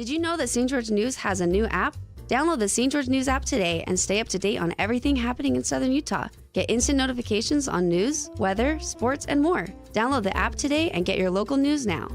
Did you know that St. George News has a new app? Download the St. George News app today and stay up to date on everything happening in Southern Utah. Get instant notifications on news, weather, sports, and more. Download the app today and get your local news now.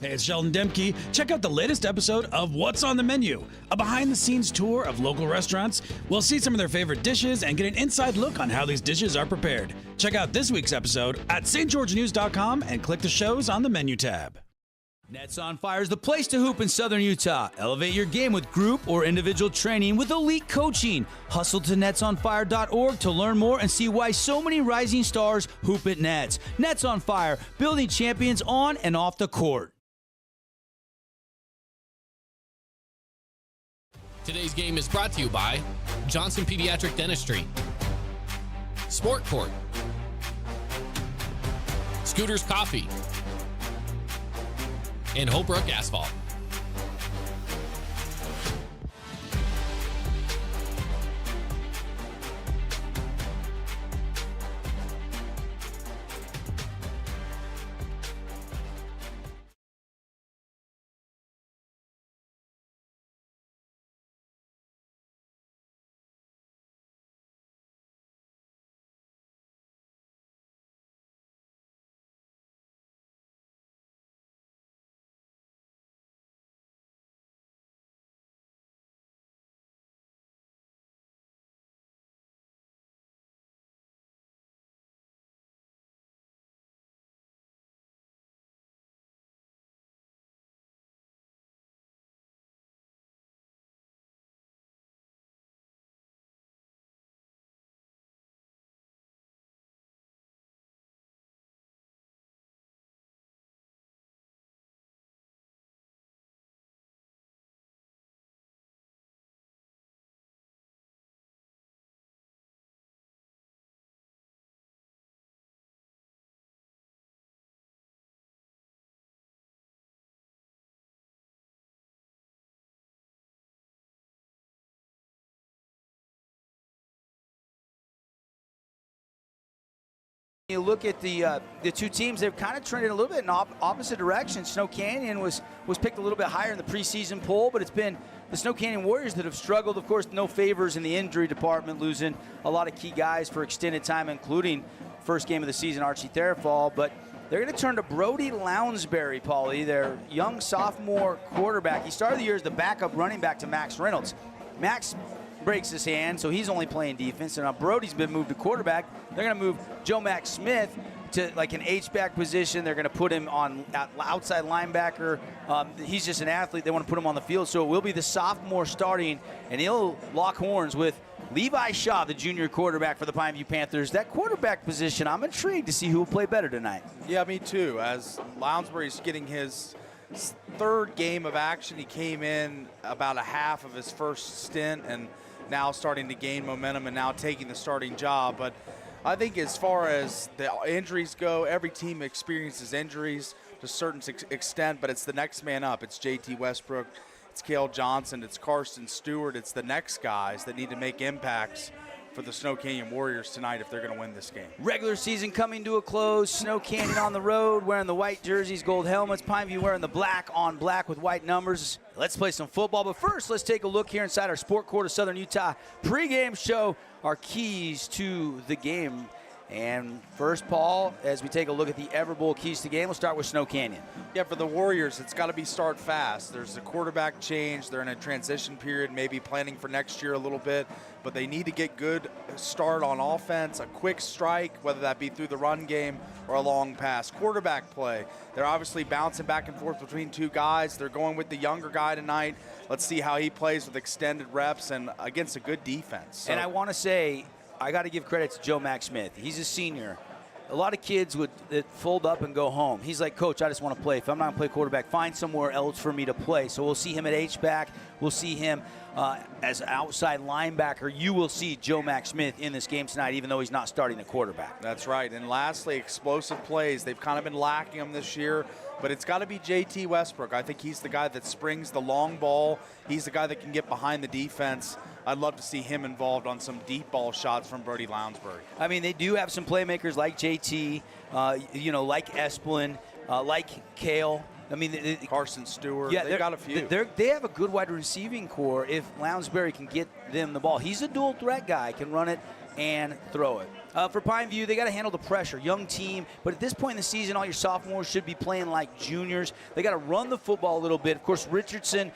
Hey, it's Sheldon Demke. Check out the latest episode of What's on the Menu, a behind-the-scenes tour of local restaurants. We'll see some of their favorite dishes and get an inside look on how these dishes are prepared. Check out this week's episode at stgeorgenews.com and click the shows on the menu tab. Nets on Fire is the place to hoop in Southern Utah. Elevate your game with group or individual training with elite coaching. Hustle to netsonfire.org to learn more and see why so many rising stars hoop at Nets. Nets on Fire, building champions on and off the court. Today's game is brought to you by Johnson Pediatric Dentistry, Sport Court, Scooters Coffee, and Holbrook Asphalt. You look at the two teams, they've kind of trended a little bit in opposite directions. Snow Canyon was picked a little bit higher in the preseason poll, but it's been the Snow Canyon Warriors that have struggled. Of course, no favors in the injury department, losing a lot of key guys for extended time, including first game of the season, Archie Therafall. But they're going to turn to Brody Lounsbury, Paulie, their young sophomore quarterback. He started the year as the backup running back to Max Reynolds. Max breaks his hand, so he's only playing defense. And now Brody's been moved to quarterback. They're going to move Joe Max Smith to like an H-back position. They're going to put him on outside linebacker. He's just an athlete. They want to put him on the field. So it will be the sophomore starting, and he'll lock horns with Levi Shaw, the junior quarterback for the Pineview Panthers. That quarterback position, I'm intrigued to see who will play better tonight. Yeah, me too. As Lounsbury's getting his third game of action, he came in about a half of his first stint and now starting to gain momentum and now taking the starting job. But I think as far as the injuries go, every team experiences injuries to a certain extent, but it's the next man up. It's J.T. Westbrook, it's Cale Johnson, it's Carson Stewart, it's the next guys that need to make impacts for the Snow Canyon Warriors tonight if they're going to win this game. Regular season coming to a close. Snow Canyon on the road, wearing the white jerseys, gold helmets. Pineview wearing the black on black with white numbers. Let's play some football. But first, let's take a look here inside our Sport Court of Southern Utah pregame show, our keys to the game. And first, Paul, as we take a look at the Everbowl keys to the game, we'll start with Snow Canyon. Yeah, for the Warriors, it's got to be start fast. There's a quarterback change. They're in a transition period, maybe planning for next year a little bit, but they need to get good start on offense, a quick strike, whether that be through the run game or a long pass. Quarterback play, they're obviously bouncing back and forth between two guys. They're going with the younger guy tonight. Let's see how he plays with extended reps and against a good defense. So, and I want to say, I got to give credit to Joe Max Smith. He's a senior. A lot of kids would fold up and go home. He's like, Coach, I just want to play. If I'm not going to play quarterback, find somewhere else for me to play. So we'll see him at H-back. We'll see him as an outside linebacker. You will see Joe Max Smith in this game tonight, even though he's not starting the quarterback. That's right. And lastly, explosive plays. They've kind of been lacking them this year, but it's got to be J.T. Westbrook. I think he's the guy that springs the long ball. He's the guy that can get behind the defense. I'd love to see him involved on some deep ball shots from Brody Lounsbury. I mean, they do have some playmakers like JT, like Esplin, like Kale. I mean, Carson Stewart. Yeah, they've got a few. They have a good wide receiving core if Lounsbury can get them the ball. He's a dual threat guy, can run it and throw it. For Pineview, they got to handle the pressure. Young team, but at this point in the season, all your sophomores should be playing like juniors. They got to run the football a little bit. Of course, Richardson,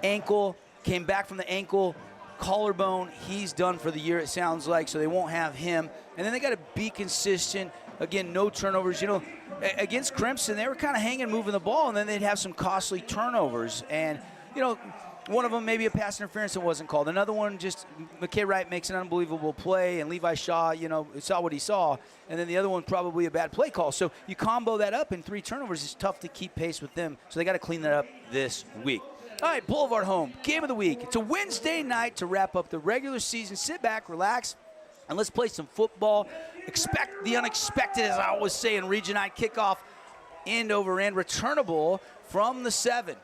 ankle, came back from the ankle, collarbone. He's done for the year, it sounds like, so they won't have him. And then they got to be consistent. Again, no turnovers. Against Crimson, they were kind of hanging, moving the ball, and then they'd have some costly turnovers. And, one of them maybe a pass interference that wasn't called. Another one, just McKay Wright makes an unbelievable play, and Levi Shaw, saw what he saw. And then the other one probably a bad play call. So you combo that up in 3 turnovers, it's tough to keep pace with them. So they got to clean that up this week. All right, Boulevard Home, game of the week. It's a Wednesday night to wrap up the regular season. Sit back, relax, and let's play some football. Expect the unexpected, as I always say in Region 9 kickoff, end over end, returnable from the 7.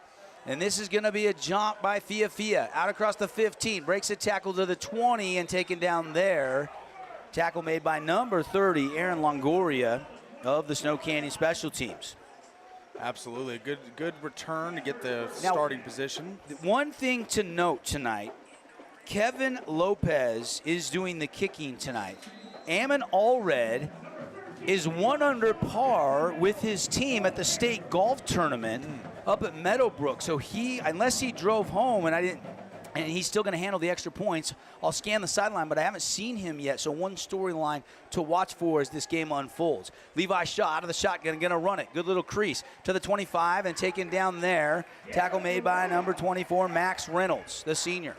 And this is going to be a jump by Fia out across the 15. Breaks a tackle to the 20 and taken down there. Tackle made by number 30, Aaron Longoria of the Snow Canyon Special Teams. Absolutely. A good return to get the starting position. One thing to note tonight, Kevin Lopez is doing the kicking tonight. Ammon Allred is 1 under par with his team at the state golf tournament up at Meadowbrook. So unless he drove home and he's still going to handle the extra points, I'll scan the sideline, but I haven't seen him yet. So one storyline to watch for as this game unfolds. Levi Shaw out of the shotgun, going to run it. Good little crease to the 25 and taken down there. Tackle made by number 24, Max Reynolds, the senior.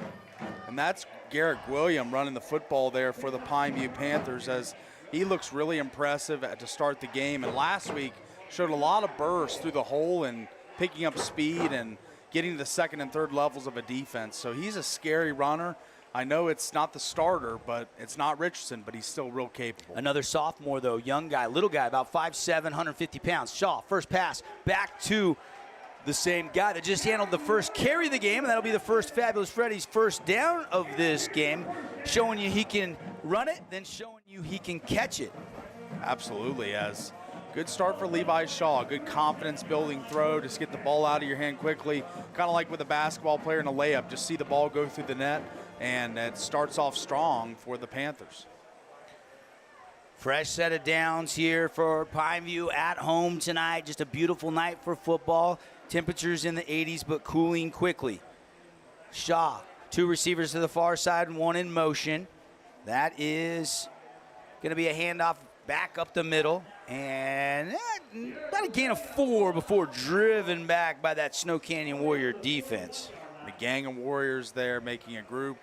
And that's Garrett William running the football there for the Pineview Panthers, as he looks really impressive to start the game. And last week showed a lot of bursts through the hole and picking up speed and getting to the second and third levels of a defense. So he's a scary runner. I know it's not the starter, but it's not Richardson, but he's still real capable. Another sophomore, though, young guy, little guy, about 5'7", 150 pounds. Shaw, first pass, back to the same guy that just handled the first carry of the game, and that'll be the first Fabulous Freddy's first down of this game, showing you he can run it, then showing you he can catch it. Absolutely, as good start for Levi Shaw. Good confidence-building throw. Just get the ball out of your hand quickly. Kind of like with a basketball player in a layup. Just see the ball go through the net, and it starts off strong for the Panthers. Fresh set of downs here for Pineview at home tonight. Just a beautiful night for football. Temperatures in the 80s, but cooling quickly. Shaw, 2 receivers to the far side and 1 in motion. That is going to be a handoff back up the middle. And about a gain of 4 before driven back by that Snow Canyon Warrior defense. The gang of Warriors there making a group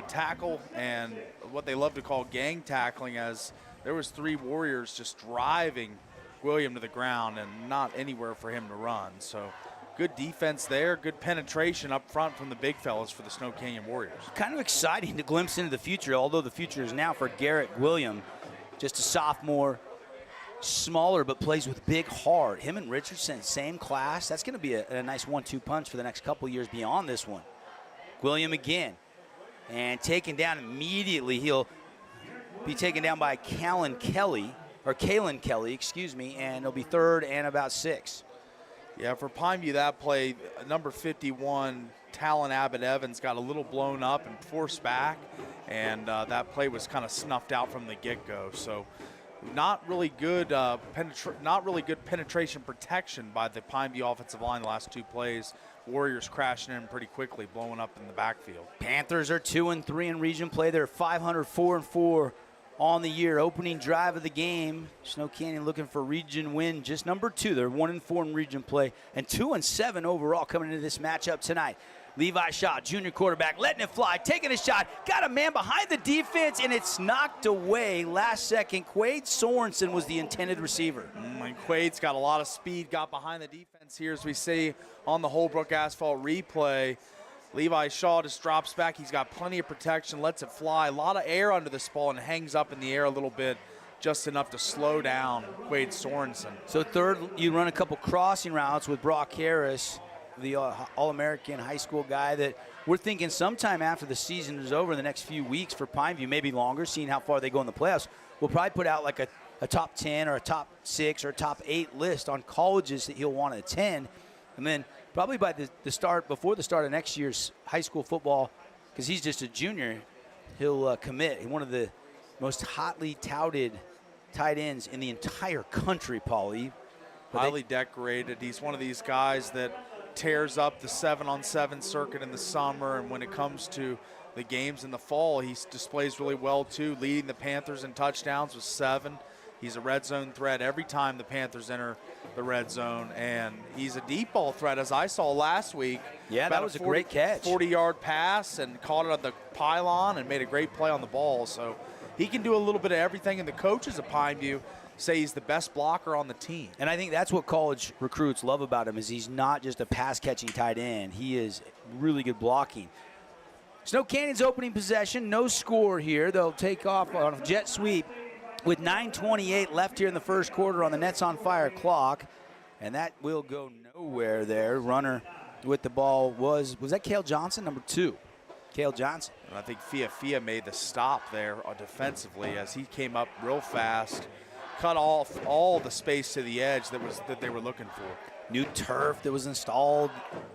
tackle, and what they love to call gang tackling, as there was 3 Warriors just driving William to the ground and not anywhere for him to run. So good defense there, good penetration up front from the big fellas for the Snow Canyon Warriors. Kind of exciting to glimpse into the future, although the future is now for Garrett William, just a sophomore, smaller but plays with big heart. Him and Richardson, same class. That's going to be a nice 1-2 punch for the next couple years beyond this one. William again, and taken down immediately. He'll be taken down by Kalen Kelly, and it'll be 3rd and about 6. Yeah, for Pineview, that play, number 51, Talon Abbott-Evans, got a little blown up and forced back, and that play was kind of snuffed out from the get-go. So not really good penetration protection by the Pineview offensive line the last 2 plays. Warriors crashing in pretty quickly, blowing up in the backfield. Panthers are 2-3 in region play. They're 500, 4-4 on the year. Opening drive of the game, Snow Canyon looking for region win, just number 2. They're 1-4 in region play and 2-7 overall coming into this matchup tonight. Levi Shaw, junior quarterback, letting it fly, taking a shot, got a man behind the defense, and it's knocked away last second. Quade Sorensen was the intended receiver. And Quade's got a lot of speed, got behind the defense here, as we see on the Holbrook Asphalt replay. Levi Shaw just drops back. He's got plenty of protection, lets it fly. A lot of air under this ball and hangs up in the air a little bit, just enough to slow down Quade Sorensen. So third, you run a couple crossing routes with Brock Harris, the All-American high school guy that we're thinking sometime after the season is over, the next few weeks for Pineview, maybe longer, seeing how far they go in the playoffs, we'll probably put out like a top 10 or a top 6 or a top 8 list on colleges that he'll want to attend. And then probably by before the start of next year's high school football, because he's just a junior, he'll commit. One of the most hotly touted tight ends in the entire country, Paulie. Highly decorated. He's one of these guys that tears up the 7-on-7 circuit in the summer, and when it comes to the games in the fall, he displays really well too, leading the Panthers in touchdowns with 7. He's a red zone threat every time the Panthers enter the red zone, and he's a deep ball threat, as I saw last week. Yeah, that was a great catch. 40-yard pass, and caught it on the pylon and made a great play on the ball. So he can do a little bit of everything, and the coaches of Pineview say he's the best blocker on the team. And I think that's what college recruits love about him, is he's not just a pass-catching tight end. He is really good blocking. Snow Canyon's opening possession, no score here. They'll take off on a jet sweep with 9:28 left here in the first quarter on the Nets on Fire clock. And that will go nowhere there. Runner with the ball was that Cale Johnson, number 2? Cale Johnson. And I think Fia made the stop there defensively as he came up real fast, cut off all the space to the edge that they were looking for. New turf that was installed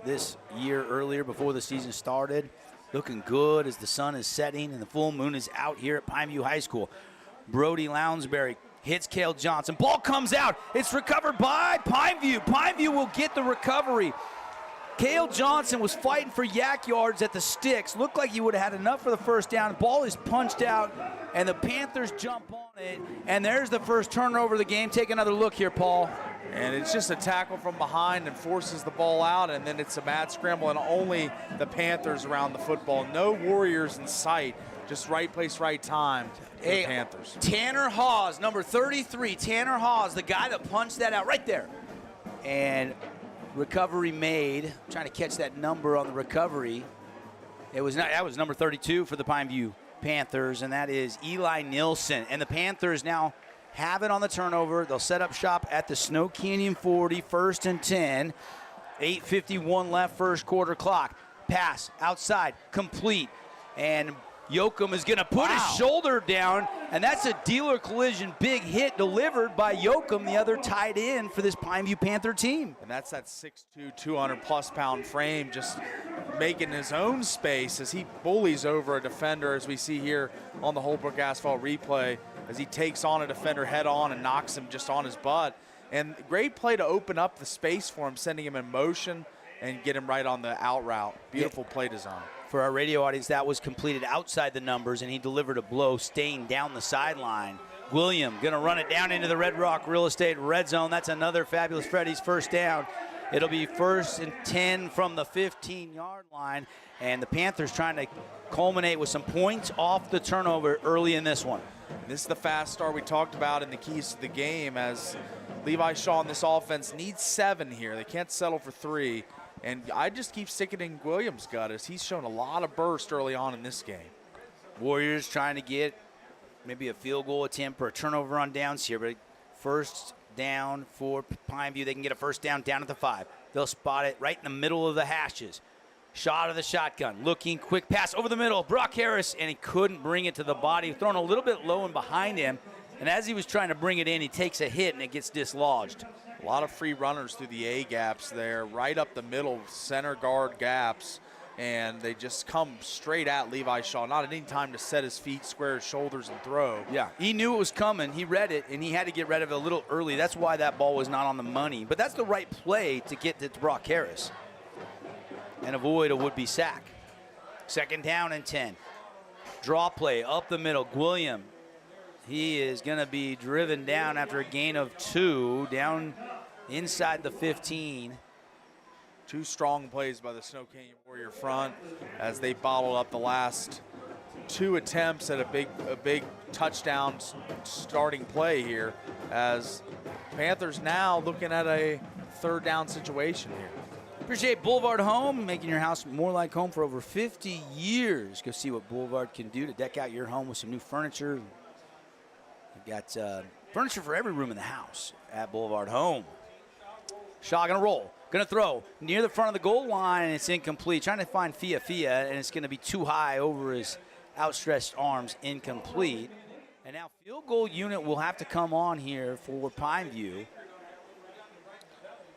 this year earlier before the season started. Looking good as the sun is setting and the full moon is out here at Pineview High School. Brody Lounsbury hits Cale Johnson. Ball comes out. It's recovered by Pineview. Pineview will get the recovery. Cale Johnson was fighting for yak yards at the sticks. Looked like he would have had enough for the first down. Ball is punched out, and the Panthers jump on it. And there's the first turnover of the game. Take another look here, Paul. And it's just a tackle from behind and forces the ball out, and then it's a mad scramble, and only the Panthers around the football. No Warriors in sight. Just right place, right time for the Panthers. Tanner Hawes, number 33. Tanner Hawes, the guy that punched that out right there. And recovery made. I'm trying to catch that number on the recovery. That was number 32 for the Pineview Panthers, and that is Eli Nilsson. And the Panthers now have it on the turnover. They'll set up shop at the Snow Canyon 40, 1st and 10. 8:51 left, first quarter clock. Pass outside, complete. And Yoakum is going to put his shoulder down, and that's a dealer collision. Big hit delivered by Yoakum, the other tight end for this Pineview Panther team. And that's that 6'2", 200-plus pound frame just making his own space as he bullies over a defender, as we see here on the Holbrook Asphalt replay, as he takes on a defender head on and knocks him just on his butt. And great play to open up the space for him, sending him in motion and get him right on the out route. Beautiful play design. For our radio audience, that was completed outside the numbers, and he delivered a blow staying down the sideline. William going to run it down into the Red Rock Real Estate red zone. That's another fabulous Freddy's first down. It'll be 1st and 10 from the 15-yard line, and the Panthers trying to culminate with some points off the turnover early in this one. This is the fast start we talked about in the keys to the game, as Levi Shaw in this offense needs 7 here. They can't settle for 3. And I just keep sticking in Williams' gut as he's shown a lot of burst early on in this game. Warriors trying to get maybe a field goal attempt or a turnover on downs here, but first down for Pineview. They can get a first down at the 5. They'll spot it right in the middle of the hashes. Shot of the shotgun, looking, quick pass over the middle. Brock Harris, and he couldn't bring it to the body. Thrown a little bit low and behind him. And as he was trying to bring it in, he takes a hit and it gets dislodged. A lot of free runners through the A gaps there, right up the middle, center guard gaps, and they just come straight at Levi Shaw. Not any time to set his feet, square his shoulders, and throw. Yeah, he knew it was coming. He read it, and he had to get rid of it a little early. That's why that ball was not on the money. But that's the right play to get to Brock Harris and avoid a would-be sack. 2nd down and 10. Draw play up the middle. Gwilliam. He is going to be driven down after a gain of 2, down inside the 15. 2 strong plays by the Snow Canyon Warrior front as they bottled up the last 2 attempts at a big touchdown starting play here, as Panthers now looking at a 3rd down situation here. Appreciate Boulevard Home, making your house more like home for over 50 years. Go see what Boulevard can do to deck out your home with some new furniture. We've got furniture for every room in the house at Boulevard Home. Shaw gonna roll. Going to throw near the front of the goal line, and it's incomplete. Trying to find Fia, and it's going to be too high over his outstretched arms, incomplete. And now field goal unit will have to come on here for Pineview.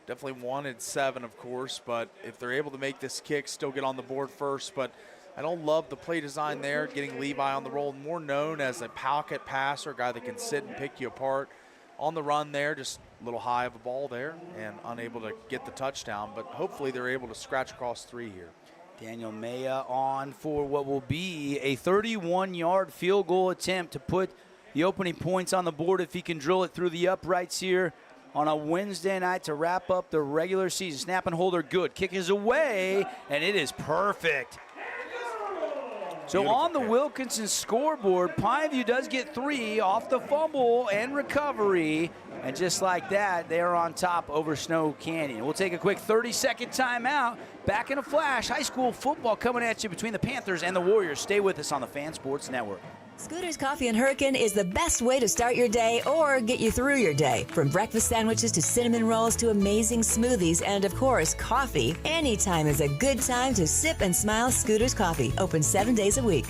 Definitely wanted 7, of course, but if they're able to make this kick, still get on the board first. But I don't love the play design there, getting Levi on the roll, more known as a pocket passer, guy that can sit and pick you apart. On the run there, just a little high of a ball there and unable to get the touchdown, but hopefully they're able to scratch across 3 here. Daniel Maya on for what will be a 31-yard field goal attempt to put the opening points on the board if he can drill it through the uprights here on a Wednesday night to wrap up the regular season. Snap and holder good. Kick is away, and it is perfect. So beautiful on the kick. Wilkinson scoreboard, Pineview does get 3 off the fumble and recovery. And just like that, they're on top over Snow Canyon. We'll take a quick 30-second timeout. Back in a flash, high school football coming at you between the Panthers and the Warriors. Stay with us on the Fan Sports Network. Scooters Coffee and Hurricane is the best way to start your day or get you through your day. From breakfast sandwiches to cinnamon rolls to amazing smoothies and, of course, coffee. Anytime is a good time to sip and smile Scooters Coffee. Open 7 days a week.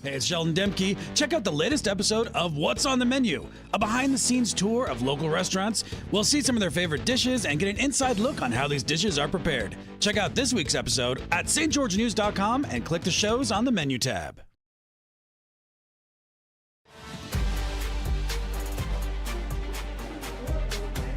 Hey, it's Sheldon Demke. Check out the latest episode of What's on the Menu, a behind-the-scenes tour of local restaurants. We'll see some of their favorite dishes and get an inside look on how these dishes are prepared. Check out this week's episode at stgeorgenews.com and click the shows on the menu tab.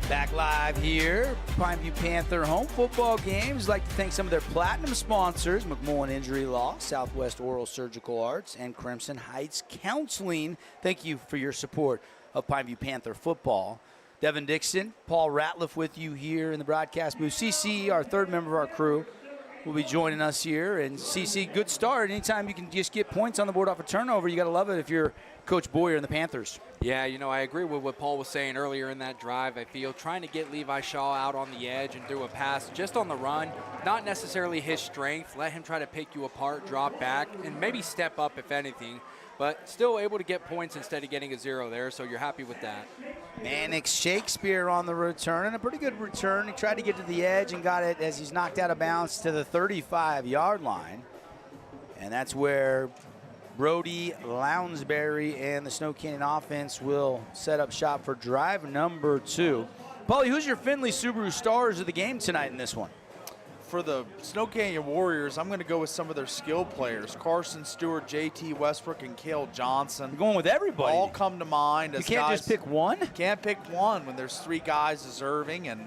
Back live here, Pineview Panther home football games. I'd like to thank some of their platinum sponsors, McMullen Injury Law, Southwest Oral Surgical Arts, and Crimson Heights Counseling. Thank you for your support of Pineview Panther football. Devin Dixon, Paul Ratliff with you here in the broadcast booth. CC, our third member of our crew, will be joining us here. And CC, good start. Anytime you can just get points on the board off a turnover, you got to love it if you're Coach Boyer and the Panthers. Yeah, you know, I agree with what Paul was saying earlier in that drive. I feel trying to get Levi Shaw out on the edge and through a pass just on the run, not necessarily his strength. Let him try to pick you apart, drop back, and maybe step up if anything. But still able to get points instead of getting a 0 there, so you're happy with that. Mannix Shakespeare on the return, and a pretty good return. He tried to get to the edge and got it as he's knocked out of bounds to the 35-yard line. And that's where Brody Lounsbury and the Snow Canyon offense will set up shop for drive number 2. Paulie, who's your Findlay Subaru stars of the game tonight in this one? For the Snow Canyon Warriors, I'm going to go with some of their skill players. Carson Stewart, JT Westbrook, and Cale Johnson. You're going with everybody. All come to mind. You can't just pick one? Can't pick one when there's 3 guys deserving and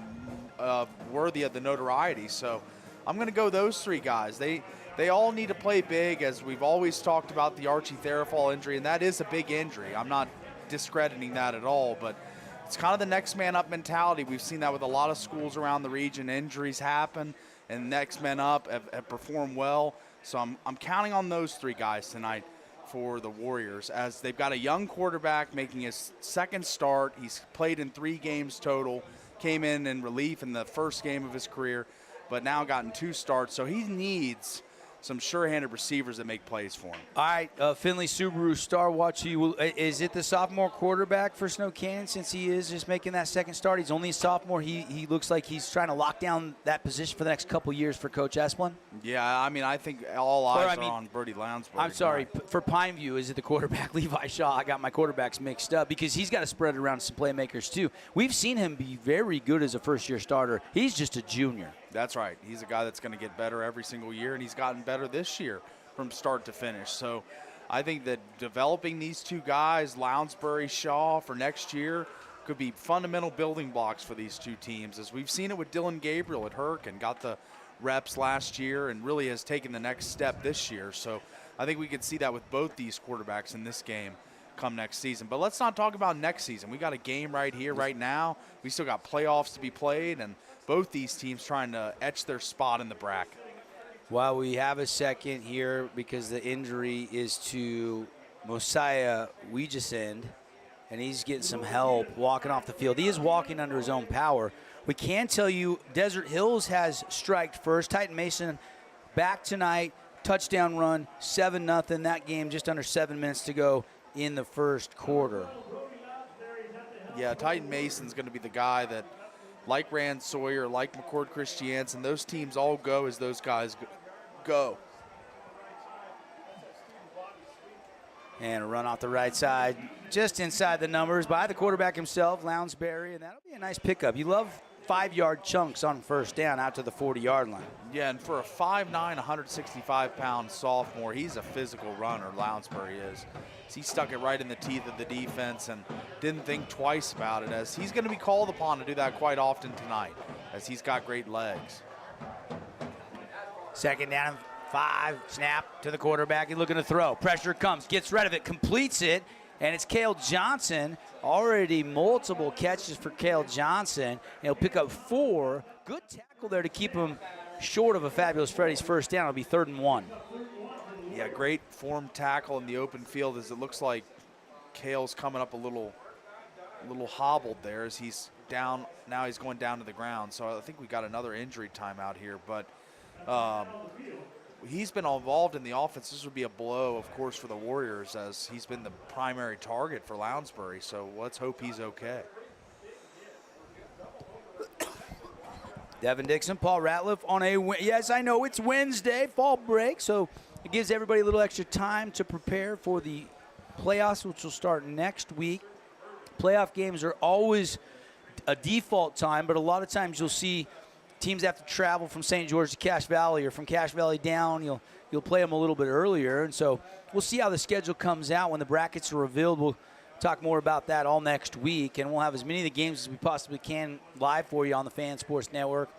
worthy of the notoriety. So I'm going to go those 3 guys. They all need to play big, as we've always talked about the Archie Therafall injury, and that is a big injury. I'm not discrediting that at all, but it's kind of the next man up mentality. We've seen that with a lot of schools around the region. Injuries happen, and next men up have performed well. So I'm counting on those 3 guys tonight for the Warriors, as they've got a young quarterback making his second start. He's played in 3 games total, came in relief in the first game of his career, but now gotten 2 starts. So he needs some sure-handed receivers that make plays for him. All right, Findlay Subaru Star Watch. Is it the sophomore quarterback for Snow Canyon, since he is just making that second start? He's only a sophomore. He looks like he's trying to lock down that position for the next couple years for Coach Esplin. Yeah, I mean, I think all eyes are on Brody Lounsbury. I'm sorry, for Pineview, is it the quarterback, Levi Shaw? I got my quarterbacks mixed up because he's got to spread it around some playmakers too. We've seen him be very good as a first-year starter. He's just a junior. That's right. He's a guy that's going to get better every single year, and he's gotten better this year from start to finish. So I think that developing these 2 guys, Lounsbury, Shaw, for next year could be fundamental building blocks for these 2 teams, as we've seen it with Dylan Gabriel at Herc and got the reps last year and really has taken the next step this year. So I think we could see that with both these quarterbacks in this game come next season. But let's not talk about next season. We got a game right here, right now. We still got playoffs to be played, and both these teams trying to etch their spot in the bracket. While we have a second here, because the injury is to Mosiah Weegesend, and he's getting some help walking off the field. He is walking under his own power. We can tell you Desert Hills has striked first. Titan Mason back tonight, touchdown run, 7-0. That game just under 7 minutes to go in the first quarter. Yeah, Titan Mason's going to be the guy that like Rand Sawyer, like McCord Christiansen. Those teams all go as those guys go. And a run off the right side, just inside the numbers by the quarterback himself, Lounsbury, and that'll be a nice pickup. You love 5-yard chunks on first down out to the 40-yard line. Yeah, and for a 5'9", 165-pound sophomore, he's a physical runner, Lounsbury is. He stuck it right in the teeth of the defense and didn't think twice about it, as he's going to be called upon to do that quite often tonight, as he's got great legs. Second down and 5, snap to the quarterback. He's looking to throw. Pressure comes, gets rid of it, completes it, and it's Cale Johnson. Already multiple catches for Cale Johnson. He'll pick up 4. Good tackle there to keep him short of a Fabulous Freddy's first down. It'll be 3rd and 1. Yeah, great form tackle in the open field, as it looks like Cale's coming up a little hobbled there as he's down. Now he's going down to the ground. So I think we got another injury timeout here, but he's been involved in the offense. This would be a blow, of course, for the Warriors, as he's been the primary target for Lounsbury. So let's hope he's okay. Devin Dixon, Paul Ratliff on yes, I know it's Wednesday, fall break, so it gives everybody a little extra time to prepare for the playoffs, which will start next week. Playoff games are always a default time, but a lot of times you'll see teams have to travel from St. George to Cache Valley, or from Cache Valley down. You'll play them a little bit earlier, and so we'll see how the schedule comes out when the brackets are revealed. We'll talk more about that all next week, and we'll have as many of the games as we possibly can live for you on the Fan Sports Network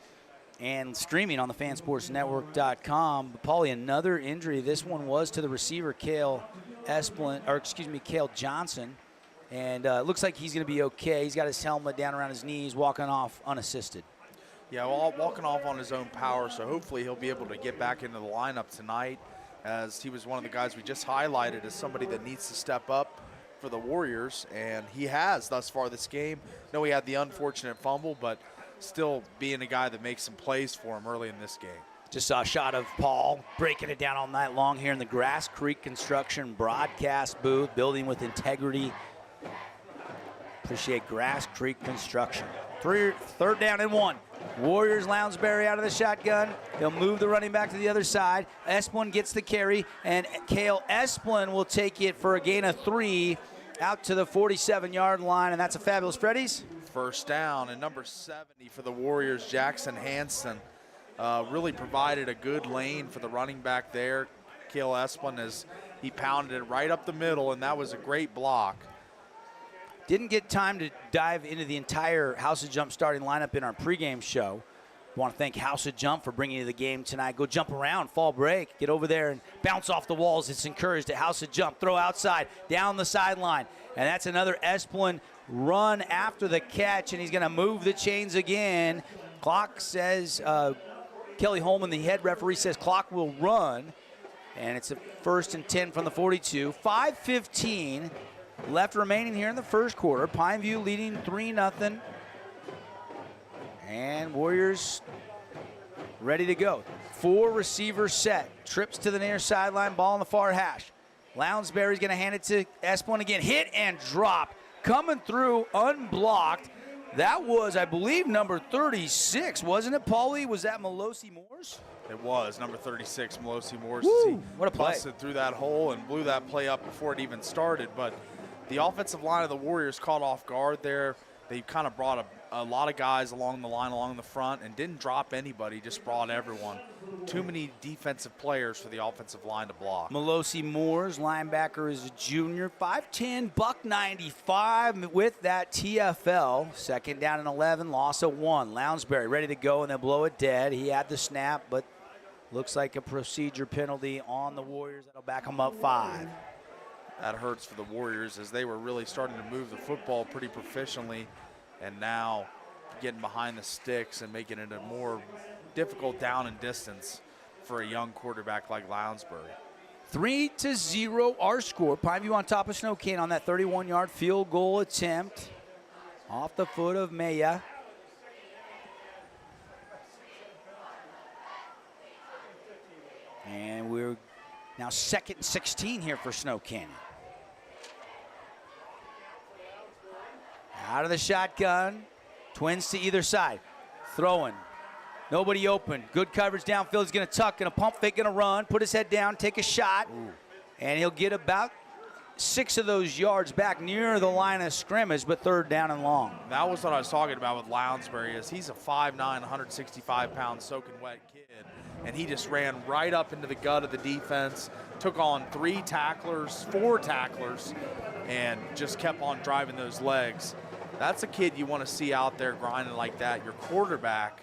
and streaming on the fansportsnetwork.com. But Paulie, another injury. This one was to the receiver, Cale Johnson, and it looks like he's going to be okay. He's got his helmet down around his knees, walking off unassisted. Yeah, well, walking off on his own power, so hopefully he'll be able to get back into the lineup tonight, as he was one of the guys we just highlighted as somebody that needs to step up for the Warriors, and he has thus far this game. No, he had the unfortunate fumble, but still being a guy that makes some plays for him early in this game. Just saw a shot of Paul breaking it down all night long here in the Grass Creek Construction broadcast booth, building with integrity. Appreciate Grass Creek Construction. 3rd down and 1. Warriors, Lounsbury out of the shotgun. He'll move the running back to the other side. Esplin gets the carry, and Cale Esplin will take it for a gain of 3 out to the 47-yard line, and that's a Fabulous Freddy's. First down, and number 70 for the Warriors, Jackson Hansen, really provided a good lane for the running back there. Cale Esplin, as he pounded it right up the middle, and that was a great block. Didn't get time to dive into the entire House of Jump starting lineup in our pregame show. I want to thank House of Jump for bringing you the game tonight. Go jump around, fall break, get over there and bounce off the walls. It's encouraged at House of Jump. Throw outside, down the sideline. And that's another Esplin run after the catch, and he's going to move the chains again. Clock says, Kelly Holman, the head referee, says clock will run. And it's a 1st and 10 from the 42. 5:15 left remaining here in the first quarter. Pineview leading 3-0. And Warriors ready to go. 4 receivers set. Trips to the near sideline, ball on the far hash. Lounsbury's going to hand it to Esplin again. Hit and drop. Coming through unblocked. That was, I believe, number 36, wasn't it, Paulie? Was that Melosi Moores? It was number 36, Melosi Moores. Woo, what a play. Busted through that hole and blew that play up before it even started. But the offensive line of the Warriors caught off guard there. They kind of brought a lot of guys along the line, along the front, and didn't drop anybody, just brought everyone. Too many defensive players for the offensive line to block. Melosi Moores, linebacker, is a junior. 5'10", $195 with that TFL. 2nd down and 11, loss of 1. Lounsbury ready to go, and they'll blow it dead. He had the snap, but looks like a procedure penalty on the Warriors. That'll back them up 5. That hurts for the Warriors, as they were really starting to move the football pretty proficiently, and now getting behind the sticks and making it a more difficult down and distance for a young quarterback like Lounsbury. 3-0 our score. Pineview on top of Snow Canyon on that 31-yard field goal attempt off the foot of Maya. And we're now 2nd and 16 here for Snow Canyon. Out of the shotgun, Twins to either side. Throwing. Nobody open. Good coverage downfield. He's going to tuck, going to pump fake, going to run, put his head down, take a shot. Ooh. And he'll get about 6 of those yards back near the line of scrimmage, but 3rd down and long. That was what I was talking about with Lounsbury, is he's a 5'9", 165-pound soaking wet kid, and he just ran right up into the gut of the defense, took on 4 tacklers, and just kept on driving those legs. That's a kid you want to see out there grinding like that. Your quarterback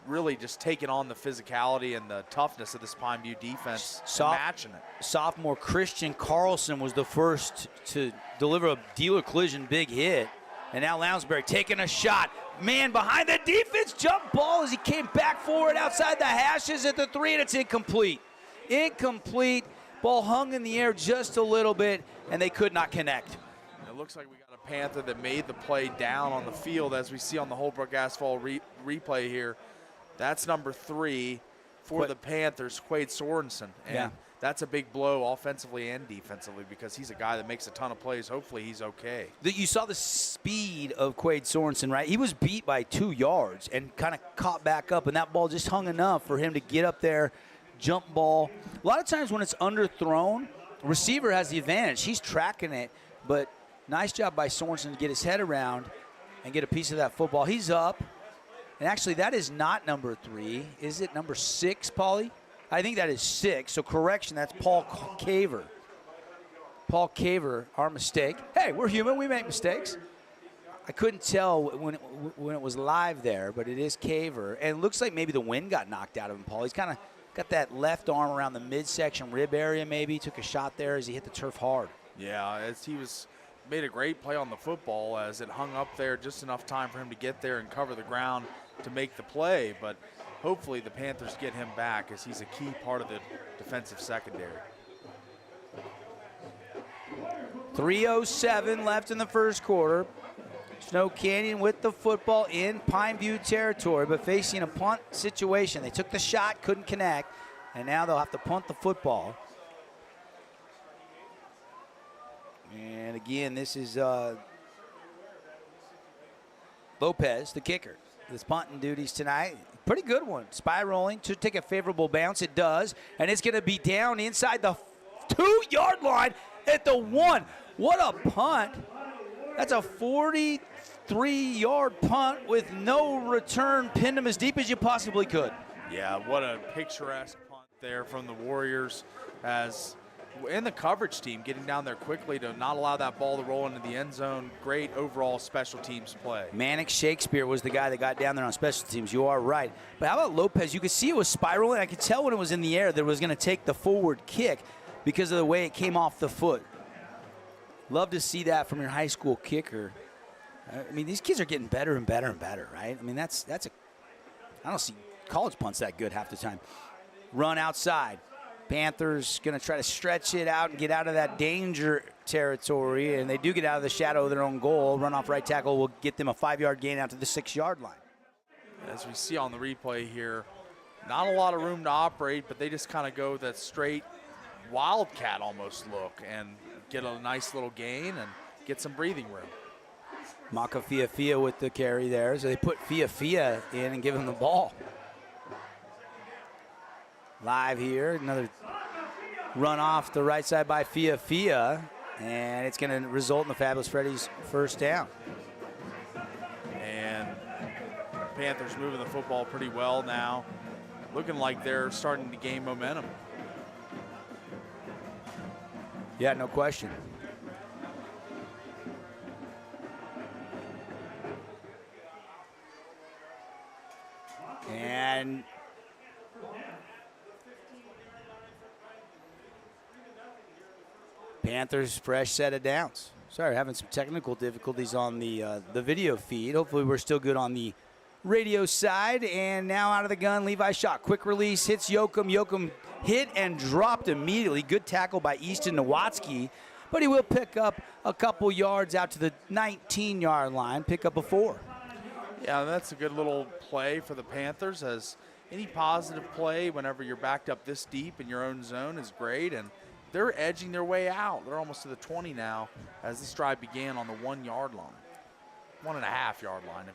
really just taking on the physicality and the toughness of this Pine View defense, and matching it. Sophomore Christian Carlson was the first to deliver a dealer collision big hit. And now Lounsbury taking a shot. Man behind the defense, jump ball as he came back forward outside the hashes at the 3, and it's incomplete. Incomplete. Ball hung in the air just a little bit, and they could not connect. It looks like we got a Panther that made the play down on the field, as we see on the Holbrook Asphalt replay here. That's number 3 for the Panthers, Quade Sorensen. And that's a big blow offensively and defensively, because he's a guy that makes a ton of plays. Hopefully he's okay. You saw the speed of Quade Sorensen, right? He was beat by 2 yards and kind of caught back up, and that ball just hung enough for him to get up there, jump ball. A lot of times when it's underthrown, the receiver has the advantage. He's tracking it, but nice job by Sorensen to get his head around and get a piece of that football. He's up. And actually, that is not number 3. Is it number 6, Paulie? I think that is 6. So correction, that's Paul Caver. Paul Caver, our mistake. Hey, we're human. We make mistakes. I couldn't tell when it was live there, but it is Caver. And it looks like maybe the wind got knocked out of him, Paul. He's kind of got that left arm around the midsection rib area maybe. Took a shot there as he hit the turf hard. Yeah, as he made a great play on the football as it hung up there, just enough time for him to get there and cover the ground to make the play, but hopefully the Panthers get him back, as he's a key part of the defensive secondary. 3:07 left in the first quarter. Snow Canyon with the football in Pine View territory, but facing a punt situation. They took the shot, couldn't connect, and now they'll have to punt the football. And again, this is Lopez, the kicker. This punting duties tonight. Pretty good one. Spiraling to take a favorable bounce. It does. And it's going to be down inside the 2-yard line at the 1. What a punt. That's a 43-yard punt with no return. Pinned him as deep as you possibly could. Yeah, what a picturesque punt there from the Warriors, as and the coverage team getting down there quickly to not allow that ball to roll into the end zone. Great overall special teams play. Manic Shakespeare was the guy that got down there on special teams. You are right. But how about Lopez? You could see it was spiraling. I could tell when it was in the air that it was going to take the forward kick because of the way it came off the foot. Love to see that from your high school kicker. I mean, these kids are getting better and better and better, right? I mean, I don't see college punts that good half the time. Run outside. Panthers going to try to stretch it out and get out of that danger territory, and they do get out of the shadow of their own goal. Run off right tackle will get them a 5-yard gain out to the 6-yard line. As we see on the replay here, not a lot of room to operate, but they just kind of go that straight wildcat almost look and get a nice little gain and get some breathing room. Maka Fia with the carry there, so they put Fia in and give him the ball. Live here, another run off the right side by Fia, and it's going to result in the Fabulous Freddy's first down. And Panthers moving the football pretty well now, looking like they're starting to gain momentum. Yeah, no question. And Panthers fresh set of downs. Sorry, having some technical difficulties on the video feed. Hopefully we're still good on the radio side. And now out of the gun, Levi Shaw. Quick release, hits Yoakum. Yoakum hit and dropped immediately. Good tackle by Easton Nowatzki. But he will pick up a couple yards out to the 19-yard line, pick up a 4. Yeah, that's a good little play for the Panthers, as any positive play whenever you're backed up this deep in your own zone is great. And they're edging their way out. They're almost to the 20 now as this drive began on the 1-yard line. 1.5-yard line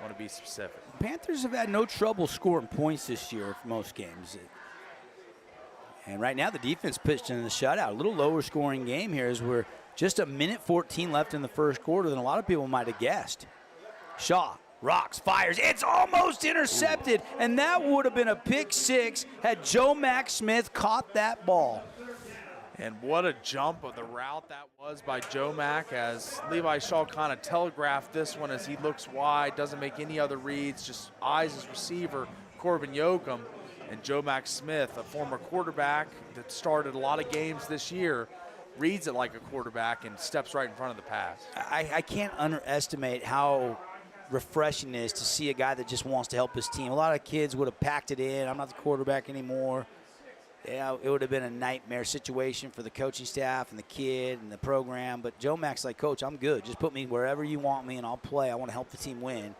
want to be specific. Panthers have had no trouble scoring points this year for most games. And right now the defense pitched in the shutout. A little lower scoring game here as we're just a minute 14 left in the first quarter than a lot of people might have guessed. Shaw rocks, fires. It's almost intercepted, and that would have been a pick six had Joe Mack Smith caught that ball. And what a jump of the route that was by Joe Mack, as Levi Shaw kind of telegraphed this one as he looks wide, doesn't make any other reads, just eyes his receiver, Corbin Yoakum. And Joe Mack Smith, a former quarterback that started a lot of games this year, reads it like a quarterback and steps right in front of the pass. I can't underestimate how refreshing it is to see a guy that just wants to help his team. A lot of kids would have packed it in. I'm not the quarterback anymore. Yeah, it would have been a nightmare situation for the coaching staff and the kid and the program. But Joe Mack's like, Coach, I'm good. Just put me wherever you want me and I'll play. I want to help the team win.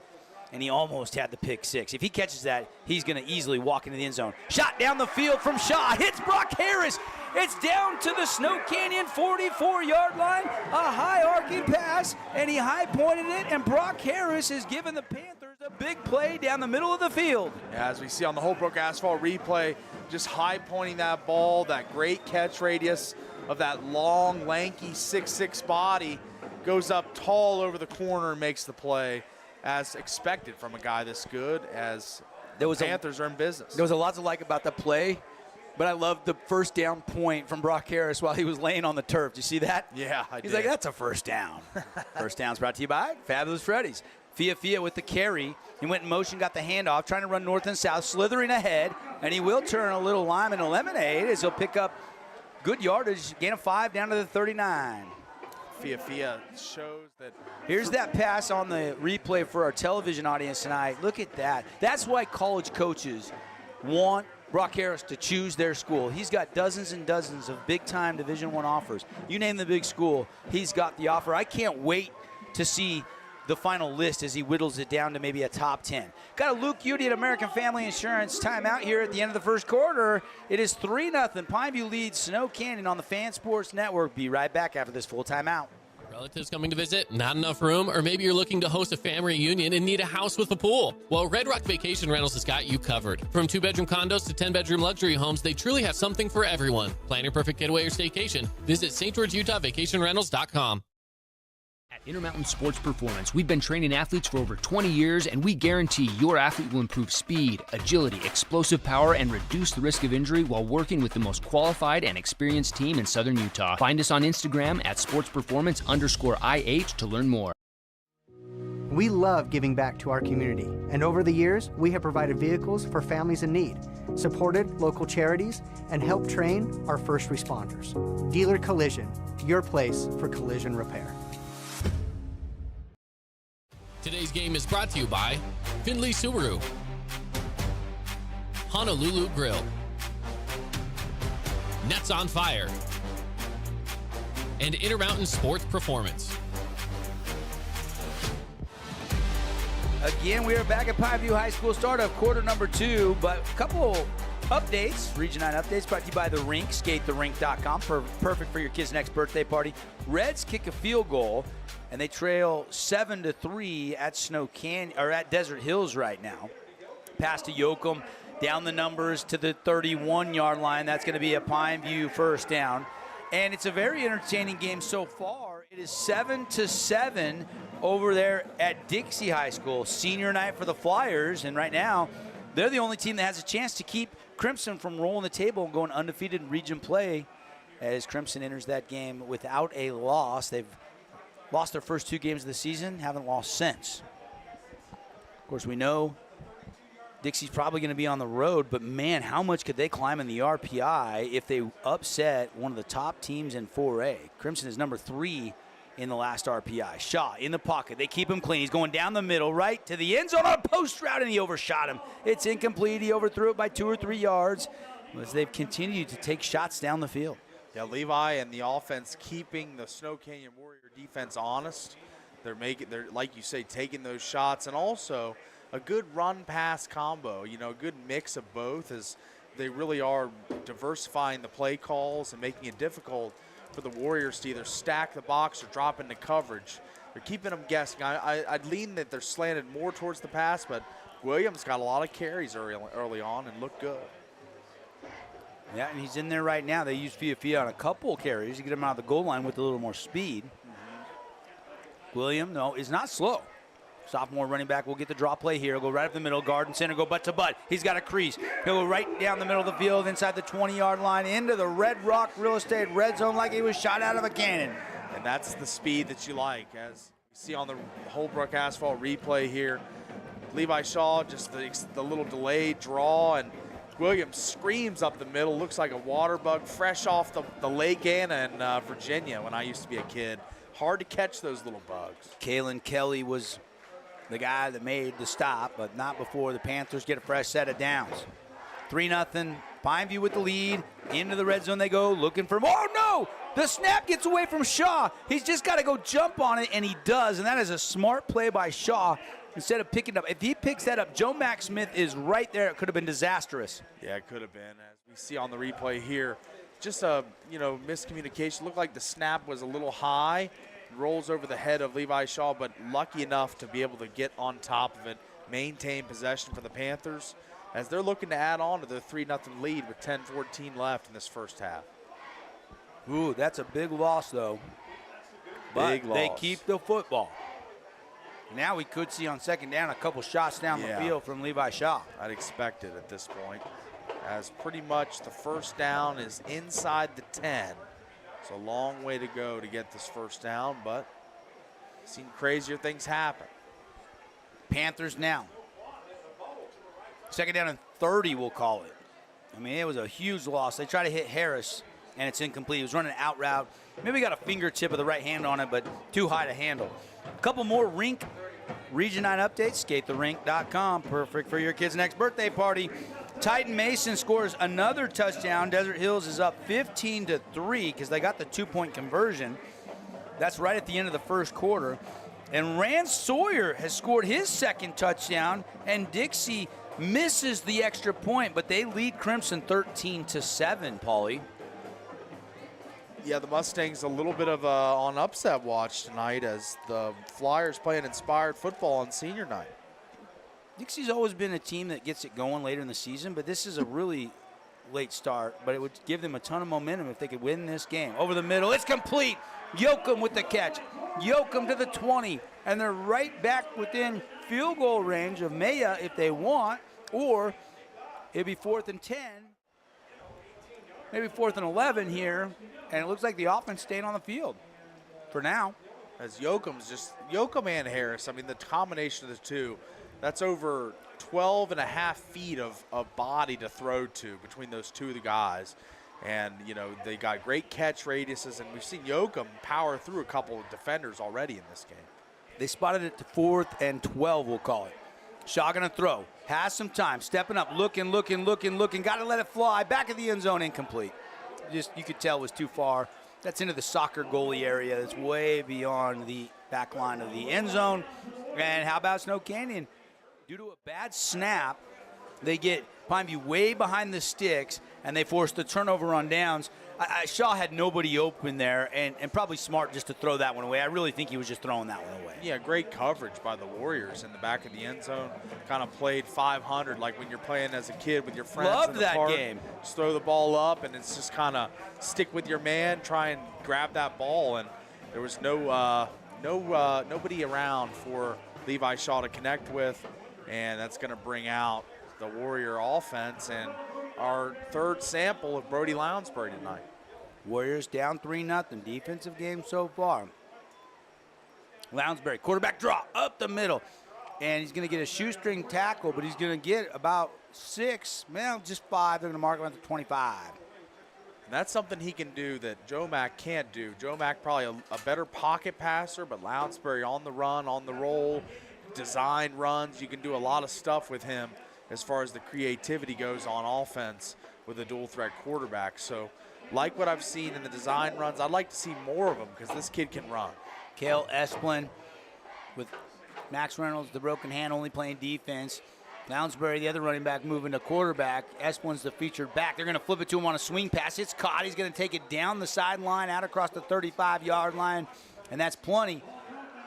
And he almost had the pick six. If he catches that, he's going to easily walk into the end zone. Shot down the field from Shaw. Hits Brock Harris. It's down to the Snow Canyon 44-yard line. A high arcing pass, and he high-pointed it, and Brock Harris has given the Panthers a big play down the middle of the field. Yeah, as we see on the Holbrook Asphalt replay, just high-pointing that ball, that great catch radius of that long, lanky 6'6" body, goes up tall over the corner and makes the play, as expected from a guy this good, as the Panthers are in business. There was a lot to like about the play, but I love the first down point from Brock Harris while he was laying on the turf. Did you see that? Yeah, I did. He's like, that's a first down. First down's brought to you by Fabulous Freddy's. Fia with the carry. He went in motion, got the handoff, trying to run north and south, slithering ahead, and he will turn a little lime and lemonade as he'll pick up good yardage, gain of 5 down to the 39. Fia shows that. Here's that pass on the replay for our television audience tonight. Look at that. That's why college coaches want Brock Harris to choose their school. He's got dozens and dozens of big-time Division I offers. You name the big school, he's got the offer. I can't wait to see the final list as he whittles it down to maybe a top 10. Got a Luke Udy at American Family Insurance timeout here at the end of the first quarter. It is 3-0. Pineview leads Snow Canyon on the Fan Sports Network. Be right back after this full timeout. Relatives coming to visit, not enough room, or maybe you're looking to host a family reunion and need a house with a pool. Well, Red Rock Vacation Rentals has got you covered. From 2-bedroom condos to 10-bedroom luxury homes, they truly have something for everyone. Plan your perfect getaway or staycation. Visit St. George, Utah, vacationrentals.com. At Intermountain Sports Performance, we've been training athletes for over 20 years, and we guarantee your athlete will improve speed, agility, explosive power, and reduce the risk of injury while working with the most qualified and experienced team in Southern Utah. Find us on Instagram at sportsperformance_IH to learn more. We love giving back to our community, and over the years, we have provided vehicles for families in need, supported local charities, and helped train our first responders. Dealer Collision, your place for collision repair. Today's game is brought to you by Findlay Subaru, Honolulu Grill, Nets on Fire, and Intermountain Sports Performance. Again, we are back at Pineview High School, start of quarter number 2, but a couple updates, Region 9 updates brought to you by The Rink, skatetherink.com, perfect for your kid's next birthday party. Reds kick a field goal, and they trail 7-3 at Snow Canyon, or at Desert Hills right now. Pass to Yoakum, down the numbers to the 31-yard line. That's going to be a Pineview first down. And it's a very entertaining game so far. It is 7-7 over there at Dixie High School. Senior night for the Flyers, and right now they're the only team that has a chance to keep Crimson from rolling the table and going undefeated in region play as Crimson enters that game without a loss. They've lost their first 2 games of the season, haven't lost since. Of course, we know Dixie's probably going to be on the road, but man, how much could they climb in the RPI if they upset one of the top teams in 4A? Crimson is number 3 in the last RPI. Shaw in the pocket. They keep him clean. He's going down the middle, right to the end zone on a post route, and he overshot him. It's incomplete. He overthrew it by 2 or 3 yards as they've continued to take shots down the field. Yeah, Levi and the offense keeping the Snow Canyon Warrior defense honest. They're like you say, taking those shots, and also a good run-pass combo. You know, a good mix of both as they really are diversifying the play calls and making it difficult for the Warriors to either stack the box or drop into coverage. They're keeping them guessing. I'd lean that they're slanted more towards the pass, but Williams got a lot of carries early on and looked good. Yeah, and he's in there right now. They use Fia on a couple carries to get him out of the goal line with a little more speed. William, no, is not slow. Sophomore running back will get the draw play here. He'll go right up the middle, guard and center, go butt to butt. He's got a crease. He'll go right down the middle of the field, inside the 20-yard line, into the Red Rock Real Estate red zone like he was shot out of a cannon. And that's the speed that you like, as you see on the Holbrook Asphalt replay here. Levi Shaw, just the little delayed draw, and Williams screams up the middle, looks like a water bug, fresh off the Lake Anna in Virginia when I used to be a kid. Hard to catch those little bugs. Kalen Kelly was the guy that made the stop, but not before the Panthers get a fresh set of downs. 3-0, Pineview with the lead. Into the red zone they go, looking for more. Oh, no! The snap gets away from Shaw. He's just got to go jump on it, and he does, and that is a smart play by Shaw. Instead of picking it up, if he picks that up, Joe Mack Smith is right there. It could have been disastrous. Yeah, it could have been. As we see on the replay here, just a miscommunication. Looked like the snap was a little high. Rolls over the head of Levi Shaw, but lucky enough to be able to get on top of it, maintain possession for the Panthers as they're looking to add on to their 3-0 lead with 10-14 left in this first half. Ooh, that's a big loss, though. But they keep the football. Now we could see on second down a couple shots down the field from Levi Shaw. I'd expect it at this point, as pretty much the first down is inside the 10. It's a long way to go to get this first down, but seen crazier things happen. Panthers now. Second down and 30, we'll call it. I mean, it was a huge loss. They try to hit Harris, and it's incomplete. He was running an out route. Maybe got a fingertip of the right hand on it, but too high to handle. A couple more rink Region 9 updates, skatetherink.com. Perfect for your kid's next birthday party. Titan Mason scores another touchdown. Desert Hills is up 15-3 because they got the 2-point conversion. That's right at the end of the first quarter. And Rand Sawyer has scored his second touchdown, and Dixie misses the extra point, but they lead Crimson 13-7, Paulie. Yeah, the Mustangs a little bit of on upset watch tonight as the Flyers playing inspired football on senior night. Dixie's always been a team that gets it going later in the season, but this is a really late start, but it would give them a ton of momentum if they could win this game. Over the middle, it's complete. Yoakum with the catch. Yoakum to the 20, and they're right back within field goal range of Maya if they want, or it'd be 4th and 10, maybe 4th and 11 here, and it looks like the offense staying on the field for now. As Yoakum and Harris, I mean, the combination of the two, that's over 12 and a half feet of body to throw to between those two of the guys. And, they got great catch radiuses, and we've seen Yoakum power through a couple of defenders already in this game. They spotted it to 4th and 12, we'll call it. Shaw gonna throw, has some time, stepping up, looking, got to let it fly, back of the end zone, incomplete. You could tell it was too far. That's into the soccer goalie area. That's way beyond the back line of the end zone. And how about Snow Canyon? Due to a bad snap, they get Pineview way behind the sticks, and they force the turnover on downs. Shaw had nobody open there, and probably smart just to throw that one away. I really think he was just throwing that one away. Yeah, great coverage by the Warriors in the back of the end zone. Kind of played 500 like when you're playing as a kid with your friends. Loved in the that park. game. Just throw the ball up, and it's just kind of stick with your man, try and grab that ball. And there was nobody around for Levi Shaw to connect with, and that's going to bring out the Warrior offense and our third sample of Brody Lounsbury tonight. Warriors down 3-0. Defensive game so far. Lounsbury, quarterback draw up the middle. And he's going to get a shoestring tackle, but he's going to get about 6, just 5. They're going to mark him at the 25. And that's something he can do that Joe Mack can't do. Joe Mack probably a better pocket passer, but Lounsbury on the run, on the roll, design runs. You can do a lot of stuff with him as far as the creativity goes on offense with a dual threat quarterback. So like what I've seen in the design runs, I'd like to see more of them because this kid can run. Kale Esplin with Max Reynolds, the broken hand, only playing defense. Lounsbury, the other running back, moving to quarterback. Esplin's the featured back. They're going to flip it to him on a swing pass. It's caught. He's going to take it down the sideline, out across the 35-yard line, and that's plenty.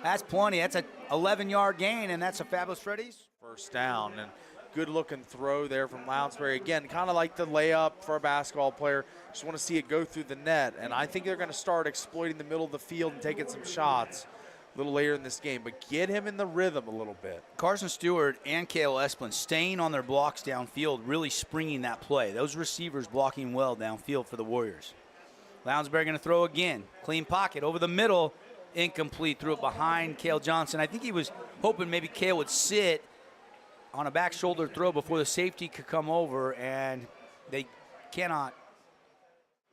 That's plenty. That's an 11-yard gain, and that's a fabulous Freddy's. First down, and good-looking throw there from Lounsbury. Again, kind of like the layup for a basketball player. Just want to see it go through the net, and I think they're going to start exploiting the middle of the field and taking some shots a little later in this game, but get him in the rhythm a little bit. Carson Stewart and Cale Esplin staying on their blocks downfield, really springing that play. Those receivers blocking well downfield for the Warriors. Lounsbury going to throw again. Clean pocket over the middle. Incomplete. Threw it behind Cale Johnson. I think he was hoping maybe Cale would sit on a back shoulder throw before the safety could come over, and they cannot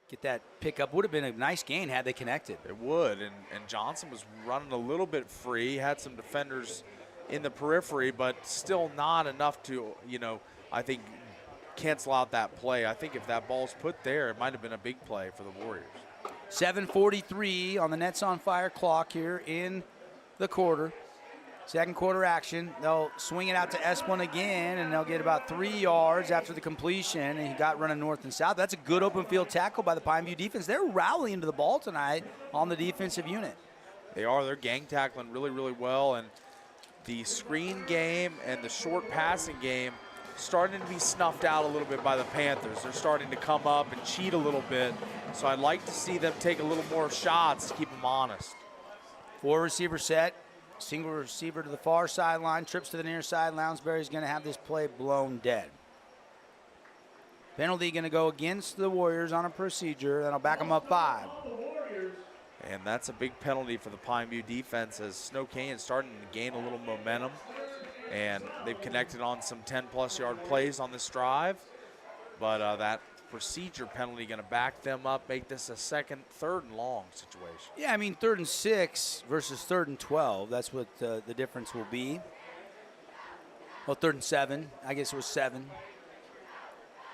get that pickup. Would have been a nice gain had they connected. It would, and Johnson was running a little bit free, had some defenders in the periphery, but still not enough to, I think, cancel out that play. I think if that ball's put there, it might have been a big play for the Warriors. 7:43 on the Nets on Fire clock here in the quarter. Second quarter action. They'll swing it out to Esplin again, and they'll get about 3 yards after the completion, and he got running north and south. That's a good open field tackle by the Pineview defense. They're rallying to the ball tonight on the defensive unit. They are. They're gang tackling really, really well, and the screen game and the short passing game starting to be snuffed out a little bit by the Panthers. They're starting to come up and cheat a little bit, so I'd like to see them take a little more shots to keep them honest. 4 receiver set. Single receiver to the far sideline, trips to the near side. Lounsbury's going to have this play blown dead. Penalty going to go against the Warriors on a procedure. That'll back them up 5. And that's a big penalty for the Pineview defense as Snow Canyon's starting to gain a little momentum. And they've connected on some 10-plus yard plays on this drive. But that procedure penalty going to back them up, make this a third and long situation. Yeah, I mean, 3rd and 6 versus 3rd and 12. That's what the difference will be. Well, 3rd and 7. I guess it was 7.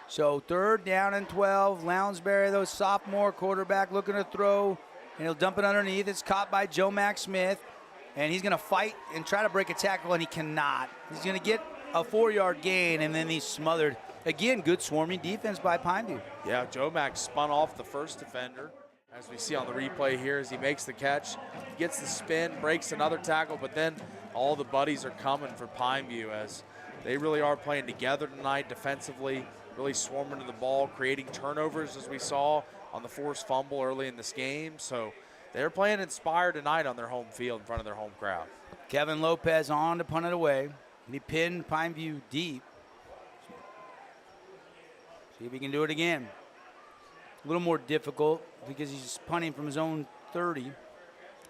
So 3rd down and 12. Lounsbury, though, sophomore quarterback, looking to throw, and he'll dump it underneath. It's caught by Joe Mack Smith, and he's going to fight and try to break a tackle, and he cannot. He's going to get a 4-yard gain, and then he's smothered. Again, good swarming defense by Pineview. Yeah, Joe Mack spun off the first defender, as we see on the replay here, as he makes the catch, gets the spin, breaks another tackle, but then all the buddies are coming for Pineview as they really are playing together tonight defensively, really swarming to the ball, creating turnovers as we saw on the forced fumble early in this game. So they're playing inspired tonight on their home field in front of their home crowd. Kevin Lopez on to punt it away, and he pinned Pineview deep. See if he can do it again. A little more difficult because he's punting from his own 30.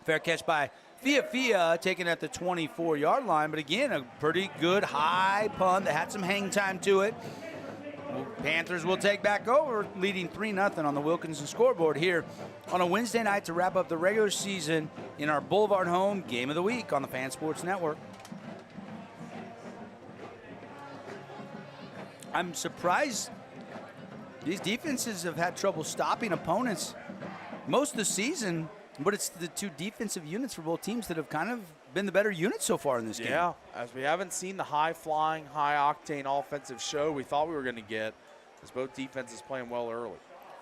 Fair catch by Fia taken at the 24-yard line. But again, a pretty good high punt that had some hang time to it. Panthers will take back over, leading 3-0 on the Wilkinson scoreboard here on a Wednesday night to wrap up the regular season in our Boulevard Home Game of the Week on the Fan Sports Network. I'm surprised these defenses have had trouble stopping opponents most of the season, but it's the 2 defensive units for both teams that have kind of been the better units so far in this game. Yeah, as we haven't seen the high-flying, high-octane offensive show we thought we were going to get, as both defenses playing well early.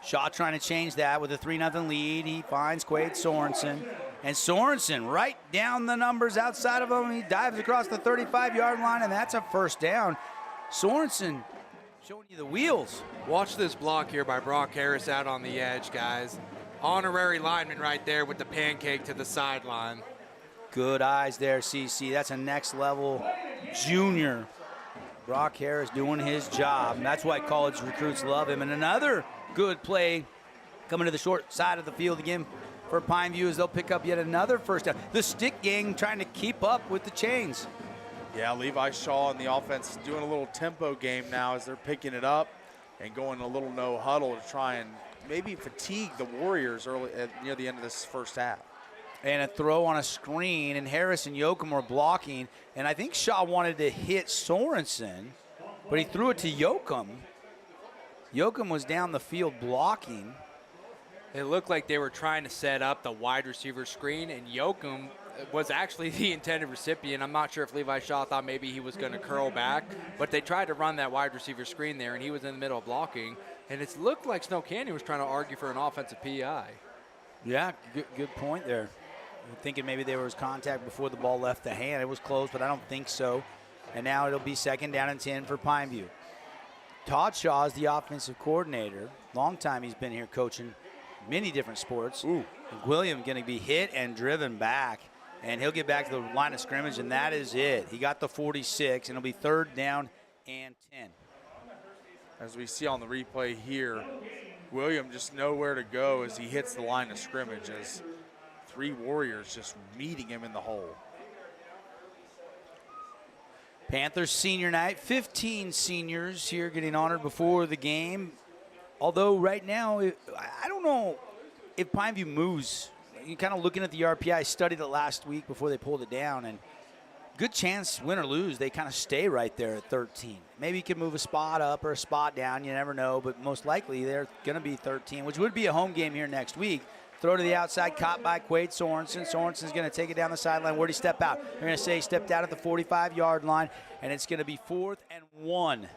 Shaw trying to change that with a 3-0 lead. He finds Quade Sorensen. And Sorensen right down the numbers outside of him. He dives across the 35-yard line, and that's a first down. Sorensen showing you the wheels. Watch this block here by Brock Harris out on the edge, guys. Honorary lineman right there with the pancake to the sideline. Good eyes there, CC. That's a next-level junior. Brock Harris doing his job. And that's why college recruits love him. And another good play coming to the short side of the field again for Pineview as they'll pick up yet another first down. The stick gang trying to keep up with the chains. Yeah, Levi Shaw and the offense doing a little tempo game now as they're picking it up and going a little no huddle to try and maybe fatigue the Warriors early near the end of this first half. And a throw on a screen, and Harris and Yoakum were blocking. And I think Shaw wanted to hit Sorensen, but he threw it to Yoakum. Yoakum was down the field blocking. It looked like they were trying to set up the wide receiver screen, and Yoakum was actually the intended recipient. I'm not sure if Levi Shaw thought maybe he was going to curl back, but they tried to run that wide receiver screen there, and he was in the middle of blocking. And it looked like Snow Canyon was trying to argue for an offensive PI. Yeah, good point there. I'm thinking maybe there was contact before the ball left the hand. It was close, but I don't think so. And now it'll be 2nd down and 10 for Pineview. Todd Shaw is the offensive coordinator. Long time he's been here coaching many different sports. Ooh. William going to be hit and driven back, and he'll get back to the line of scrimmage, and that is it. He got the 46, and it'll be 3rd down and 10. As we see on the replay here, William just nowhere to go as he hits the line of scrimmage, as 3 Warriors just meeting him in the hole. Panthers senior night, 15 seniors here getting honored before the game. Although right now, I don't know if Pineview moves. You're kind of looking at the RPI. I studied it last week before they pulled it down, and good chance, win or lose, they kind of stay right there at 13. Maybe you can move a spot up or a spot down. You never know, but most likely they're going to be 13, which would be a home game here next week. Throw to the outside, caught by Quade Sorensen. Sorensen's going to take it down the sideline. Where'd he step out? They're going to say he stepped out at the 45-yard line, and it's going to be 4th and 1.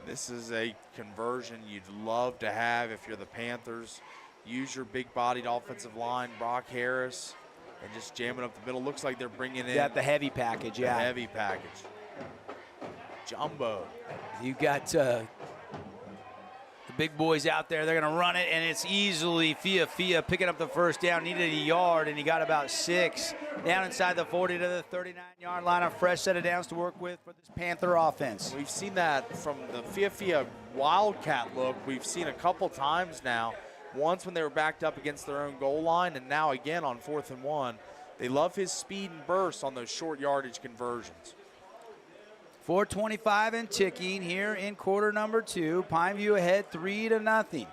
This is a conversion you'd love to have if you're the Panthers. Use your big-bodied offensive line, Brock Harris, and just jam it up the middle. Looks like they're bringing in Got the heavy package, yeah. The heavy package. Jumbo. You got the big boys out there. They're going to run it, and it's easily Fia picking up the 1st down. Needed a yard, and he got about 6. Down inside the 40 to the 39-yard line. A fresh set of downs to work with for this Panther offense. We've seen that from the Fia Wildcat look. We've seen a couple times now. Once when they were backed up against their own goal line, and now again on 4th and 1. They love his speed and burst on those short yardage conversions. 4:25 and ticking here in quarter number 2. Pineview ahead 3-0.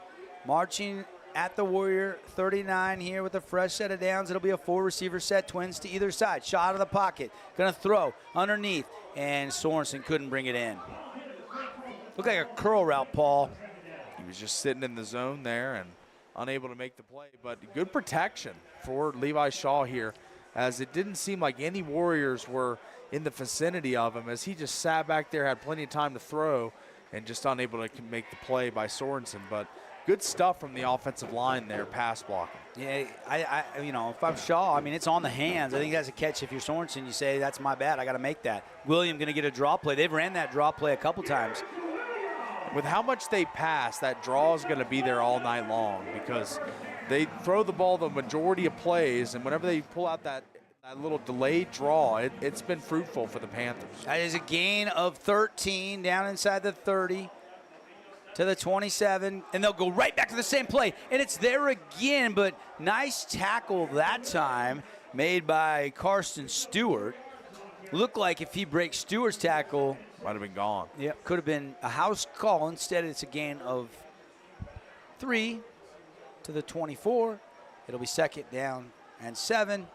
Marching at the Warrior 39 here with a fresh set of downs. It'll be a 4-receiver set, twins to either side. Shot of the pocket, gonna throw underneath, and Sorensen couldn't bring it in. Looked like a curl route, Paul. He was just sitting in the zone there and unable to make the play, but good protection for Levi Shaw here, as it didn't seem like any Warriors were in the vicinity of him, as he just sat back there, had plenty of time to throw, and just unable to make the play by Sorensen. But good stuff from the offensive line there, pass blocking. Yeah, I if I'm Shaw, I mean, it's on the hands. I think that's a catch. If you're Sorensen, you say, that's my bad, I got to make that. William going to get a draw play. They've ran that draw play a couple times. With how much they pass, that draw is going to be there all night long, because they throw the ball the majority of plays, and whenever they pull out that little delayed draw, it's been fruitful for the Panthers. That is a gain of 13 down inside the 30 to the 27, and they'll go right back to the same play, and it's there again, but nice tackle that time made by Karsten Stewart. Looked like if he breaks Stewart's tackle, might have been gone. Yeah, could have been a house call. Instead, it's a gain of 3 to the 24. It'll be 2nd down and 7.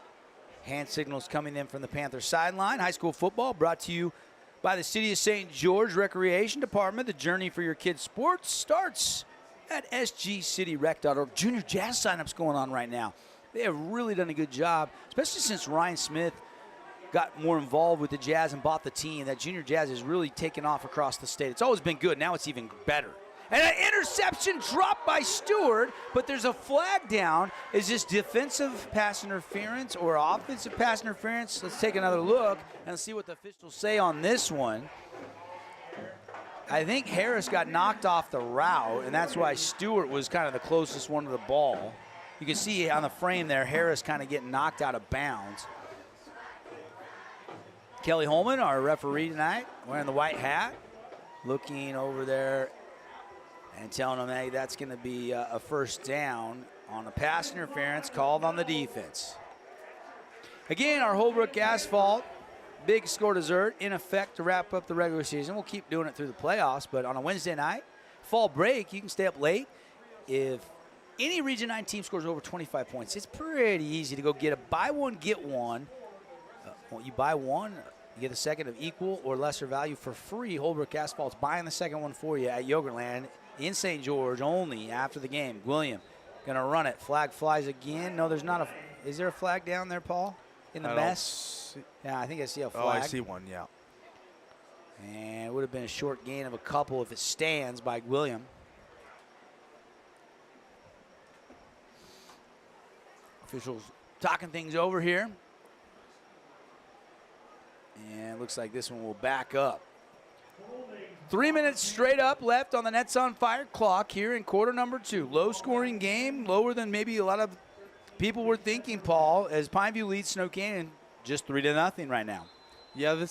Hand signals coming in from the Panthers sideline. High school football brought to you by the City of St. George Recreation Department. The journey for your kids' sports starts at sgcityrec.org. Junior Jazz signups going on right now. They have really done a good job, especially since Ryan Smith got more involved with the Jazz and bought the team. That Junior Jazz has really taken off across the state. It's always been good. Now it's even better. And an interception dropped by Stewart, but there's a flag down. Is this defensive pass interference or offensive pass interference? Let's take another look and see what the officials say on this one. I think Harris got knocked off the route, and that's why Stewart was kind of the closest one to the ball. You can see on the frame there, Harris kind of getting knocked out of bounds. Kelly Holman, our referee tonight, wearing the white hat, looking over there and telling them, hey, that's going to be a 1st down on a pass interference called on the defense. Again, our Holbrook Asphalt big score dessert in effect to wrap up the regular season. We'll keep doing it through the playoffs, but on a Wednesday night, fall break, you can stay up late. If any Region 9 team scores over 25 points, it's pretty easy to go get a buy one, get one. You buy one, you get the second of equal or lesser value for free. Holbrook Asphalt's buying the second one for you at Yogurtland in St. George only after the game. William going to run it. Flag flies again. No, there's not Is there a flag down there, Paul, in the mess? Yeah, I think I see a flag. Oh, I see one, yeah. And it would have been a short gain of a couple if it stands by William. Officials talking things over here. And it looks like this one will back up. 3 minutes straight up left on the Nets on Fire clock here in quarter number 2. Low-scoring game, lower than maybe a lot of people were thinking, Paul, as Pineview leads Snow Canyon just 3-0 right now. Yeah, we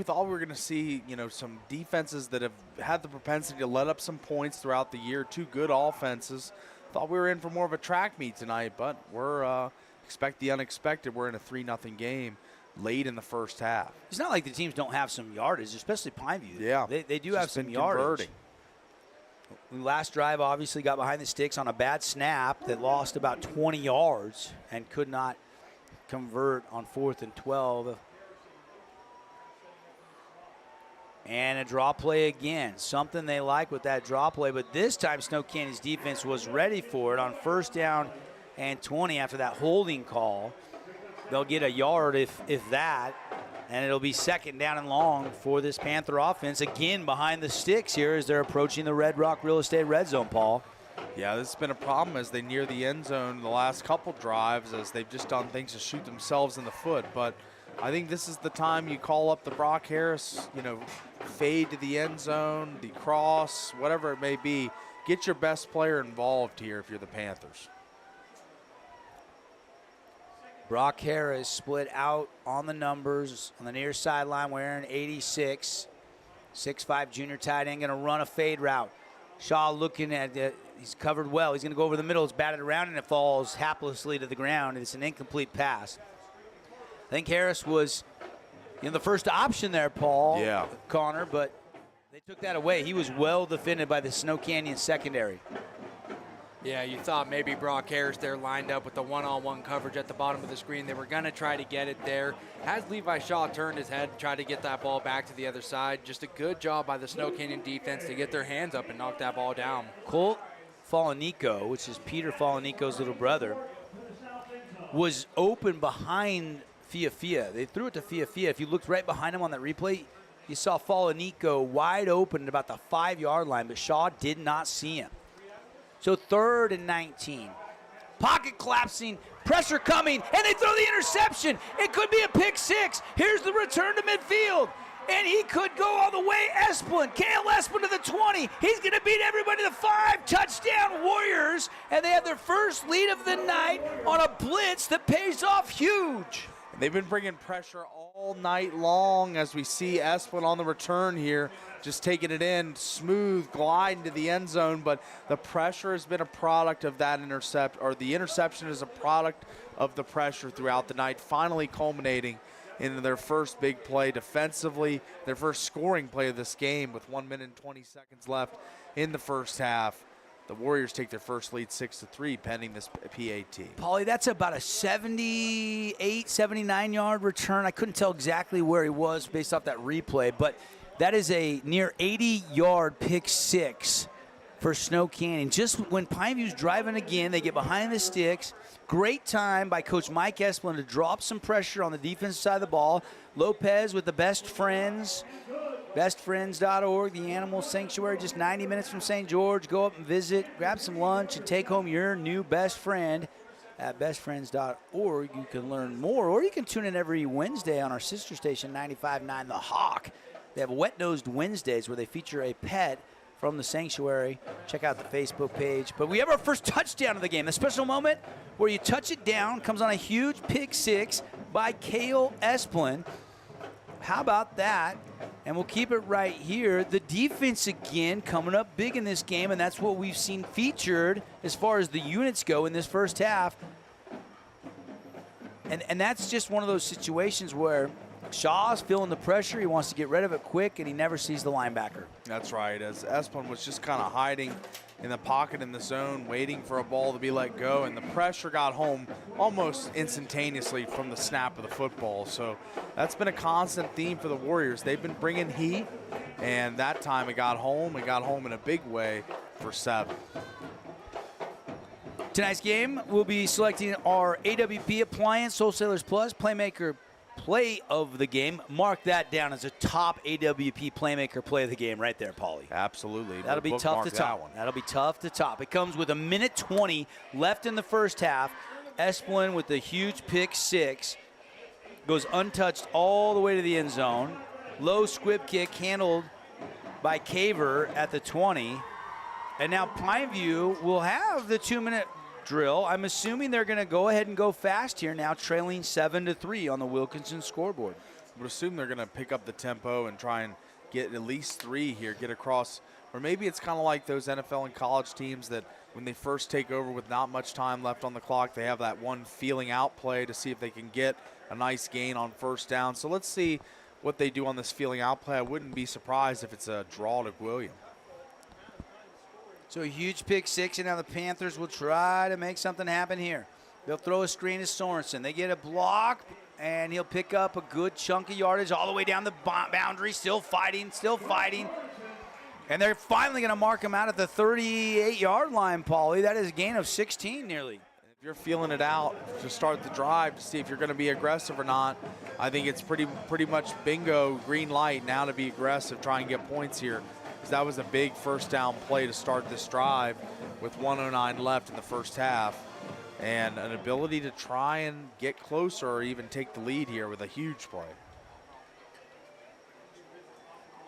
thought we were going to see, some defenses that have had the propensity to let up some points throughout the year. 2 good offenses. Thought we were in for more of a track meet tonight, but we're expect the unexpected. We're in a 3-0 game late in the first half. It's not like the teams don't have some yardage, especially Pineview. Yeah. They do have some yardage. Last drive obviously got behind the sticks on a bad snap that lost about 20 yards and could not convert on 4th and 12. And a draw play again. Something they like with that draw play, but this time Snow Canyon's defense was ready for it on 1st down and 20 after that holding call. They'll get a yard if that, and it'll be 2nd down and long for this Panther offense. Again, behind the sticks here as they're approaching the Red Rock Real Estate red zone, Paul. Yeah, this has been a problem as they near the end zone the last couple drives, as they've just done things to shoot themselves in the foot. But I think this is the time you call up the Brock Harris, fade to the end zone, the cross, whatever it may be. Get your best player involved here if you're the Panthers. Brock Harris split out on the numbers on the near sideline wearing 86. 6'5" junior tight end going to run a fade route. Shaw looking at it. He's covered well. He's going to go over the middle. It's batted around, and it falls haplessly to the ground. It's an incomplete pass. I think Harris was the first option there, Paul. Yeah. Connor, but they took that away. He was well defended by the Snow Canyon secondary. Yeah, you thought maybe Brock Harris there lined up with the one-on-one coverage at the bottom of the screen. They were going to try to get it there. Has Levi Shaw turned his head, tried to get that ball back to the other side. Just a good job by the Snow Canyon defense to get their hands up and knock that ball down. Colt Falanico, which is Peter Falanico's little brother, was open behind Fia. They threw it to Fia. If you looked right behind him on that replay, you saw Falanico wide open at about the 5-yard line, but Shaw did not see him. So 3rd and 19. Pocket collapsing, pressure coming, and they throw the interception. It could be a pick 6. Here's the return to midfield. And he could go all the way. Kale Esplin to the 20. He's going to beat everybody to 5. Touchdown Warriors. And they have their first lead of the night on a blitz that pays off huge. They've been bringing pressure all night long as we see Esplin on the return here, just taking it in, smooth, gliding to the end zone. But the pressure has been a product of that the interception is a product of the pressure throughout the night, finally culminating into their first big play defensively, their first scoring play of this game with 1 minute and 20 seconds left in the first half. The Warriors take their first lead 6-3 pending this PAT. Paulie, that's about a 78, 79-yard return. I couldn't tell exactly where he was based off that replay, but that is a near 80-yard pick 6 for Snow Canyon. Just when Pineview's driving again, they get behind the sticks. Great time by Coach Mike Esplin to drop some pressure on the defensive side of the ball. Lopez with the Best Friends. BestFriends.org, the animal sanctuary, just 90 minutes from St. George. Go up and visit, grab some lunch, and take home your new best friend. At BestFriends.org, you can learn more, or you can tune in every Wednesday on our sister station, 95.9 The Hawk. They have Wet-Nosed Wednesdays where they feature a pet from the sanctuary. Check out the Facebook page. But we have our first touchdown of the game, a special moment where you touch it down, comes on a huge pick 6 by Kale Esplin. How about that? And we'll keep it right here. The defense again coming up big in this game, and that's what we've seen featured as far as the units go in this first half. And that's just one of those situations where Shaw's feeling the pressure. He wants to get rid of it quick, and he never sees the linebacker. That's right, as Esplin was just kind of hiding in the pocket in the zone, waiting for a ball to be let go, and the pressure got home almost instantaneously from the snap of the football. So that's been a constant theme for the Warriors. They've been bringing heat, and that time it got home in a big way for 7. Tonight's game, we'll be selecting our AWP Appliance Wholesalers Plus Playmaker Play of the Game. Mark that down as a top AWP Playmaker Play of the Game right there, Paulie. Absolutely. That'll be tough to top. That'll be tough to top. It comes with 1:20 left in the first half. Esplin with the huge pick 6. Goes untouched all the way to the end zone. Low squib kick handled by Caver at the 20. And now Pineview will have the 2-minute drill. I'm assuming they're going to go ahead and go fast here now, trailing 7-3 on the Wilkinson scoreboard. I would assume they're going to pick up the tempo and try and get at least 3 here, get across. Or maybe it's kind of like those NFL and college teams that when they first take over with not much time left on the clock, they have that one feeling out play to see if they can get a nice gain on first down. So let's see what they do on this feeling out play. I wouldn't be surprised if it's a draw to William. So a huge pick 6, and now the Panthers will try to make something happen here. They'll throw a screen to Sorensen. They get a block, and he'll pick up a good chunk of yardage all the way down the boundary. Still fighting, still fighting. And they're finally going to mark him out at the 38-yard line, Paulie. That is a gain of 16 nearly. If you're feeling it out to start the drive to see if you're going to be aggressive or not, I think it's pretty much bingo, green light now to be aggressive, try and get points here. That was a big first down play to start this drive with 1:09 left in the first half, and an ability to try and get closer or even take the lead here with a huge play.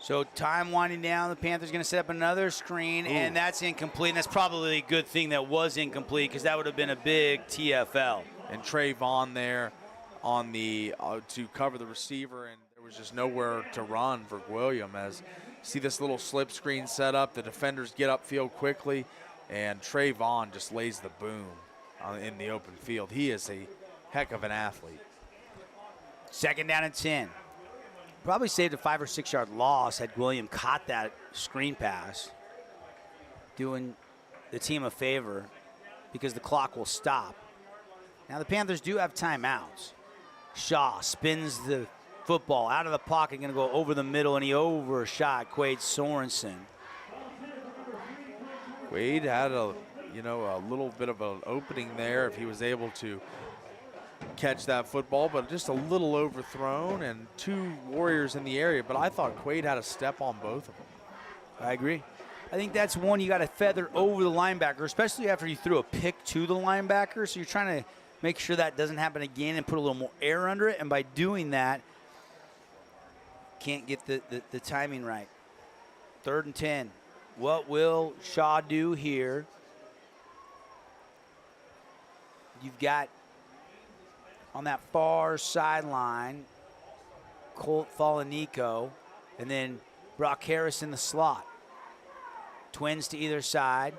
So time winding down, the Panthers going to set up another screen, and that's incomplete. And that's probably a good thing that was incomplete, because that would have been a big TFL. And Trey Vaughn there on the to cover the receiver, and there was just nowhere to run for William. As see this little slip screen set up, the defenders get upfield quickly, and Trey Vaughn just lays the boom in the open field. He is a heck of an athlete. 2nd down and 10. Probably saved a 5 or 6 yard loss had William caught that screen pass, doing the team a favor because the clock will stop. Now the Panthers do have timeouts. Shaw spins the football out of the pocket, going to go over the middle, and he overshot Quade Sorensen. Quade had a little bit of an opening there if he was able to catch that football, but just a little overthrown, and 2 Warriors in the area. But I thought Quade had a step on both of them. I agree. I think that's one you got to feather over the linebacker, especially after you threw a pick to the linebacker. So you're trying to make sure that doesn't happen again and put a little more air under it. And by doing that, can't get the timing right. 3rd and 10. What will Shaw do here? You've got on that far sideline, Colt Falanico, and then Brock Harris in the slot. Twins to either side.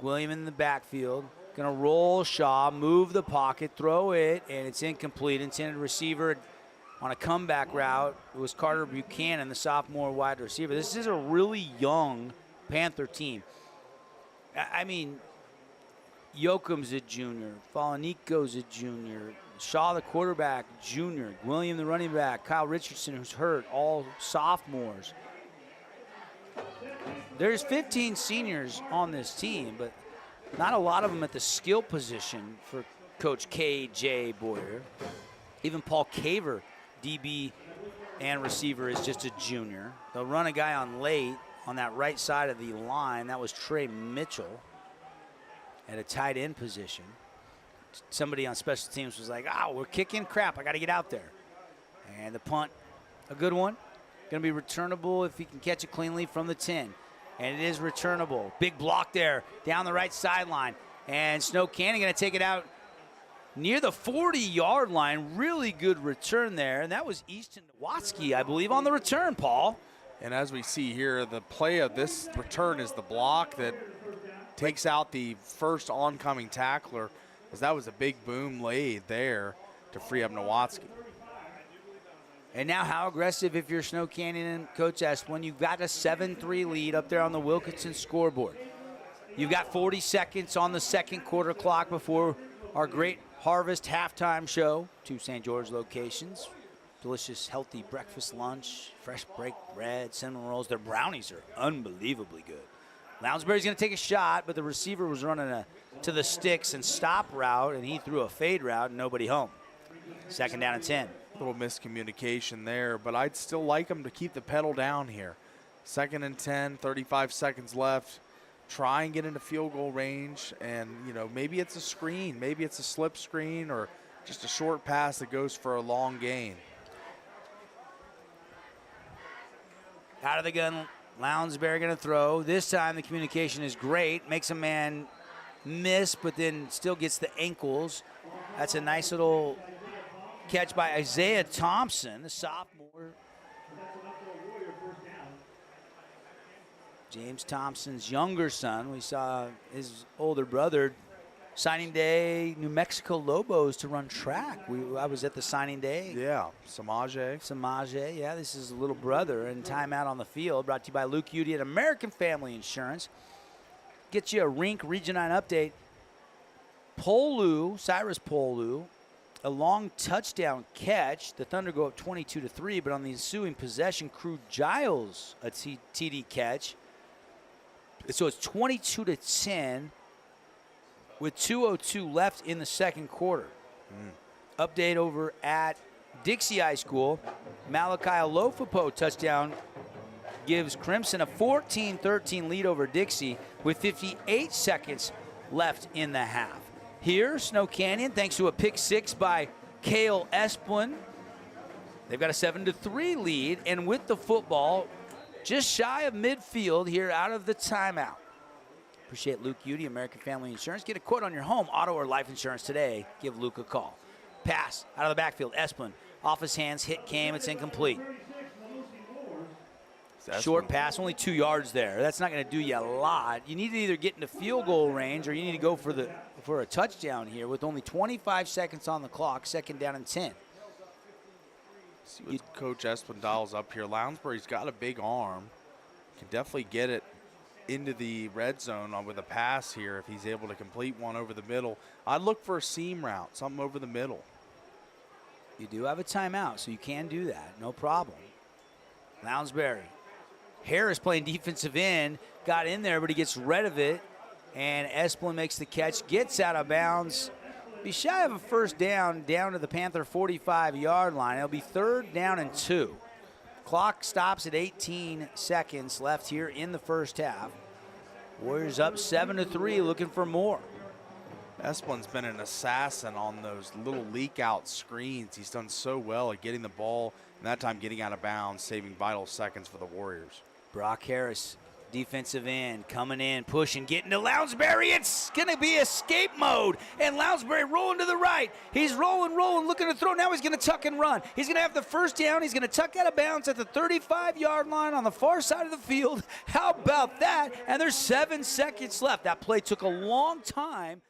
William in the backfield. Going to roll Shaw, move the pocket, throw it, and it's incomplete. Intended receiver on a comeback route. It was Carter Buchanan, the sophomore wide receiver. This is a really young Panther team. I mean, Yoakum's a junior. Falanico's a junior. Shaw, the quarterback, junior. William, the running back. Kyle Richardson, who's hurt, all sophomores. There's 15 seniors on this team, but not a lot of them at the skill position for Coach K.J. Boyer. Even Paul Caver, DB and receiver, is just a junior. They'll run a guy on late on that right side of the line. That was Trey Mitchell at a tight end position. Somebody on special teams was like, we're kicking crap. I got to get out there. And the punt, a good one. Going to be returnable if he can catch it cleanly from the 10. And it is returnable. Big block there down the right sideline. And Snow Cannon going to take it out near the 40-yard line. Really good return there. And that was Easton Nowatzki, I believe, on the return, Paul. And as we see here, the play of this return is the block that takes out the first oncoming tackler, as that was a big boom laid there to free up Nowatzki. And now how aggressive if you're Snow Canyon and Coach Esplin? You've got a 7-3 lead up there on the Wilkinson scoreboard. You've got 40 seconds on the second quarter clock before our great Harvest halftime show. 2 St. George locations. Delicious, healthy breakfast, lunch, fresh baked bread, cinnamon rolls. Their brownies are unbelievably good. Lounsbury's going to take a shot, but the receiver was running to the sticks and stop route, and he threw a fade route and nobody home. 2nd down and 10. A little miscommunication there, but I'd still like him to keep the pedal down here. 2nd and 10, 35 seconds left. Try and get into field goal range, and maybe it's a screen, maybe it's a slip screen, or just a short pass that goes for a long gain. Out of the gun, Lounsbury going to throw. This time the communication is great. Makes a man miss, but then still gets the ankles. That's a nice little catch by Isaiah Thompson, the sophomore. James Thompson's younger son. We saw his older brother, signing day, New Mexico Lobos to run track. I was at the signing day. Yeah, Samaje. Yeah, this is a little brother. And timeout on the field, brought to you by Luke Udy at American Family Insurance. Get you a Rink Region 9 update. Cyrus Polu, a long touchdown catch. The Thunder go up 22-3, but on the ensuing possession, Crew Giles a TD catch. So it's 22-10 with 2:02 left in the second quarter. Update over at Dixie High School. Malachi Alofapo touchdown gives Crimson a 14-13 lead over Dixie with 58 seconds left in the half. Here, Snow Canyon, thanks to a pick 6 by Cale Esplin, they've got a 7-3 lead, and with the football just shy of midfield here out of the timeout. Appreciate Luke Udy, American Family Insurance. Get a quote on your home, auto, or life insurance today. Give Luke a call. Pass out of the backfield. Esplin off his hands. Hit came. It's incomplete. Short pass, only 2 yards there. That's not going to do you a lot. You need to either get into field goal range or you need to go for a touchdown here with only 25 seconds on the clock. 2nd down and 10. See what Coach Esplin dials up here. Lounsbury's got a big arm. Can definitely get it into the red zone with a pass here if he's able to complete one over the middle. I'd look for a seam route, something over the middle. You do have a timeout, so you can do that. No problem. Lounsbury. Harris playing defensive end. Got in there, but he gets rid of it. And Esplin makes the catch. Gets out of bounds. Be shy of a first down to the Panther 45-yard line. It'll be 3rd down and 2. Clock stops at 18 seconds left here in the first half. Warriors up 7-3, looking for more. Esplin's been an assassin on those little leak-out screens. He's done so well at getting the ball, and that time getting out of bounds, saving vital seconds for the Warriors. Brock Harris, defensive end, coming in, pushing, getting to Lounsbury. It's going to be escape mode. And Lounsbury rolling to the right. He's rolling, looking to throw. Now he's going to tuck and run. He's going to have the first down. He's going to tuck out of bounds at the 35-yard line on the far side of the field. How about that? And there's 7 seconds left. That play took a long time,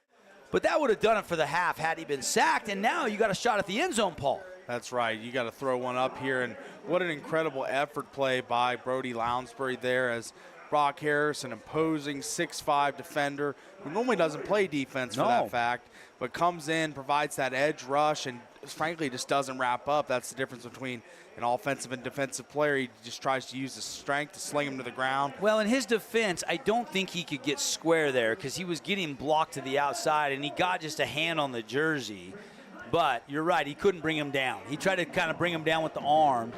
but that would have done it for the half had he been sacked. And now you got a shot at the end zone, Paul. That's right. You got to throw one up here. And what an incredible effort play by Brody Lounsbury there as Brock Harris, an imposing 6'5" defender who normally doesn't play defense for that fact, but comes in, provides that edge rush, and frankly just doesn't wrap up. That's the difference between an offensive and defensive player. He just tries to use his strength to sling him to the ground. Well, in his defense, I don't think he could get square there because he was getting blocked to the outside, and he got just a hand on the jersey. But you're right, he couldn't bring him down. He tried to kind of bring him down with the arm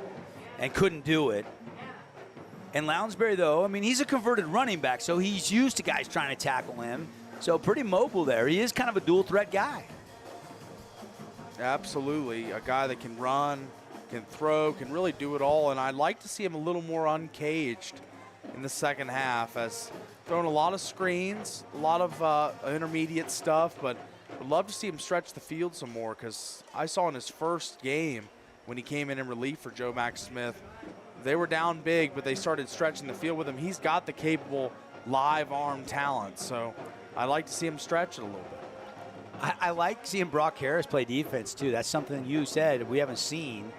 and couldn't do it. And Lounsbury, though, I mean, he's a converted running back, so he's used to guys trying to tackle him. So pretty mobile there. He is kind of a dual-threat guy. Absolutely. A guy that can run, can throw, can really do it all. And I'd like to see him a little more uncaged in the second half, as thrown a lot of screens, a lot of intermediate stuff, but would love to see him stretch the field some more, because I saw in his first game when he came in relief for Joe Max Smith, they were down big, but they started stretching the field with him. He's got the capable live arm talent, so I'd like to see him stretch it a little bit. I like seeing Brock Harris play defense, too. That's something you said we haven't seen.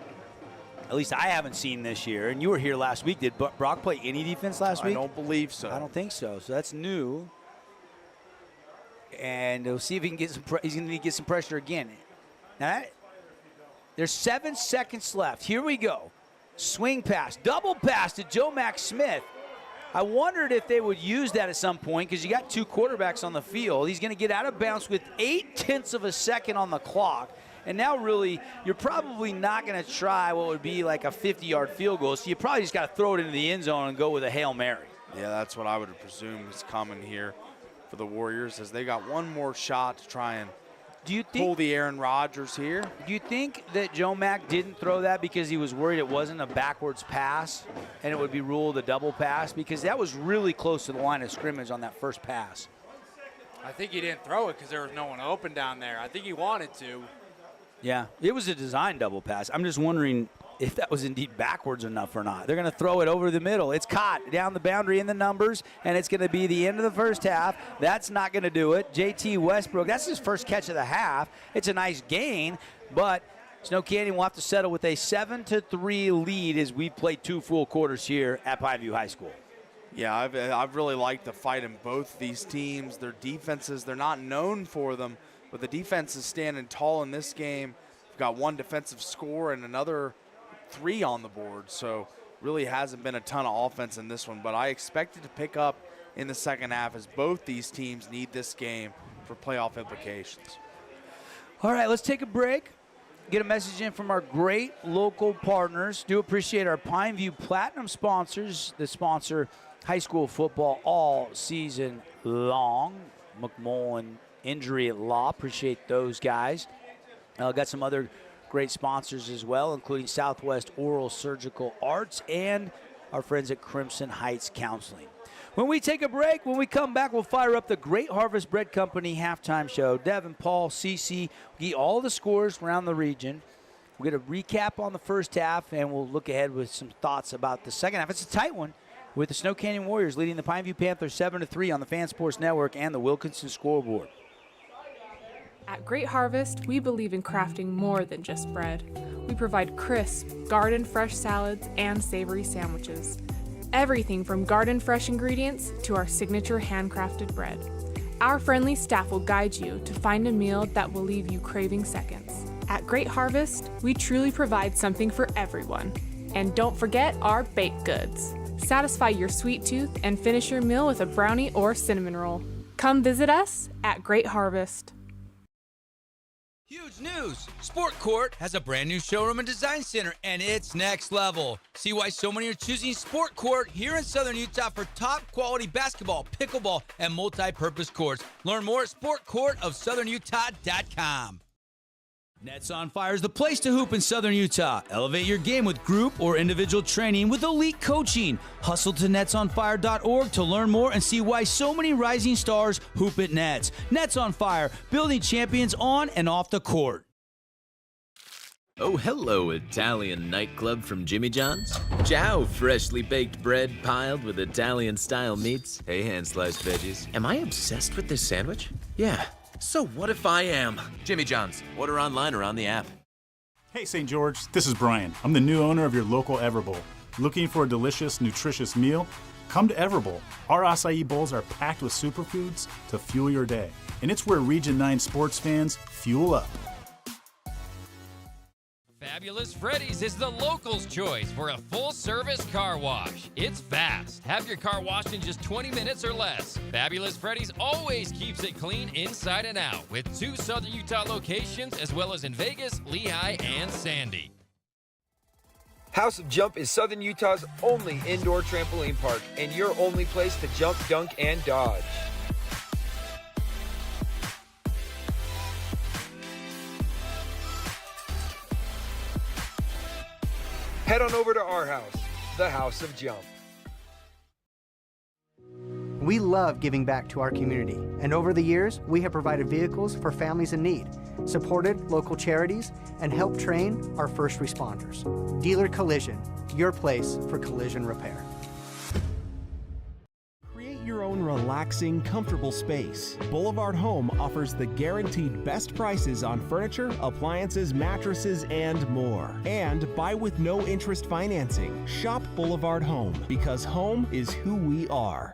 At least I haven't seen this year. And you were here last week. Did Brock play any defense last week? I don't believe so. I don't think so. So that's new. And we'll see if he can get some. He's going to need to get some pressure again. Now, there's 7 seconds left. Here we go. Swing pass, double pass to Joe Max Smith. I wondered if they would use that at some point because you got two quarterbacks on the field. He's going to get out of bounds with 0.8 of a second on the clock. And now really, you're probably not going to try what would be like a 50-yard field goal. So you probably just got to throw it into the end zone and go with a Hail Mary. Yeah, that's what I would presume is coming here for the Warriors, as they got one more shot to try and pull the Aaron Rodgers here. Do you think that Joe Mack didn't throw that because he was worried it wasn't a backwards pass and it would be ruled a double pass? Because that was really close to the line of scrimmage on that first pass. I think he didn't throw it because there was no one open down there. I think he wanted to. Yeah, it was a design double pass. I'm just wondering if that was indeed backwards enough or not. They're going to throw it over the middle. It's caught down the boundary in the numbers, and it's going to be the end of the first half. That's not going to do it. JT Westbrook, that's his first catch of the half. It's a nice gain, but Snow Canyon will have to settle with a 7-3 lead as we've played 2 full quarters here at Pineview High School. Yeah, I've really liked the fight in both these teams. Their defenses, they're not known for them, but the defense is standing tall in this game. We've got one defensive score and another 3 on the board, so really hasn't been a ton of offense in this one, but I expect it to pick up in the second half as both these teams need this game for playoff implications. All right, let's take a break. Get a message in from our great local partners. Do appreciate our Pineview Platinum sponsors that sponsor high school football all season long. McMullen Injury Law, appreciate those guys. Got some other great sponsors as well, including Southwest Oral Surgical Arts and our friends at Crimson Heights Counseling. When we take a break, when we come back, we'll fire up the Great Harvest Bread Company halftime show. Devin, Paul, Cece, we'll get all the scores around the region. We'll get a recap on the first half, and we'll look ahead with some thoughts about the second half. It's a tight one, with the Snow Canyon Warriors leading the Pineview Panthers 7-3 on the Fan Sports Network and the Wilkinson scoreboard. At Great Harvest, we believe in crafting more than just bread. We provide crisp, garden-fresh salads and savory sandwiches. Everything from garden-fresh ingredients to our signature handcrafted bread. Our friendly staff will guide you to find a meal that will leave you craving seconds. At Great Harvest, we truly provide something for everyone. And don't forget our baked goods. Satisfy your sweet tooth and finish your meal with a brownie or cinnamon roll. Come visit us at Great Harvest. Huge news! Sport Court has a brand new showroom and design center, and it's next level. See why so many are choosing Sport Court here in Southern Utah for top quality basketball, pickleball, and multi-purpose courts. Learn more at sportcourtofsouthernutah.com. Nets on Fire is the place to hoop in Southern Utah. Elevate your game with group or individual training with elite coaching. Hustle to netsonfire.org to learn more and see why so many rising stars hoop at Nets. Nets on Fire, building champions on and off the court. Oh, hello, Italian nightclub from Jimmy John's. Ciao, freshly baked bread piled with Italian-style meats. Hey, hand-sliced veggies. Am I obsessed with this sandwich? Yeah. So what if I am? Jimmy John's. Order online or on the app. Hey, St. George. This is Brian. I'm the new owner of your local Everbowl. Looking for a delicious, nutritious meal? Come to Everbowl. Our acai bowls are packed with superfoods to fuel your day. And it's where Region 9 sports fans fuel up. Fabulous Freddy's is the locals' choice for a full-service car wash. It's fast. Have your car washed in just 20 minutes or less. Fabulous Freddy's always keeps it clean inside and out with 2 Southern Utah locations as well as in Vegas, Lehigh, and Sandy. House of Jump is Southern Utah's only indoor trampoline park and your only place to jump, dunk, and dodge. Head on over to our house, the House of Jump. We love giving back to our community, and over the years, we have provided vehicles for families in need, supported local charities, and helped train our first responders. Dealer Collision, your place for collision repair. Create your own relaxing, comfortable space. Boulevard Home offers the guaranteed best prices on furniture, appliances, mattresses, and more. And buy with no interest financing. Shop Boulevard Home, because home is who we are.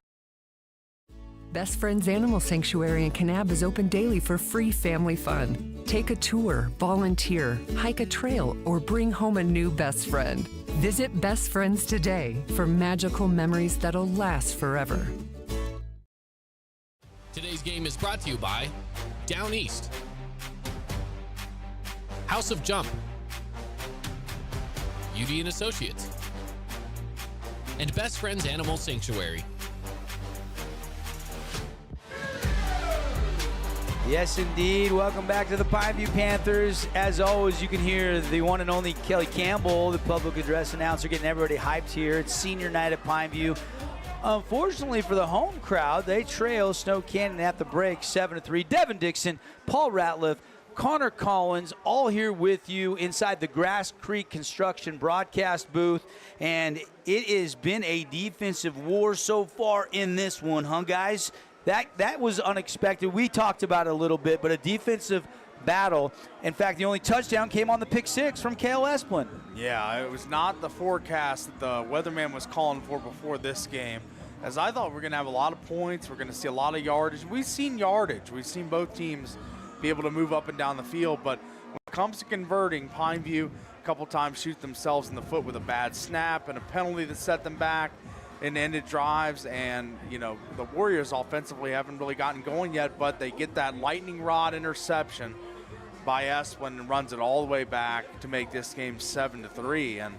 Best Friends Animal Sanctuary in Kanab is open daily for free family fun. Take a tour, volunteer, hike a trail, or bring home a new best friend. Visit Best Friends today for magical memories that'll last forever. Today's game is brought to you by Down East, House of Jump, Beauty and Associates, and Best Friends Animal Sanctuary. Yes, indeed. Welcome back to the Pineview Panthers. As always, you can hear the one and only Kelly Campbell, the public address announcer, getting everybody hyped here. It's senior night at Pineview. Unfortunately for the home crowd, they trail Snow Canyon at the break 7-3. Devin Dixon, Paul Ratliff, Connor Collins, all here with you inside the Grass Creek Construction broadcast booth. And it has been a defensive war so far in this one, huh, guys? That was unexpected. We talked about it a little bit, but a defensive battle. In fact, the only touchdown came on the pick six from Cale Esplin. Yeah, it was not the forecast that the weatherman was calling for before this game. As I thought, we're going to have a lot of points. We're going to see a lot of yardage. We've seen yardage. We've seen both teams be able to move up and down the field. But when it comes to converting, Pineview a couple times shoot themselves in the foot with a bad snap and a penalty that set them back and ended drives. And, you know, the Warriors offensively haven't really gotten going yet, but they get that lightning rod interception by Esplin and runs it all the way back to make this game 7-3. And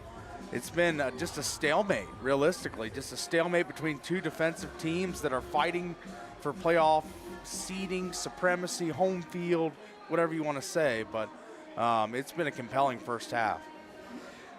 it's been just a stalemate, realistically, just a stalemate between two defensive teams that are fighting for playoff seeding, supremacy, home field, whatever you want to say. But it's been a compelling first half.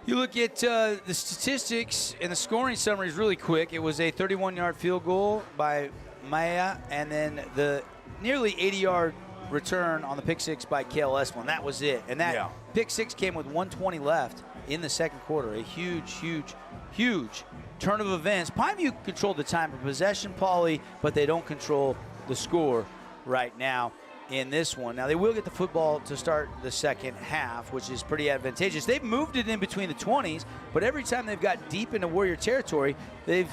You look at the statistics and the scoring summaries really quick. It was a 31-yard field goal by Maya, and then the nearly 80-yard return on the pick six by Cale Esplin. That was it. And that pick six came with 1:20 left in the second quarter. A huge, huge, huge turn of events. Pineview controlled the time of possession, Paulie, but they don't control the score right now in this one. Now, they will get the football to start the second half, which is pretty advantageous. They've moved it in between the 20s, but every time they've got deep into Warrior territory, they've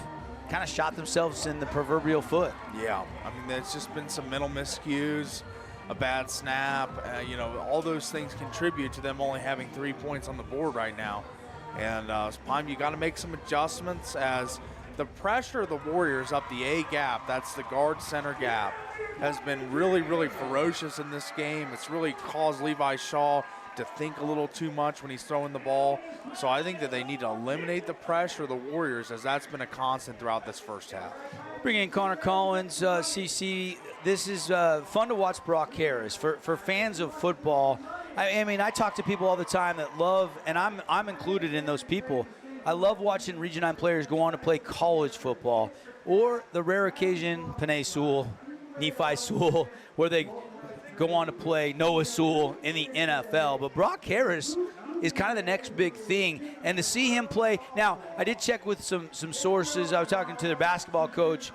kind of shot themselves in the proverbial foot. Yeah, I mean, there's just been some mental miscues, a bad snap, you know, all those things contribute to them only having 3 points on the board right now. And Pineview got to make some adjustments as the pressure of the Warriors up the A gap, that's the guard center gap, has been really, really ferocious in this game. It's really caused Levi Shaw to think a little too much when he's throwing the ball. So I think that they need to eliminate the pressure of the Warriors, as that's been a constant throughout this first half. Bring in Connor Collins, CC. This is fun to watch Brock Harris. For fans of football, I mean, I talk to people all the time that love, and I'm included in those people. I love watching Region 9 players go on to play college football, or the rare occasion, Panay Sewell, Nephi Sewell, where they go on to play Noah Sewell in the NFL. But Brock Harris is kind of the next big thing. And to see him play, now I did check with some sources. I was talking to their basketball coach.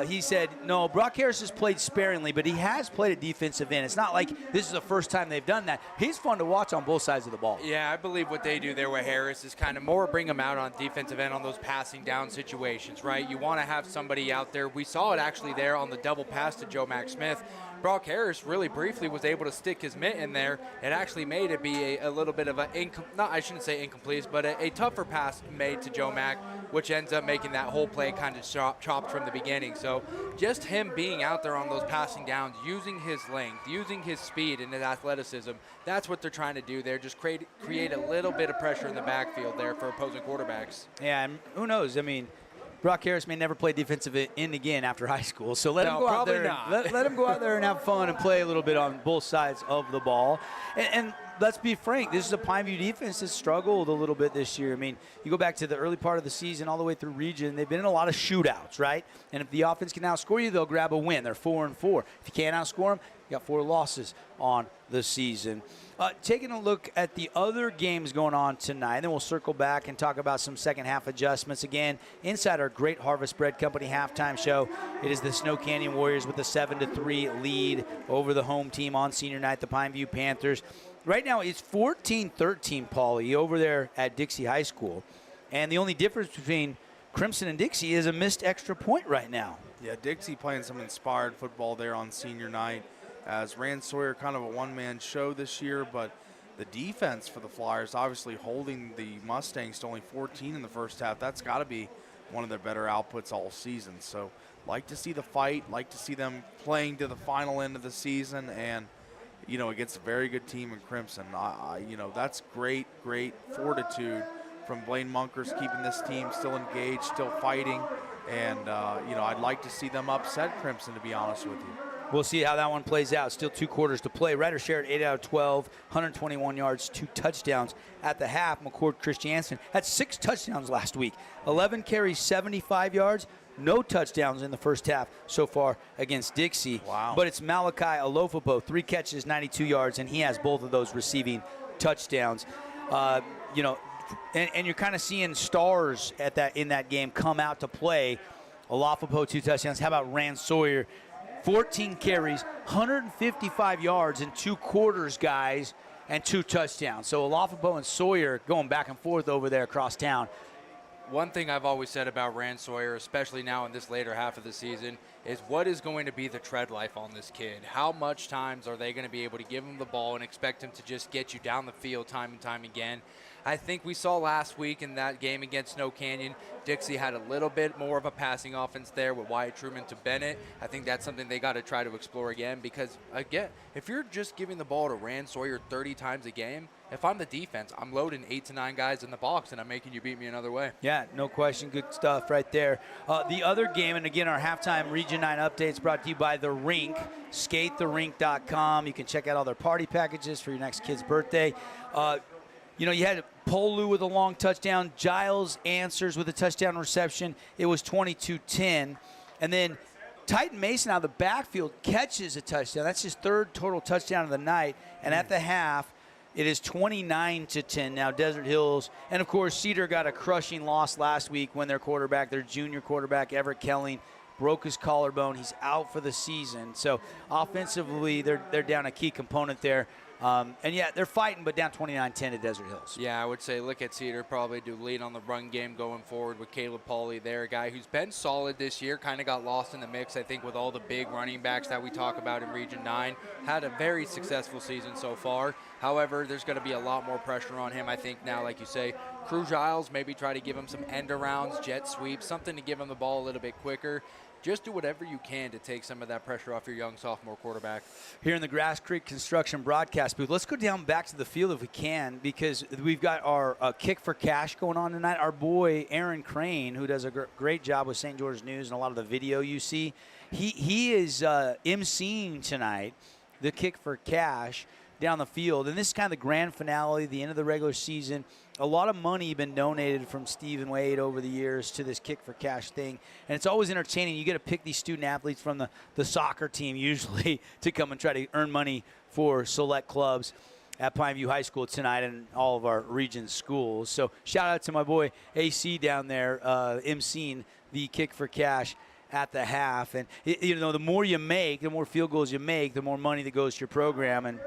He said, no, Brock Harris has played sparingly, but he has played at defensive end. It's not like this is the first time they've done that. He's fun to watch on both sides of the ball. Yeah, I believe what they do there with Harris is kind of more bring him out on defensive end on those passing down situations, right? You want to have somebody out there. We saw it actually there on the double pass to Joe Mack Smith. Brock Harris really briefly was able to stick his mitt in there. It actually made it be a little bit of I shouldn't say incomplete, but a tougher pass made to Joe Mack, which ends up making that whole play kind of chopped from the beginning. So just him being out there on those passing downs, using his length, using his speed and his athleticism, that's what they're trying to do there. Just create a little bit of pressure in the backfield there for opposing quarterbacks. Yeah, and who knows? I mean, Brock Harris may never play defensive end again after high school, so let him go out there. Let him go out there and have fun and play a little bit on both sides of the ball. And let's be frank, this is a Pineview defense that struggled a little bit this year. I mean, you go back to the early part of the season all the way through region, they've been in a lot of shootouts, right? And if the offense can outscore you, they'll grab a win. They're 4-4. If you can't outscore them, you got 4 losses on the season. Taking a look at the other games going on tonight, then we'll circle back and talk about some second half adjustments. Again, inside our Great Harvest Bread Company halftime show, it is the Snow Canyon Warriors with a 7-3 lead over the home team on senior night, the Pineview Panthers. Right now, it's 14-13, Paulie, over there at Dixie High School. And the only difference between Crimson and Dixie is a missed extra point right now. Yeah, Dixie playing some inspired football there on senior night, as Rand Sawyer kind of a one-man show this year, but the defense for the Flyers obviously holding the Mustangs to only 14 in the first half. That's got to be one of their better outputs all season. So like to see the fight, like to see them playing to the final end of the season, and against a very good team in Crimson. That's great fortitude from Blaine Munkers, keeping this team still engaged, still fighting, and I'd like to see them upset Crimson, to be honest with you. We'll see how that one plays out. Still 2 quarters to play. Ryder shared 8 out of 12, 121 yards, 2 touchdowns. At the half, McCord Christiansen had 6 touchdowns last week. 11 carries, 75 yards. No touchdowns in the first half so far against Dixie. Wow. But it's Malachi Alofopo, 3 catches, 92 yards, and he has both of those receiving touchdowns. And you're kind of seeing stars in that game come out to play. Alofopo, 2 touchdowns. How about Rand Sawyer? 14 carries, 155 yards in 2 quarters, guys, and 2 touchdowns. So Alofopo and Sawyer going back and forth over there across town. One thing I've always said about Rand Sawyer, especially now in this later half of the season, is what is going to be the tread life on this kid? How much times are they going to be able to give him the ball and expect him to just get you down the field time and time again? I think we saw last week in that game against Snow Canyon, Dixie had a little bit more of a passing offense there with Wyatt Truman to Bennett. I think that's something they got to try to explore again because, again, if you're just giving the ball to Rand Sawyer 30 times a game, if I'm the defense, I'm loading 8 to 9 guys in the box and I'm making you beat me another way. Yeah, no question. Good stuff right there. The other game, and again, our halftime Region 9 updates brought to you by The Rink, skatetherink.com. You can check out all their party packages for your next kid's birthday. You had Polu with a long touchdown. Giles answers with a touchdown reception. It was 22-10. And then Titan Mason out of the backfield catches a touchdown. That's his 3rd total touchdown of the night. And at the half, it is 29-10 now, Desert Hills. And, of course, Cedar got a crushing loss last week when their junior quarterback, Everett Kelling, broke his collarbone. He's out for the season. So, offensively, they're down a key component there. They're fighting, but down 29-10 at Desert Hills. Yeah, I would say look at Cedar, probably do lean on the run game going forward with Caleb Pauly there, a guy who's been solid this year, kind of got lost in the mix, I think, with all the big running backs that we talk about in Region 9. Had a very successful season so far. However, there's going to be a lot more pressure on him, I think, now, like you say. Crew Giles, maybe try to give him some end-arounds, jet sweeps, something to give him the ball a little bit quicker. Just do whatever you can to take some of that pressure off your young sophomore quarterback. Here in the Grass Creek Construction broadcast booth, let's go down back to the field if we can, because we've got our kick for cash going on tonight. Our boy Aaron Crane, who does a great job with St. George News and a lot of the video you see, he is emceeing tonight the kick for cash down the field. And this is kind of the grand finale, the end of the regular season. A lot of money been donated from Stephen Wade over the years to this kick for cash thing. And it's always entertaining. You get to pick these student athletes from the soccer team usually to come and try to earn money for select clubs at Pineview High School tonight and all of our region schools. So shout out to my boy AC down there emceeing the kick for cash at the half. And the more you make, the more field goals you make, the more money that goes to your program. And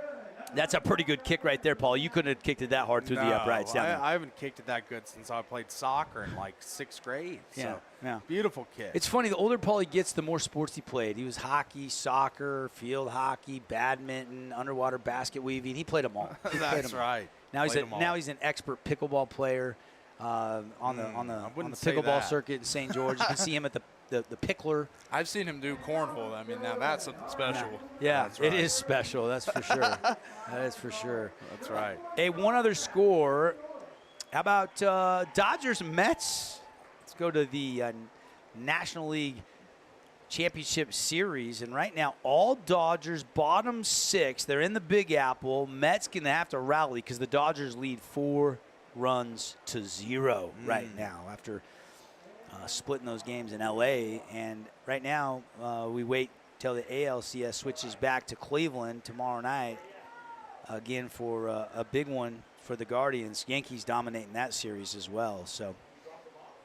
that's a pretty good kick right there, Paul. You couldn't have kicked it that hard through the uprights. I haven't kicked it that good since I played soccer in like 6th grade. So, beautiful kick. It's funny. The older Paulie gets, the more sports he played. He was hockey, soccer, field hockey, badminton, underwater basket weaving. He played them all. That's right. Now he's an expert pickleball player on the pickleball circuit in St. George. You can see him at the pickler. I've seen him do cornhole. I mean, now that's something special. Yeah, right. It is special. That's for sure. That is for sure. That's right. Hey, one other score. How about Dodgers and Mets? Let's go to the National League Championship Series. And right now, all Dodgers, bottom 6. They're in the Big Apple. Mets going to have to rally because the Dodgers lead 4 runs to 0 right now after splitting those games in L.A. And right now, we wait till the ALCS switches back to Cleveland tomorrow night, again for a big one for the Guardians. Yankees dominating that series as well. So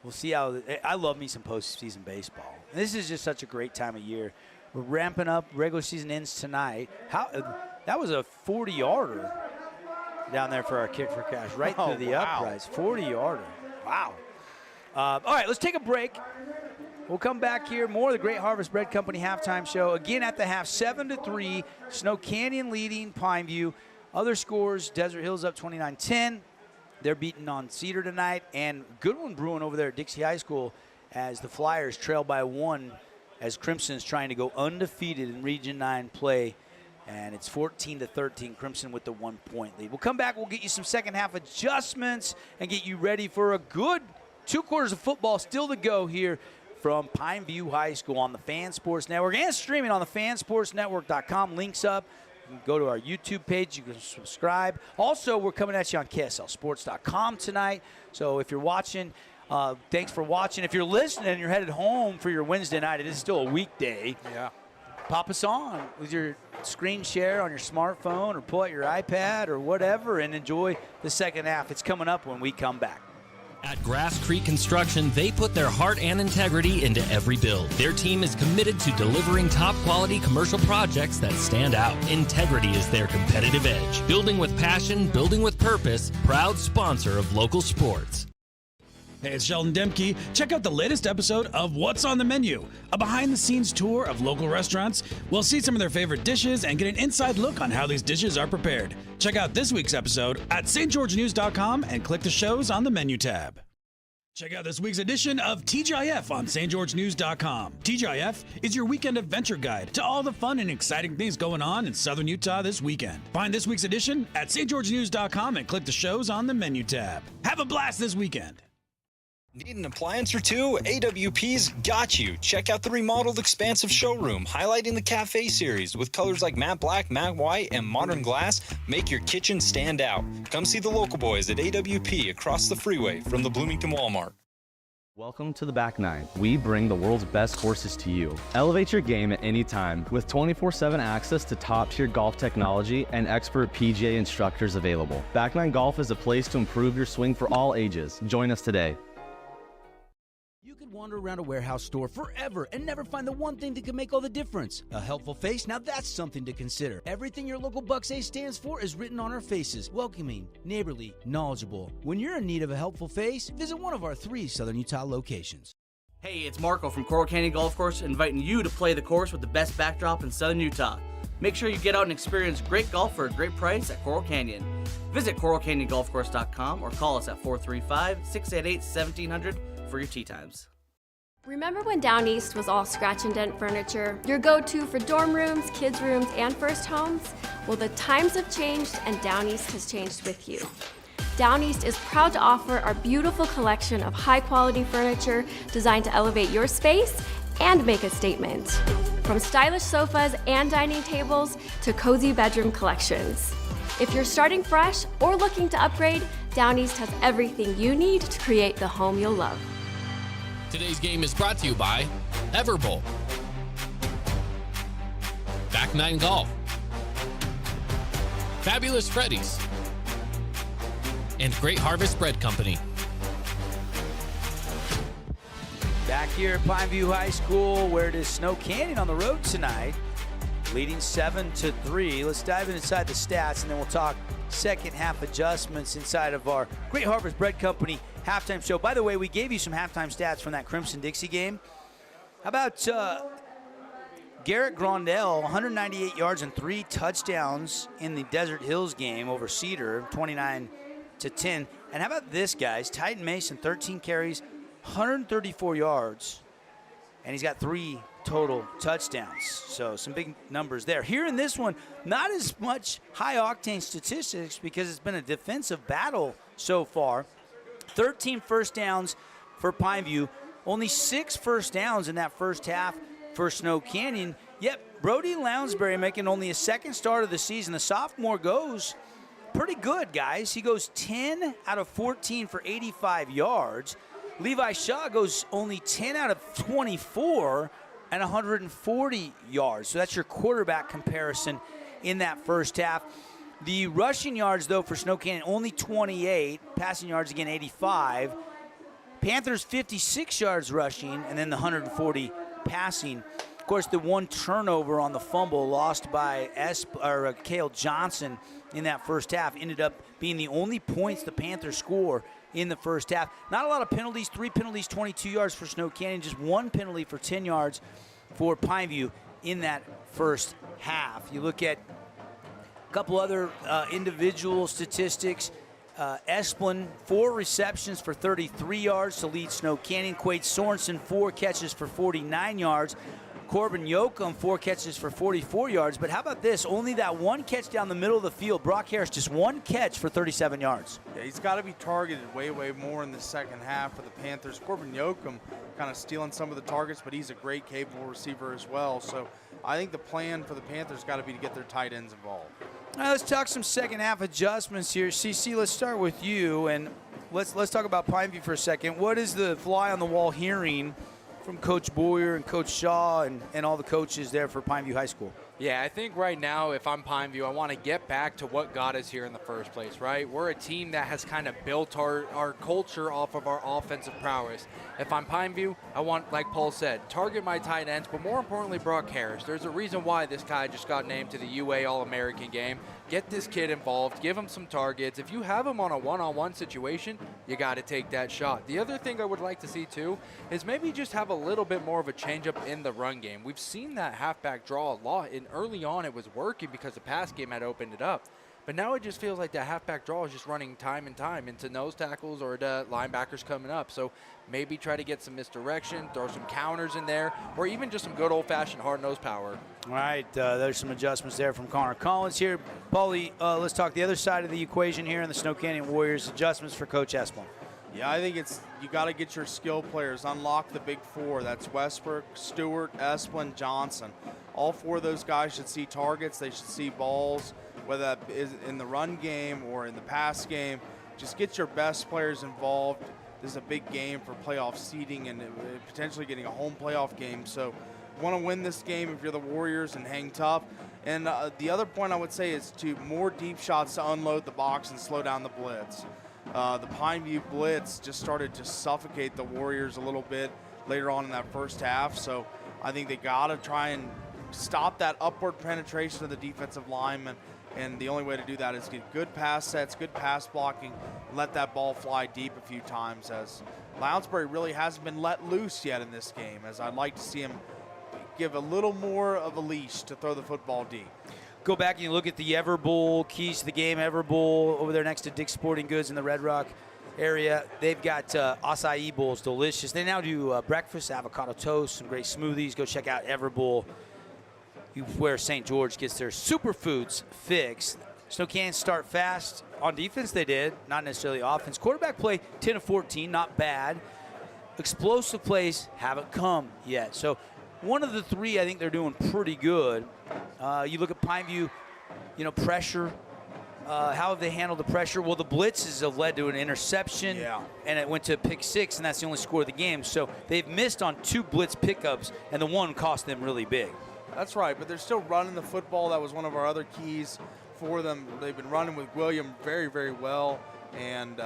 we'll see how – I love me some postseason baseball. And this is just such a great time of year. We're ramping up. Regular season ends tonight. That was a 40-yarder down there for our kick for cash, right through the uprights. 40-yarder. Wow. All right, let's take a break. We'll come back here. More of the Great Harvest Bread Company halftime show. Again at the half, 7-3. Snow Canyon leading Pineview. Other scores, Desert Hills up 29-10. They're beating on Cedar tonight. And good one brewing over there at Dixie High School as the Flyers trail by 1 as Crimson's trying to go undefeated in Region 9 play. And it's 14-13, Crimson with the 1-point lead. We'll come back. We'll get you some second half adjustments and get you ready for a good 2 quarters of football still to go here from Pineview High School on the Fan Sports Network and streaming on the fansportsnetwork.com. Links up. You can go to our YouTube page. You can subscribe. Also, we're coming at you on KSLSports.com tonight. So if you're watching, thanks for watching. If you're listening and you're headed home for your Wednesday night, it is still a weekday. Yeah. Pop us on with your screen share on your smartphone or pull out your iPad or whatever and enjoy the second half. It's coming up when we come back. At Grass Creek Construction, they put their heart and integrity into every build. Their team is committed to delivering top-quality commercial projects that stand out. Integrity is their competitive edge. Building with passion, building with purpose, proud sponsor of local sports. Hey, it's Sheldon Demke. Check out the latest episode of What's on the Menu, a behind-the-scenes tour of local restaurants. We'll see some of their favorite dishes and get an inside look on how these dishes are prepared. Check out this week's episode at stgeorgenews.com and click the shows on the menu tab. Check out this week's edition of TGIF on stgeorgenews.com. TGIF is your weekend adventure guide to all the fun and exciting things going on in Southern Utah this weekend. Find this week's edition at stgeorgenews.com and click the shows on the menu tab. Have a blast this weekend. Need an appliance or two? AWP's got you. Check out the remodeled expansive showroom, highlighting the cafe series with colors like matte black, matte white, and modern glass. Make your kitchen stand out. Come see the local boys at AWP across the freeway from the Bloomington Walmart. Welcome to the Back Nine. We bring the world's best courses to you. Elevate your game at any time with 24/7 access to top-tier golf technology and expert PGA instructors available. Back Nine Golf is a place to improve your swing for all ages. Join us today. Wander around a warehouse store forever and never find the one thing that can make all the difference. A helpful face? Now that's something to consider. Everything your local Bucks A stands for is written on our faces. Welcoming, neighborly, knowledgeable. When you're in need of a helpful face, visit one of our 3 Southern Utah locations. Hey, it's Marco from Coral Canyon Golf Course inviting you to play the course with the best backdrop in Southern Utah. Make sure you get out and experience great golf for a great price at Coral Canyon. Visit coralcanyongolfcourse.com or call us at 435-688-1700 for your tee times. Remember when Down East was all scratch and dent furniture, your go-to for dorm rooms, kids' rooms, and first homes? Well, the times have changed and Down East has changed with you. Down East is proud to offer our beautiful collection of high-quality furniture designed to elevate your space and make a statement. From stylish sofas and dining tables to cozy bedroom collections. If you're starting fresh or looking to upgrade, Down East has everything you need to create the home you'll love. Today's game is brought to you by Everbowl, Back Nine Golf, Fabulous Freddy's, and Great Harvest Bread Company. Back here at Pineview High School, where it is Snow Canyon on the road tonight, leading 7-3. Let's dive inside the stats, and then we'll talk second half adjustments inside of our Great Harvest Bread Company halftime show. By the way, we gave you some halftime stats from that Crimson-Dixie game. How about Garrett Grondell, 198 yards and 3 touchdowns in the Desert Hills game over Cedar, 29-10. And how about this, guys? Titan Mason, 13 carries, 134 yards, and he's got 3 total touchdowns. So some big numbers there. Here in this one, not as much high-octane statistics because it's been a defensive battle so far. 13 first downs for Pineview. Only 6 first downs in that first half for Snow Canyon. Yet Brody Lounsbury making only a second start of the season. The sophomore goes pretty good, guys. He goes 10 out of 14 for 85 yards. Levi Shaw goes only 10 out of 24 and 140 yards. So that's your quarterback comparison in that first half. The rushing yards, though, for Snow Canyon, only 28. Passing yards, again, 85. Panthers, 56 yards rushing, and then the 140 passing. Of course, the one turnover on the fumble lost by Cale Johnson in that first half ended up being the only points the Panthers score in the first half. Not a lot of penalties, 3 penalties, 22 yards for Snow Canyon, just 1 penalty for 10 yards for Pineview in that first half. You look at a couple other individual statistics. Esplin, 4 receptions for 33 yards to lead Snow Canyon. Quade Sorensen, 4 catches for 49 yards. Corbin Yoakum, 4 catches for 44 yards. But how about this? Only that 1 catch down the middle of the field. Brock Harris, just 1 catch for 37 yards. Yeah, he's got to be targeted way more in the second half for the Panthers. Corbin Yoakum kind of stealing some of the targets, but he's a great, capable receiver as well. So I think the plan for the Panthers got to be to get their tight ends involved. All right, let's talk some second half adjustments here. CC, let's start with you, and let's talk about Pineview for a second. What is the fly on the wall hearing from Coach Boyer and Coach Shaw and all the coaches there for Pineview High School? Yeah, I think right now, if I'm Pineview, I want to get back to what got us here in the first place, right? We're a team that has kind of built our culture off of our offensive prowess. If I'm Pineview, I want, like Paul said, target my tight ends, but more importantly, Brock Harris. There's a reason why this guy just got named to the UA All-American game. Get this kid involved, give him some targets. If you have him on a one-on-one situation, you got to take that shot. The other thing I would like to see, too, is maybe just have a little bit more of a changeup in the run game. We've seen that halfback draw a lot. Early on, it was working because the pass game had opened it up. But now it just feels like that halfback draw is just running time and time into nose tackles or to linebackers coming up. So maybe try to get some misdirection, throw some counters in there, or even just some good old-fashioned hard-nosed power. All right, there's some adjustments there from Connor Collins here. Paulie, let's talk the other side of the equation here in the Snow Canyon Warriors. Adjustments for Coach Esplin. Yeah, I think you got to get your skill players, unlock the big 4. That's Westbrook, Stewart, Esplin, Johnson. All 4 of those guys should see targets. They should see balls, whether that is in the run game or in the pass game. Just get your best players involved. This is a big game for playoff seeding and potentially getting a home playoff game. So you want to win this game if you're the Warriors and hang tough. And the other point I would say is to more deep shots to unload the box and slow down the blitz. The Pineview blitz just started to suffocate the Warriors a little bit later on in that first half. So I think they got to try and stop that upward penetration of the defensive linemen. And the only way to do that is get good pass sets, good pass blocking, and let that ball fly deep a few times, as Lounsbury really hasn't been let loose yet in this game, as I'd like to see him give a little more of a leash to throw the football deep. Go back and you look at the Ever Bowl, keys to the game, Ever Bowl over there next to Dick's Sporting Goods in the Red Rock area. They've got acai bowls, delicious. They now do breakfast, avocado toast, some great smoothies. Go check out Ever Bowl, where St. George gets their superfoods fix. Snow Canyon start fast. On defense, they did, not necessarily offense. Quarterback play, 10 of 14, not bad. Explosive plays haven't come yet. So one of the 3, I think they're doing pretty good. You look at Pineview, pressure. How have they handled the pressure? Well, the blitzes have led to an interception, and it went to pick 6, and that's the only score of the game. So they've missed on 2 blitz pickups, and the one cost them really big. That's right, but they're still running the football. That was one of our other keys for them. They've been running with William very, very well, and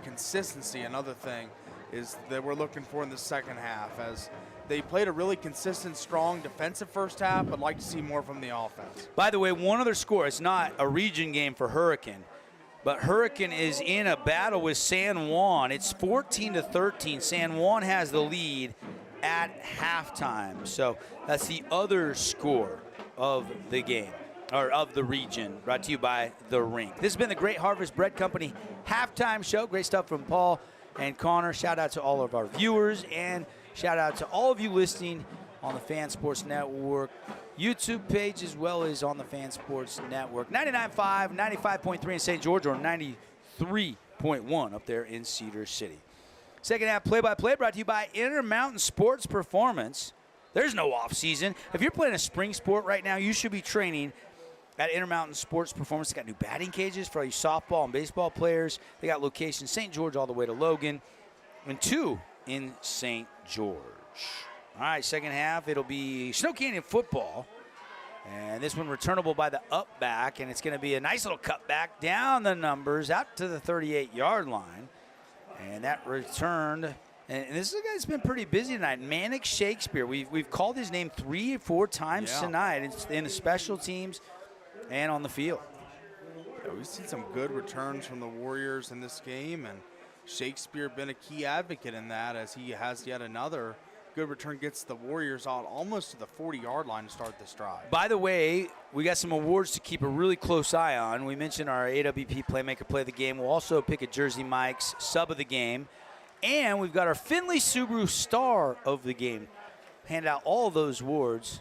consistency, another thing, is that we're looking for in the second half, as they played a really consistent, strong defensive first half, but like to see more from the offense. By the way, one other score. It's not a region game for Hurricane, but Hurricane is in a battle with San Juan. It's 14-13. San Juan has the lead at halftime. So that's the other score of the game, or of the region, brought to you by The Rink. This has been the Great Harvest Bread Company halftime show. Great stuff from Paul and Connor. Shout out to all of our viewers, and shout out to all of you listening on the Fan Sports Network YouTube page, as well as on the Fan Sports Network. 99.5, 95.3 in St. George, or 93.1 up there in Cedar City. Second half play-by-play brought to you by Intermountain Sports Performance. There's no off-season. If you're playing a spring sport right now, you should be training at Intermountain Sports Performance. They got new batting cages for all you softball and baseball players. They got locations St. George all the way to Logan, and 2 in St. George. All right, second half, it'll be Snow Canyon football. And this one returnable by the up back, and it's going to be a nice little cutback down the numbers out to the 38-yard line. And that returned And this is a guy that's been pretty busy tonight. Manic Shakespeare. We've called his name 3 or 4 times tonight. It's in the special teams and on the field. Yeah, we've seen some good returns from the Warriors in this game, and Shakespeare been a key advocate in that, as he has yet another good return, gets the Warriors out almost to the 40-yard line to start this drive. By the way, we got some awards to keep a really close eye on. We mentioned our AWP Playmaker Play of the Game. We'll also pick a Jersey Mike's Sub of the Game. And we've got our Findlay Subaru Star of the Game. Hand out all those awards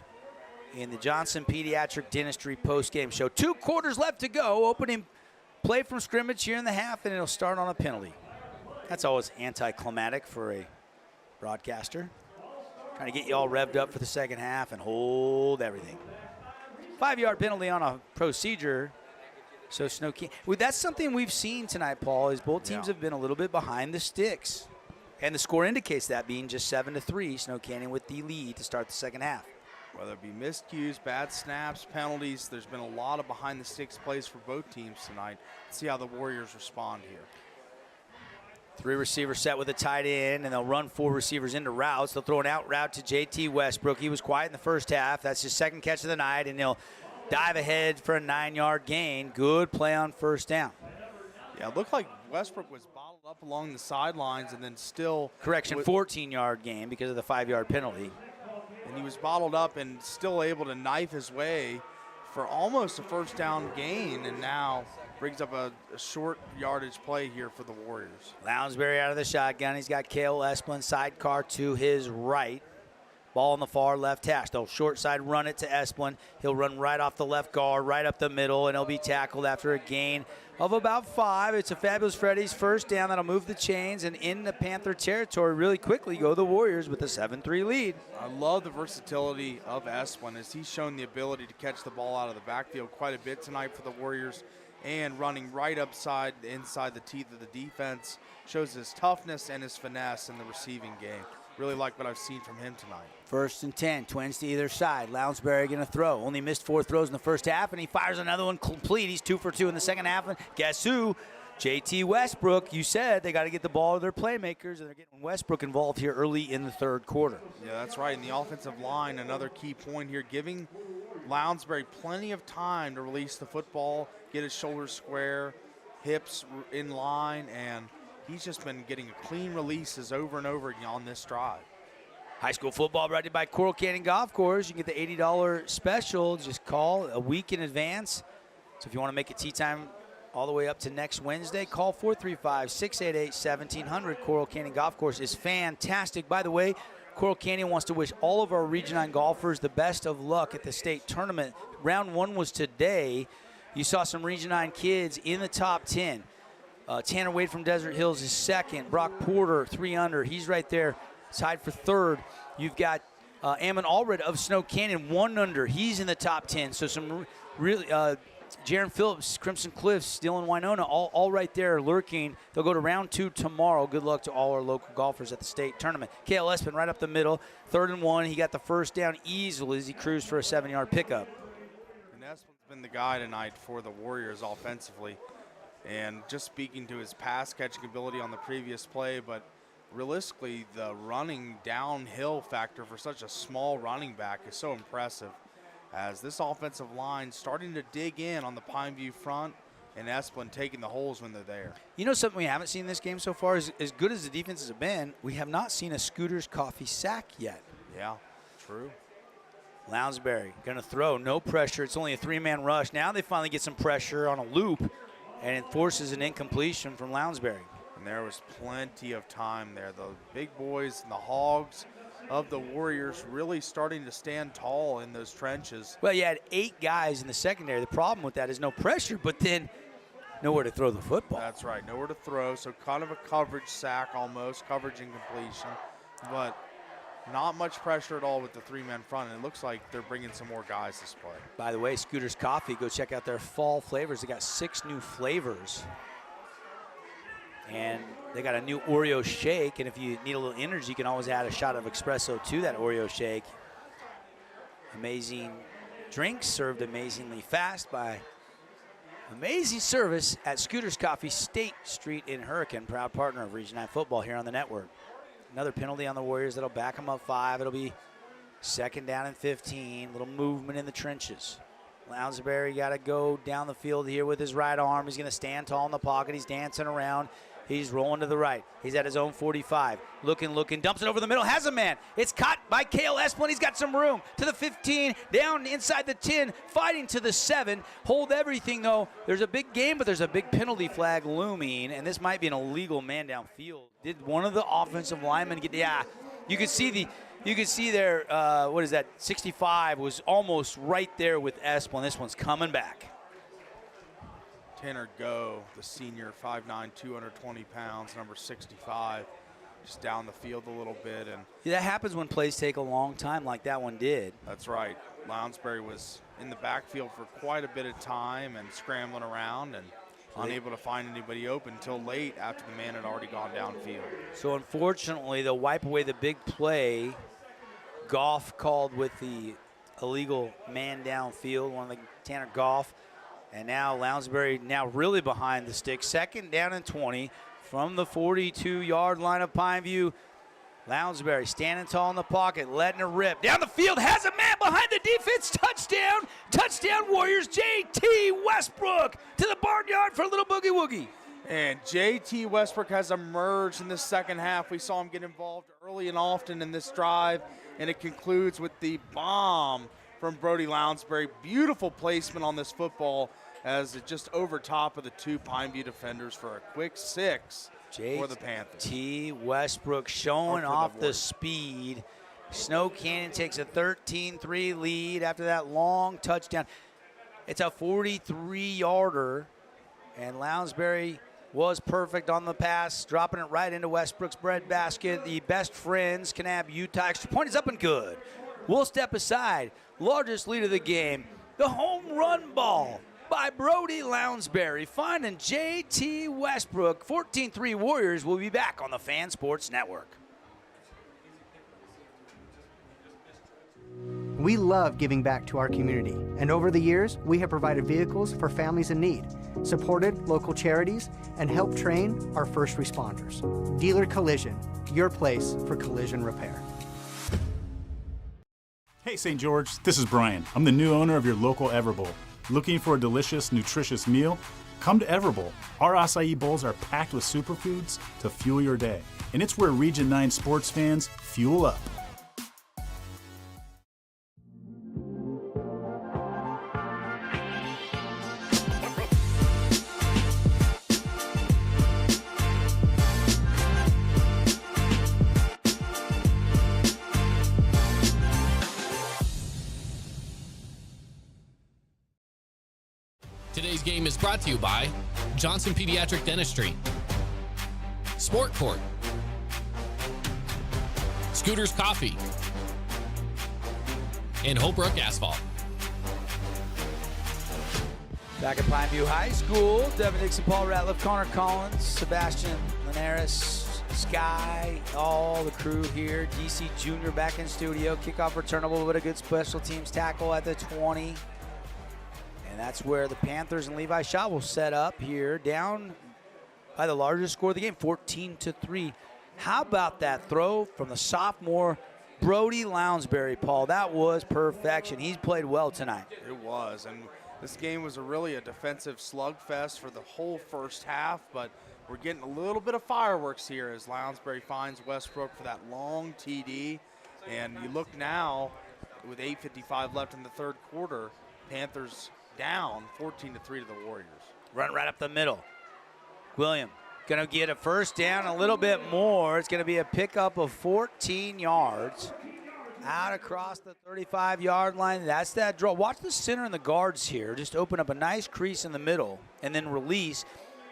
in the Johnson Pediatric Dentistry post-game show. 2 quarters left to go. Opening play from scrimmage here in the half, and it'll start on a penalty. That's always anticlimactic for a broadcaster. Trying to get you all revved up for the second half and hold everything. 5-yard penalty on a procedure. So Snow Canyon. Well, that's something we've seen tonight, Paul, is both teams have been a little bit behind the sticks. And the score indicates that, being just 7-3, Snow Canyon with the lead to start the second half. Whether it be miscues, bad snaps, penalties, there's been a lot of behind-the-sticks plays for both teams tonight. Let's see how the Warriors respond here. 3 receivers set with a tight end, and they'll run 4 receivers into routes. They'll throw an out route to J.T. Westbrook. He was quiet in the first half. That's his second catch of the night, and he'll dive ahead for a 9-yard gain. Good play on first down. Yeah, it looked like Westbrook was bottled up along the sidelines and then still. Correction, 14-yard gain because of the 5-yard penalty. And he was bottled up and still able to knife his way for almost a first down gain, and now brings up a short yardage play here for the Warriors. Lounsbury out of the shotgun. He's got Cale Esplin sidecar to his right. Ball on the far left hash. They'll short side run it to Esplin. He'll run right off the left guard, right up the middle, and he'll be tackled after a gain of about 5. It's a Fabulous Freddy's first down. That'll move the chains, and in the Panther territory really quickly go the Warriors with a 7-3 lead. I love the versatility of Esplin, as he's shown the ability to catch the ball out of the backfield quite a bit tonight for the Warriors, and running right inside the teeth of the defense. Shows his toughness and his finesse in the receiving game. Really like what I've seen from him tonight. 1st and 10, twins to either side. Lounsbury going to throw. Only missed 4 throws in the first half, and he fires another one complete. He's 2 for 2 in the second half. And guess who? J.T. Westbrook. You said they got to get the ball to their playmakers, and they're getting Westbrook involved here early in the third quarter. Yeah, that's right. And the offensive line, another key point here, giving Lounsbury plenty of time to release the football, get his shoulders square, hips in line, and he's just been getting clean releases over and over again on this drive. High school football brought to you by Coral Canyon Golf Course. You can get the $80 special. Just call a week in advance. So if you want to make it tee time all the way up to next Wednesday, call 435-688-1700. Coral Canyon Golf Course is fantastic. By the way, Coral Canyon wants to wish all of our Region 9 golfers the best of luck at the state tournament. Round 1 was today. You saw some Region 9 kids in the top 10. Tanner Wade from Desert Hills is second. Brock Porter, 3 under. He's right there, tied for third. You've got Ammon Allred of Snow Canyon, 1 under. He's in the top 10. So some really, Jaron Phillips, Crimson Cliffs, Dylan Winona, all right there lurking. They'll go to round 2 tomorrow. Good luck to all our local golfers at the state tournament. Cale Esplin right up the middle, 3rd and 1. He got the first down easily as he cruised for a 7-yard pickup. And Esplin's been the guy tonight for the Warriors offensively. And just speaking to his pass catching ability on the previous play, but realistically the running downhill factor for such a small running back is so impressive, as this offensive line starting to dig in on the Pineview front, and Esplin taking the holes when they're there. You know something we haven't seen in this game so far? As good as the defenses have been, we have not seen a Scooters Coffee sack yet. Yeah, true. Lounsbury going to throw, no pressure. It's only a 3-man rush. Now they finally get some pressure on a loop, and it forces an incompletion from Lounsbury. And there was plenty of time there. The big boys and the Hogs of the Warriors really starting to stand tall in those trenches. Well, you had 8 guys in the secondary. The problem with that is no pressure, but then nowhere to throw the football. That's right, nowhere to throw. So kind of a coverage sack almost, coverage incompletion. But not much pressure at all with the 3-man front, and it looks like they're bringing some more guys this play. By the way, Scooters Coffee, go check out their fall flavors. They got 6 new flavors. And they got a new Oreo shake, and if you need a little energy, you can always add a shot of espresso to that Oreo shake. Amazing drinks served amazingly fast by amazing service at Scooters Coffee, State Street in Hurricane, proud partner of Region 9 football here on the network. Another penalty on the Warriors that'll back them up 5. It'll be 2nd down and 15. Little movement in the trenches. Lounsbury got to go down the field here with his right arm. He's going to stand tall in the pocket. He's dancing around. He's rolling to the right. He's at his own 45. Looking, dumps it over the middle. Has a man. It's caught by Cale Esplin. He's got some room. To the 15, down inside the 10, fighting to the 7. Hold everything, though. There's a big game, but there's a big penalty flag looming, and this might be an illegal man downfield. Did one of the offensive linemen get, yeah, you could see there, what is that, 65 was almost right there with Esplin. This one's coming back. Tanner Go, the senior, 5'9", 220 pounds, number 65, just down the field a little bit. And yeah, that happens when plays take a long time like that one did. That's right. Lounsbury was in the backfield for quite a bit of time and scrambling around and unable to find anybody open until late after the man had already gone downfield. So unfortunately, they'll wipe away the big play. Goff called with the illegal man downfield, one of the Tanner Goff. And now Lounsbury now really behind the stick. 2nd down and 20 from the 42-yard line of Pineview. Lounsbury standing tall in the pocket, letting it rip. Down the field, has a man behind the defense. Touchdown. Touchdown Warriors. J.T. Westbrook to the barnyard for a little boogie woogie. And J.T. Westbrook has emerged in the second half. We saw him get involved early and often in this drive, and it concludes with the bomb from Brody Lounsbury. Beautiful placement on this football as it just over top of the 2 Pineview defenders for a quick 6 for the Panthers. J.T. Westbrook showing off the speed. Snow Canyon takes a 13-3 lead after that long touchdown. It's a 43-yarder, and Lounsbury was perfect on the pass, dropping it right into Westbrook's breadbasket. The best friends, Kanab, Utah. Extra point is up and good. We'll step aside. Largest lead of the game, the home run ball by Brody Lounsbury, finding J.T. Westbrook. 14-3 Warriors will be back on the Fan Sports Network. We love giving back to our community, and over the years, we have provided vehicles for families in need, supported local charities, and helped train our first responders. Dealer Collision, your place for collision repair. Hey St. George, this is Brian. I'm the new owner of your local Everbowl. Looking for a delicious, nutritious meal? Come to Everbowl. Our acai bowls are packed with superfoods to fuel your day. And it's where Region 9 sports fans fuel up. Today's game is brought to you by Johnson Pediatric Dentistry, Sport Court, Scooters Coffee, and Holbrook Asphalt. Back at Pineview High School, Devin Dixon, Paul Ratliff, Connor Collins, Sebastian Linares, Sky, all the crew here. DC Jr. back in studio. Kickoff returnable with a good special teams tackle at the 20. And that's where the Panthers and Levi Shaw will set up here, down by the largest score of the game, 14-3. How about that throw from the sophomore Brody Lounsbury, Paul? That was perfection. He's played well tonight. It was, and this game was really a defensive slugfest for the whole first half, but we're getting a little bit of fireworks here as Lounsbury finds Westbrook for that long TD. And you look now, with 8:55 left in the third quarter, Panthers down 14-3 to the Warriors. Run right up the middle. William going to get a first down, a little bit more. It's going to be a pickup of 14 yards out across the 35-yard line. That's that draw. Watch the center and the guards here. Just open up a nice crease in the middle and then release.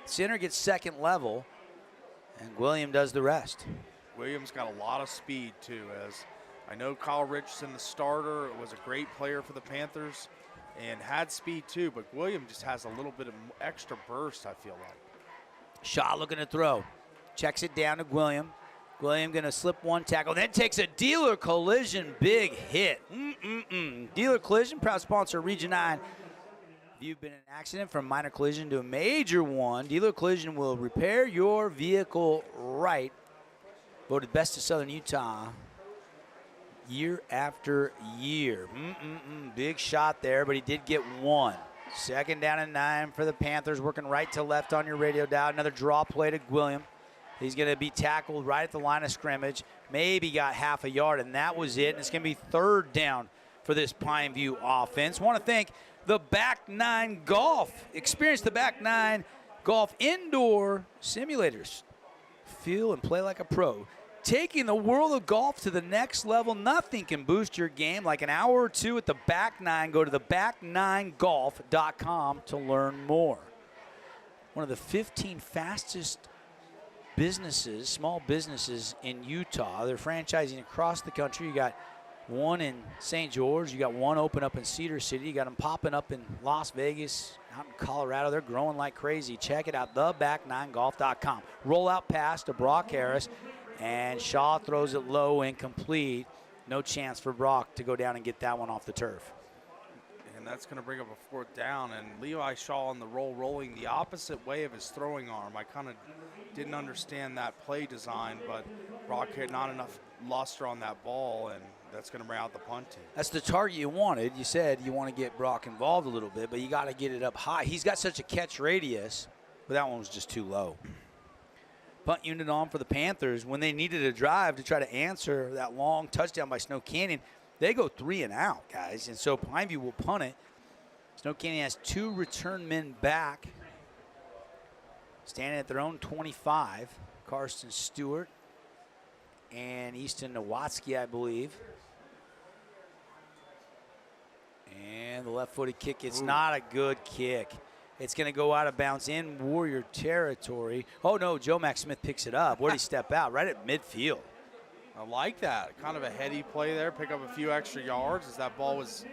Center gets second level, and William does the rest. Williams got a lot of speed, too, as I know Kyle Richardson, the starter, was a great player for the Panthers and had speed, too, but William just has a little bit of extra burst, I feel like. Shaw looking to throw. Checks it down to William. William going to slip one tackle, then takes a dealer collision, big hit. Dealer Collision, proud sponsor of Region 9. If you've been in an accident from minor collision to a major one, Dealer Collision will repair your vehicle right. voted best of Southern Utah year after year. Big shot there, but he did get one. 2nd down and 9 for the Panthers, working right to left on your radio dial. Another draw play to William. He's going to be tackled right at the line of scrimmage. Maybe got half a yard, and that was it. And it's going to be 3rd down for this Pineview offense. Want to thank the Back 9 Golf. Experience the Back 9 Golf indoor simulators. Feel and play like a pro. Taking the world of golf to the next level. Nothing can boost your game like an hour or two at the Back 9. Go to the back9golf.com to learn more. One of the 15 fastest businesses, small businesses in Utah. They're franchising across the country. You got one in St. George. You got one open up in Cedar City. You got them popping up in Las Vegas, out in Colorado. They're growing like crazy. Check it out, theback9golf.com. Roll out pass to Brock Harris, and Shaw throws it low, incomplete. No chance for Brock to go down and get that one off the turf. And that's going to bring up a 4th down. And Levi Shaw on the roll, rolling the opposite way of his throwing arm. I kind of didn't understand that play design, but Brock had not enough luster on that ball, and that's going to bring out the punt team. That's the target you wanted. You said you want to get Brock involved a little bit, but you got to get it up high. He's got such a catch radius, but that one was just too low. Punt unit on for the Panthers. When they needed a drive to try to answer that long touchdown by Snow Canyon, they go 3 and out, guys. And so Pineview will punt it. Snow Canyon has 2 return men back, standing at their own 25. Karsten Stewart and Easton Nowatzki, I believe. And the left-footed kick, it's not a good kick. It's going to go out of bounds in Warrior territory. Oh, no, Joe Mac Smith picks it up. Where did he step out? Right at midfield. I like that. Kind of a heady play there. Pick up a few extra yards as that ball was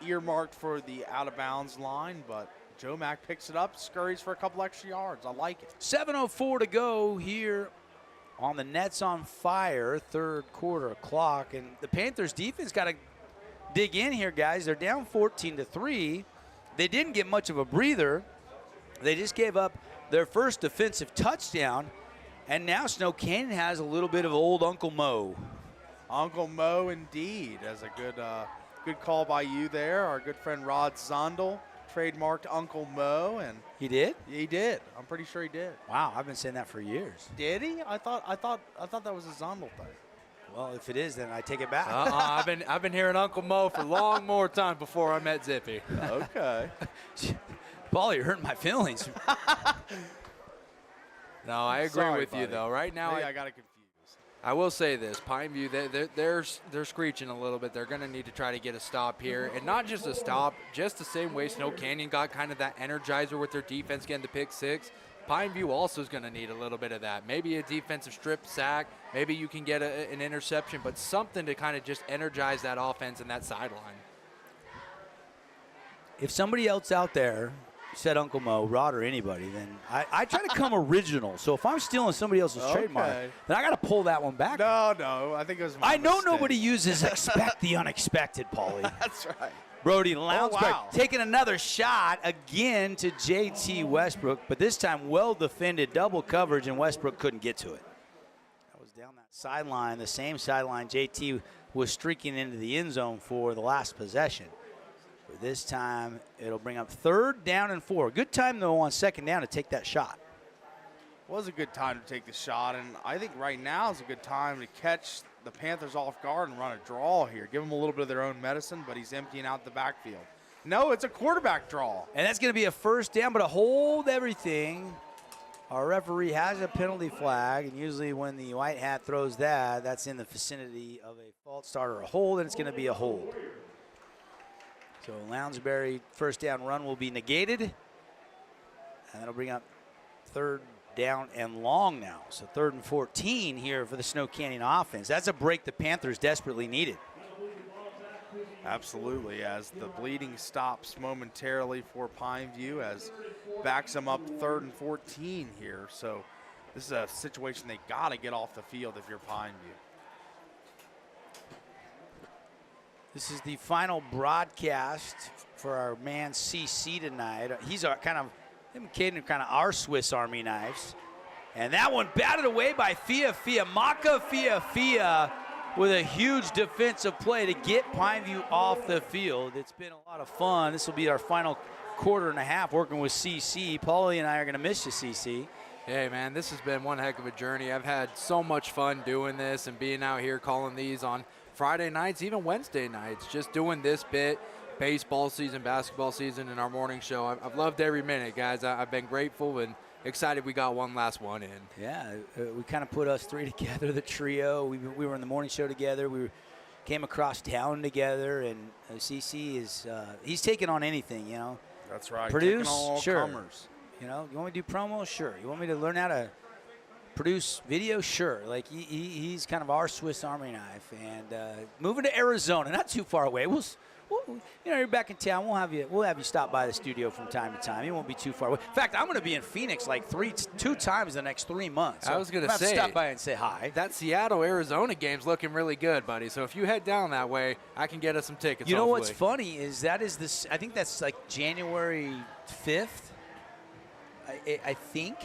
earmarked for the out-of-bounds line. But Joe Mac picks it up, scurries for a couple extra yards. I like it. 7:04 to go here on the Nets on Fire, 3rd quarter clock. And the Panthers defense got to dig in here, guys. They're down 14-3. They didn't get much of a breather. They just gave up their first defensive touchdown, and now Snow Canyon has a little bit of old Uncle Mo. Uncle Mo, indeed. As a good call by you there. Our good friend Rod Zondel trademarked Uncle Mo, and he did. He did. I'm pretty sure he did. Wow, I've been saying that for years. Did he? I thought that was a Zondel thing. Well, if it is, then I take it back. I've been hearing Uncle Mo for long more time before I met Zippy. Okay. Paul, you're hurting my feelings. No, I agree with you, though. Right now, I got it confused. I will say this. Pineview, they're screeching a little bit. They're going to need to try to get a stop here. And not just a stop, just the same way Snow Canyon got kind of that energizer with their defense getting the pick 6. Pineview also is going to need a little bit of that. Maybe a defensive strip sack. Maybe you can get an interception, but something to kind of just energize that offense and that sideline. If somebody else out there said Uncle Mo, Rod, or anybody, then I try to come original. So if I'm stealing somebody else's trademark, then I got to pull that one back. No, I think it was my mistake. Nobody uses expect the unexpected, Paulie. That's right. Brody Lounsbury taking another shot again to J.T. Westbrook, but this time well-defended, double coverage, and Westbrook couldn't get to it. That was down that sideline, the same sideline J.T. was streaking into the end zone for the last possession. But this time, it'll bring up 3rd down and 4. Good time, though, on 2nd down to take that shot. Was a good time to take the shot, and I think right now is a good time to catch the Panthers off guard and run a draw here. Give them a little bit of their own medicine, but he's emptying out the backfield. No, it's a quarterback draw. And that's going to be a 1st down, but to hold everything, our referee has a penalty flag, and usually when the white hat throws that, that's in the vicinity of a false start or a hold, and it's going to be a hold. So Lounsbury 1st down run will be negated, and that'll bring up 3rd down and long now. So 3rd and 14 here for the Snow Canyon offense. That's a break the Panthers desperately needed. Absolutely, as the bleeding stops momentarily for Pineview, as backs them up 3rd and 14 here. So this is a situation they got to get off the field if you're Pineview. This is the final broadcast for our man CC tonight. He's our him and Caden are kind of our Swiss Army knives. And that one batted away by Fia with a huge defensive play to get Pineview off the field. It's been a lot of fun. This will be our final quarter and a half working with CC. Paulie and I are going to miss you, CC. Hey, man, this has been one heck of a journey. I've had so much fun doing this and being out here calling these on Friday nights, even Wednesday nights, just doing this bit. Baseball season, basketball season, and our morning show. I've loved every minute, guys. I've been grateful and excited we got one last one in. Yeah, we kind of put us three together, the trio. We were in the morning show together. We came across town together, and CC is he's taking on anything, you know. That's right. Produce, Taking all sure. comers. You know, you want me to do promos? Sure. You want me to learn how to produce video? Sure. Like he's kind of our Swiss Army knife. And moving to Arizona, not too far away. We'll you know, you're back in town. We'll have you stop by the studio from time to time. It won't be too far away. In fact, I'm going to be in Phoenix like two times the next 3 months. So I was going to say, stop by and say hi. That Seattle-Arizona game's looking really good, buddy. So if you head down that way, I can get us some tickets. You know hopefully. what's funny is that is this. I think that's like January 5th. I think,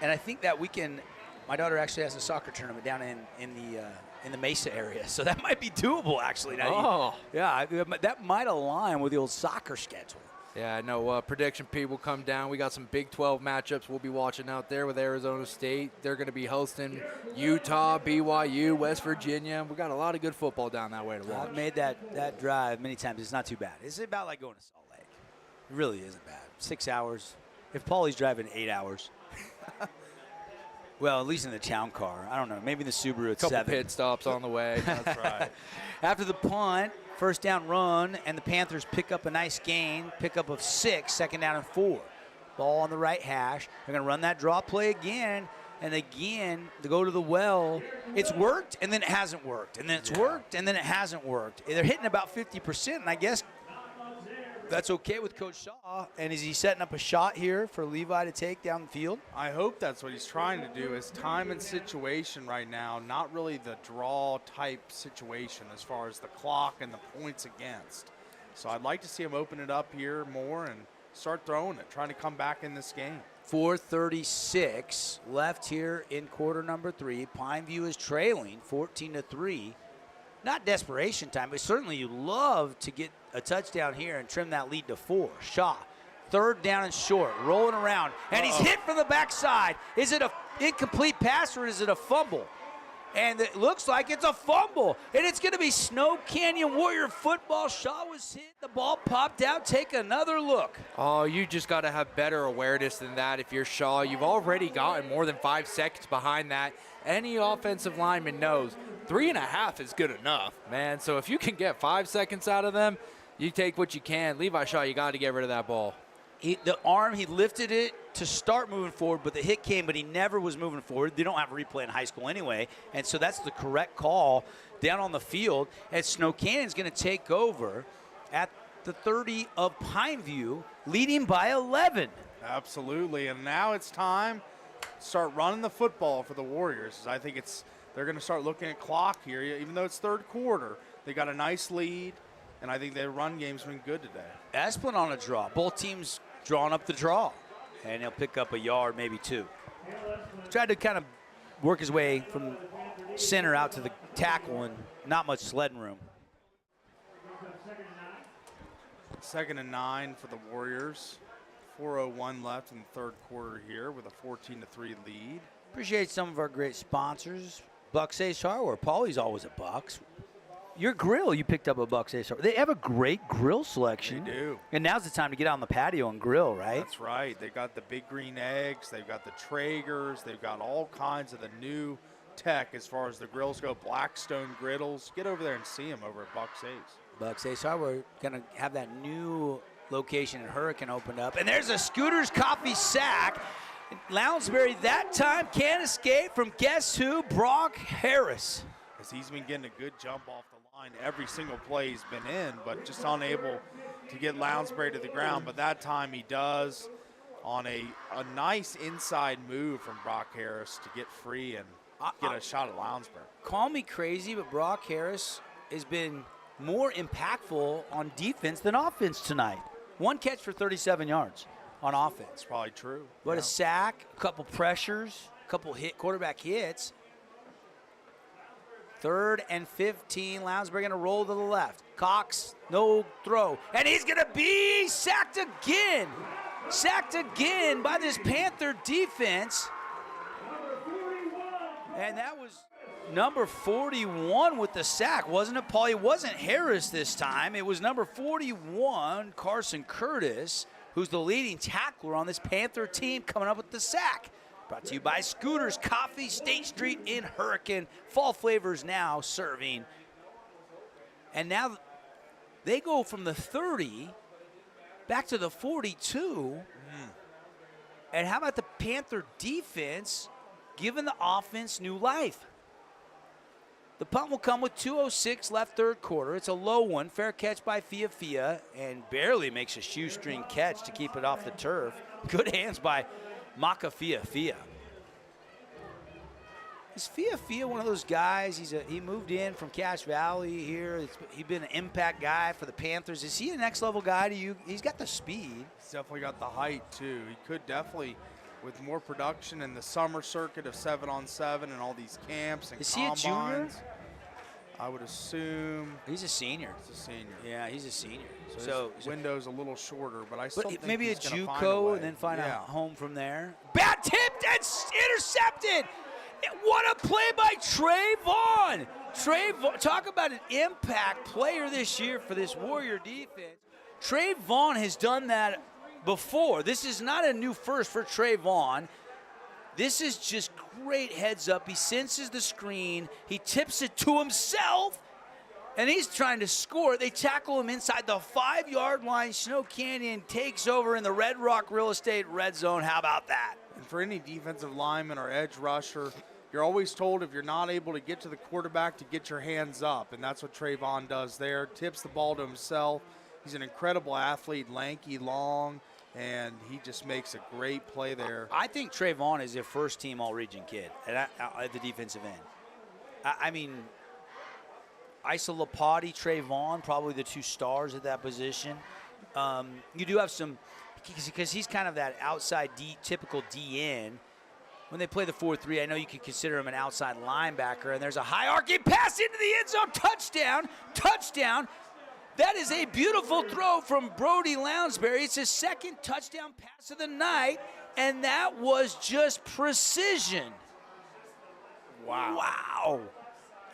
and I think that weekend, my daughter actually has a soccer tournament down in the Mesa area, so that might be doable actually. Now that might align with the old soccer schedule. Yeah, I know. Prediction Pete will come down. We got some Big 12 matchups we'll be watching out there with Arizona State. They're going to be hosting Utah, BYU, West Virginia. We got a lot of good football down that way to watch. I've made that drive many times. It's not too bad. It's about like going to Salt Lake. It really isn't bad. 6 hours. If Paulie's driving 8 hours. Well, at least in the town car. I don't know. Maybe in the Subaru it's 7. Couple pit stops on the way. That's right. After the punt, first down run, and the Panthers pick up a nice gain, pickup of 6, second down and 4. Ball on the right hash. They're going to run that draw play again, and again to go to the well. It's worked, and then it hasn't worked, and then it's worked, and then it hasn't worked. They're hitting about 50%, and I guess that's okay with Coach Shaw. And is he setting up a shot here for Levi to take down the field? I hope that's what he's trying to do, is time and situation right now, not really the draw type situation as far as the clock and the points against. So I'd like to see him open it up here more and start throwing it, trying to come back in this game. 4:36 left here in quarter number 3. Pineview is trailing 14-3. Not desperation time, but certainly you love to get a touchdown here and trim that lead to 4. Shaw, third down and short, rolling around, and he's hit from the backside. Is it an incomplete pass or is it a fumble? And it looks like it's a fumble, and it's going to be Snow Canyon Warrior football. Shaw was hit, the ball popped out. Take another look. Oh, you just got to have better awareness than that if you're Shaw. You've already gotten more than 5 seconds behind that. Any offensive lineman knows 3.5 is good enough, man. So if you can get 5 seconds out of them, you take what you can. Levi Shaw, you got to get rid of that ball. The arm, he lifted it to start moving forward, but the hit came, but he never was moving forward. They don't have a replay in high school anyway, and so that's the correct call down on the field. And Snow Canyon's going to take over at the 30 of Pineview, leading by 11. Absolutely, and now it's time to start running the football for the Warriors. I think they're going to start looking at clock here, even though it's third quarter. They got a nice lead, and I think their run game's been good today. Asplin on a draw. Both teams drawing up the draw, and he'll pick up a yard, maybe 2. Tried to kind of work his way from center out to the tackle, and not much sledding room. 2nd and 9 for the Warriors. 4:01 left in the third quarter here with a 14-3 lead. Appreciate some of our great sponsors. Buck's Ace Hardware. Paulie's always at Buck's. Your grill, you picked up a Buck's Ace Hardware. They have a great grill selection. They do. And now's the time to get out on the patio and grill, right? That's right. They got the big green eggs. They've got the Traegers. They've got all kinds of the new tech as far as the grills go. Blackstone griddles. Get over there and see them over at Buck's Ace. Buck's Ace Hardware going to have that new location in Hurricane opened up. And there's a Scooter's Coffee sack. Lounsbury that time can't escape from guess who? Brock Harris. As he's been getting a good jump off the line every single play he's been in, but just unable to get Lounsbury to the ground. But that time he does on a nice inside move from Brock Harris to get free and get a shot at Lounsbury. Call me crazy, but Brock Harris has been more impactful on defense than offense tonight. 1 catch for 37 yards on offense. That's probably true. What a sack, a couple pressures. couple quarterback hits. 3rd and 15. Lounsbury going to roll to the left. Cox, no throw. And he's going to be sacked again. Sacked again by this Panther defense. And that was number 41 with the sack, wasn't it, Paul? It wasn't Harris this time. It was number 41, Carson Curtis, who's the leading tackler on this Panther team, coming up with the sack. Brought to you by Scooters Coffee, State Street in Hurricane. Fall flavors now serving. And now they go from the 30 back to the 42. And how about the Panther defense giving the offense new life? The punt will come with 2:06 left third quarter. It's a low one. Fair catch by Fia, and barely makes a shoestring catch to keep it off the turf. Good hands by Maka Fia. Is Fia one of those guys? He moved in from Cache Valley here. He's been an impact guy for the Panthers. Is he a next level guy to you? He's got the speed. He's definitely got the height too. He could definitely, with more production in the summer circuit of 7-on-7 and all these camps and Is combines. he a junior? I would assume he's a senior. He's a senior. Yeah, he's a senior. So his window's a little shorter, but I still think maybe he's a gonna find JUCO way. and then find Yeah. a home from there. Bad tip, that's intercepted. What a play by Trey Vaughn. Talk about an impact player this year for this Warrior defense. Trey Vaughn has done that before. This is not a new first for Trey Vaughn. This is just great heads up. He senses the screen. He tips it to himself, and he's trying to score. They tackle him inside the 5-yard line. Snow Canyon takes over in the Red Rock Real Estate red zone. How about that? And for any defensive lineman or edge rusher, you're always told if you're not able to get to the quarterback to get your hands up, and that's what Trayvon does there. Tips the ball to himself. He's an incredible athlete, lanky, long, and he just makes a great play there. I think Trayvon is a first-team All-Region kid at the defensive end. I mean, Isa Lapati, Trayvon, probably the two stars at that position. You do have some, because he's kind of that outside typical DN. When they play the 4-3, I know you could consider him an outside linebacker, and there's a high-arcing pass into the end zone. Touchdown. That is a beautiful throw from Brody Lounsbury. It's his second touchdown pass of the night, and that was just precision. Wow.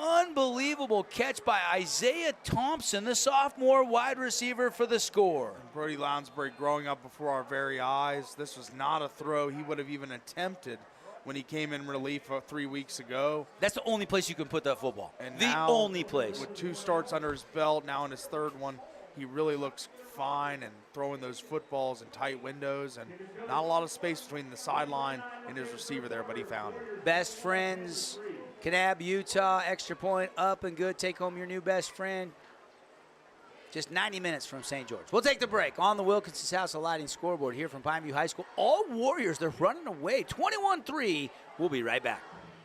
Unbelievable catch by Isaiah Thompson, the sophomore wide receiver for the score. Brody Lounsbury growing up before our very eyes. This was not a throw he would have even attempted when he came in relief 3 weeks ago. That's the only place you can put that football. And the now, only place. With 2 starts under his belt, now in his 3rd one, he really looks fine and throwing those footballs in tight windows, and not a lot of space between the sideline and his receiver there, but he found it. Best friends, Kanab, Utah, extra point, up and good. Take home your new best friend. Just 90 minutes from St. George. We'll take the break on the Wilkinson's House of Lighting scoreboard here from Pineview High School. All Warriors, they're running away, 21-3. We'll be right back.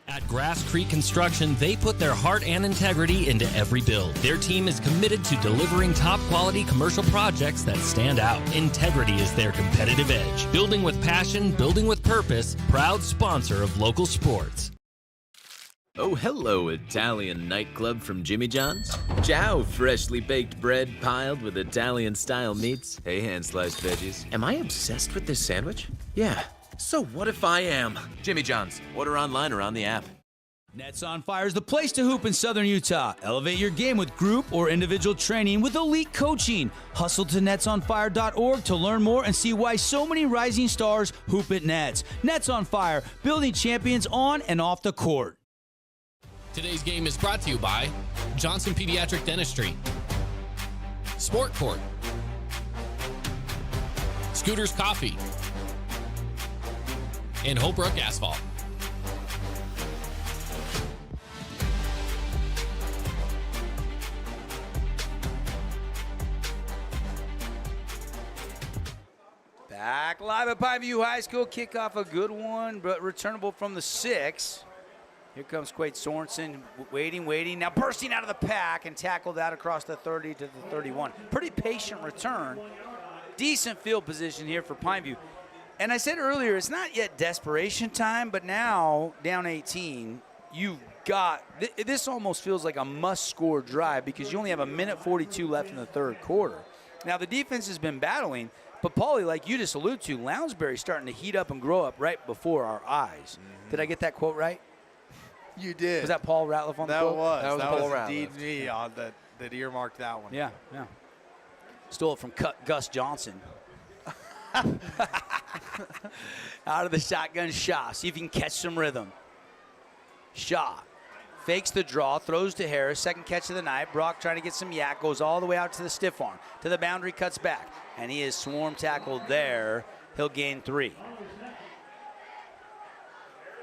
At Grass Creek Construction, they put their heart and integrity into every build. Their team is committed to delivering top-quality commercial projects that stand out. Integrity is their competitive edge. Building with passion, building with purpose, proud sponsor of local sports. Oh, hello, Italian nightclub from Jimmy John's. Ciao, freshly baked bread piled with Italian-style meats. Hey, hand-sliced veggies. Am I obsessed with this sandwich? Yeah. So what if I am? Jimmy John's. Order online or on the app. Nets on Fire is the place to hoop in Southern Utah. Elevate your game with group or individual training with elite coaching. Hustle to netsonfire.org to learn more and see why so many rising stars hoop at Nets. Nets on Fire, building champions on and off the court. Today's game is brought to you by Johnson Pediatric Dentistry, Sport Court, Scooters Coffee, and Holbrook Asphalt. Back live at Pineview High School. Kickoff a good one, but returnable from the 6. Here comes Quade Sorensen, waiting, now bursting out of the pack and tackled out across the 30 to the 31. Pretty patient return. Decent field position here for Pineview. And I said earlier, it's not yet desperation time, but now, down 18, you've got – this almost feels like a must-score drive because you only have 1:42 left in the third quarter. Now, the defense has been battling, but, Paulie, like you just alluded to, Lounsbury's starting to heat up and grow up right before our eyes. Mm-hmm. Did I get that quote right? You did. Was that Paul Ratliff on the quote? That was indeed me on that earmarked that one. Yeah. Stole it from Gus Johnson. Out of the shotgun, Shaw. See if you can catch some rhythm. Shaw fakes the draw, throws to Harris. Second catch of the night. Brock trying to get some yak. Goes all the way out to the stiff arm. To the boundary, cuts back. And he is swarm tackled there. He'll gain 3.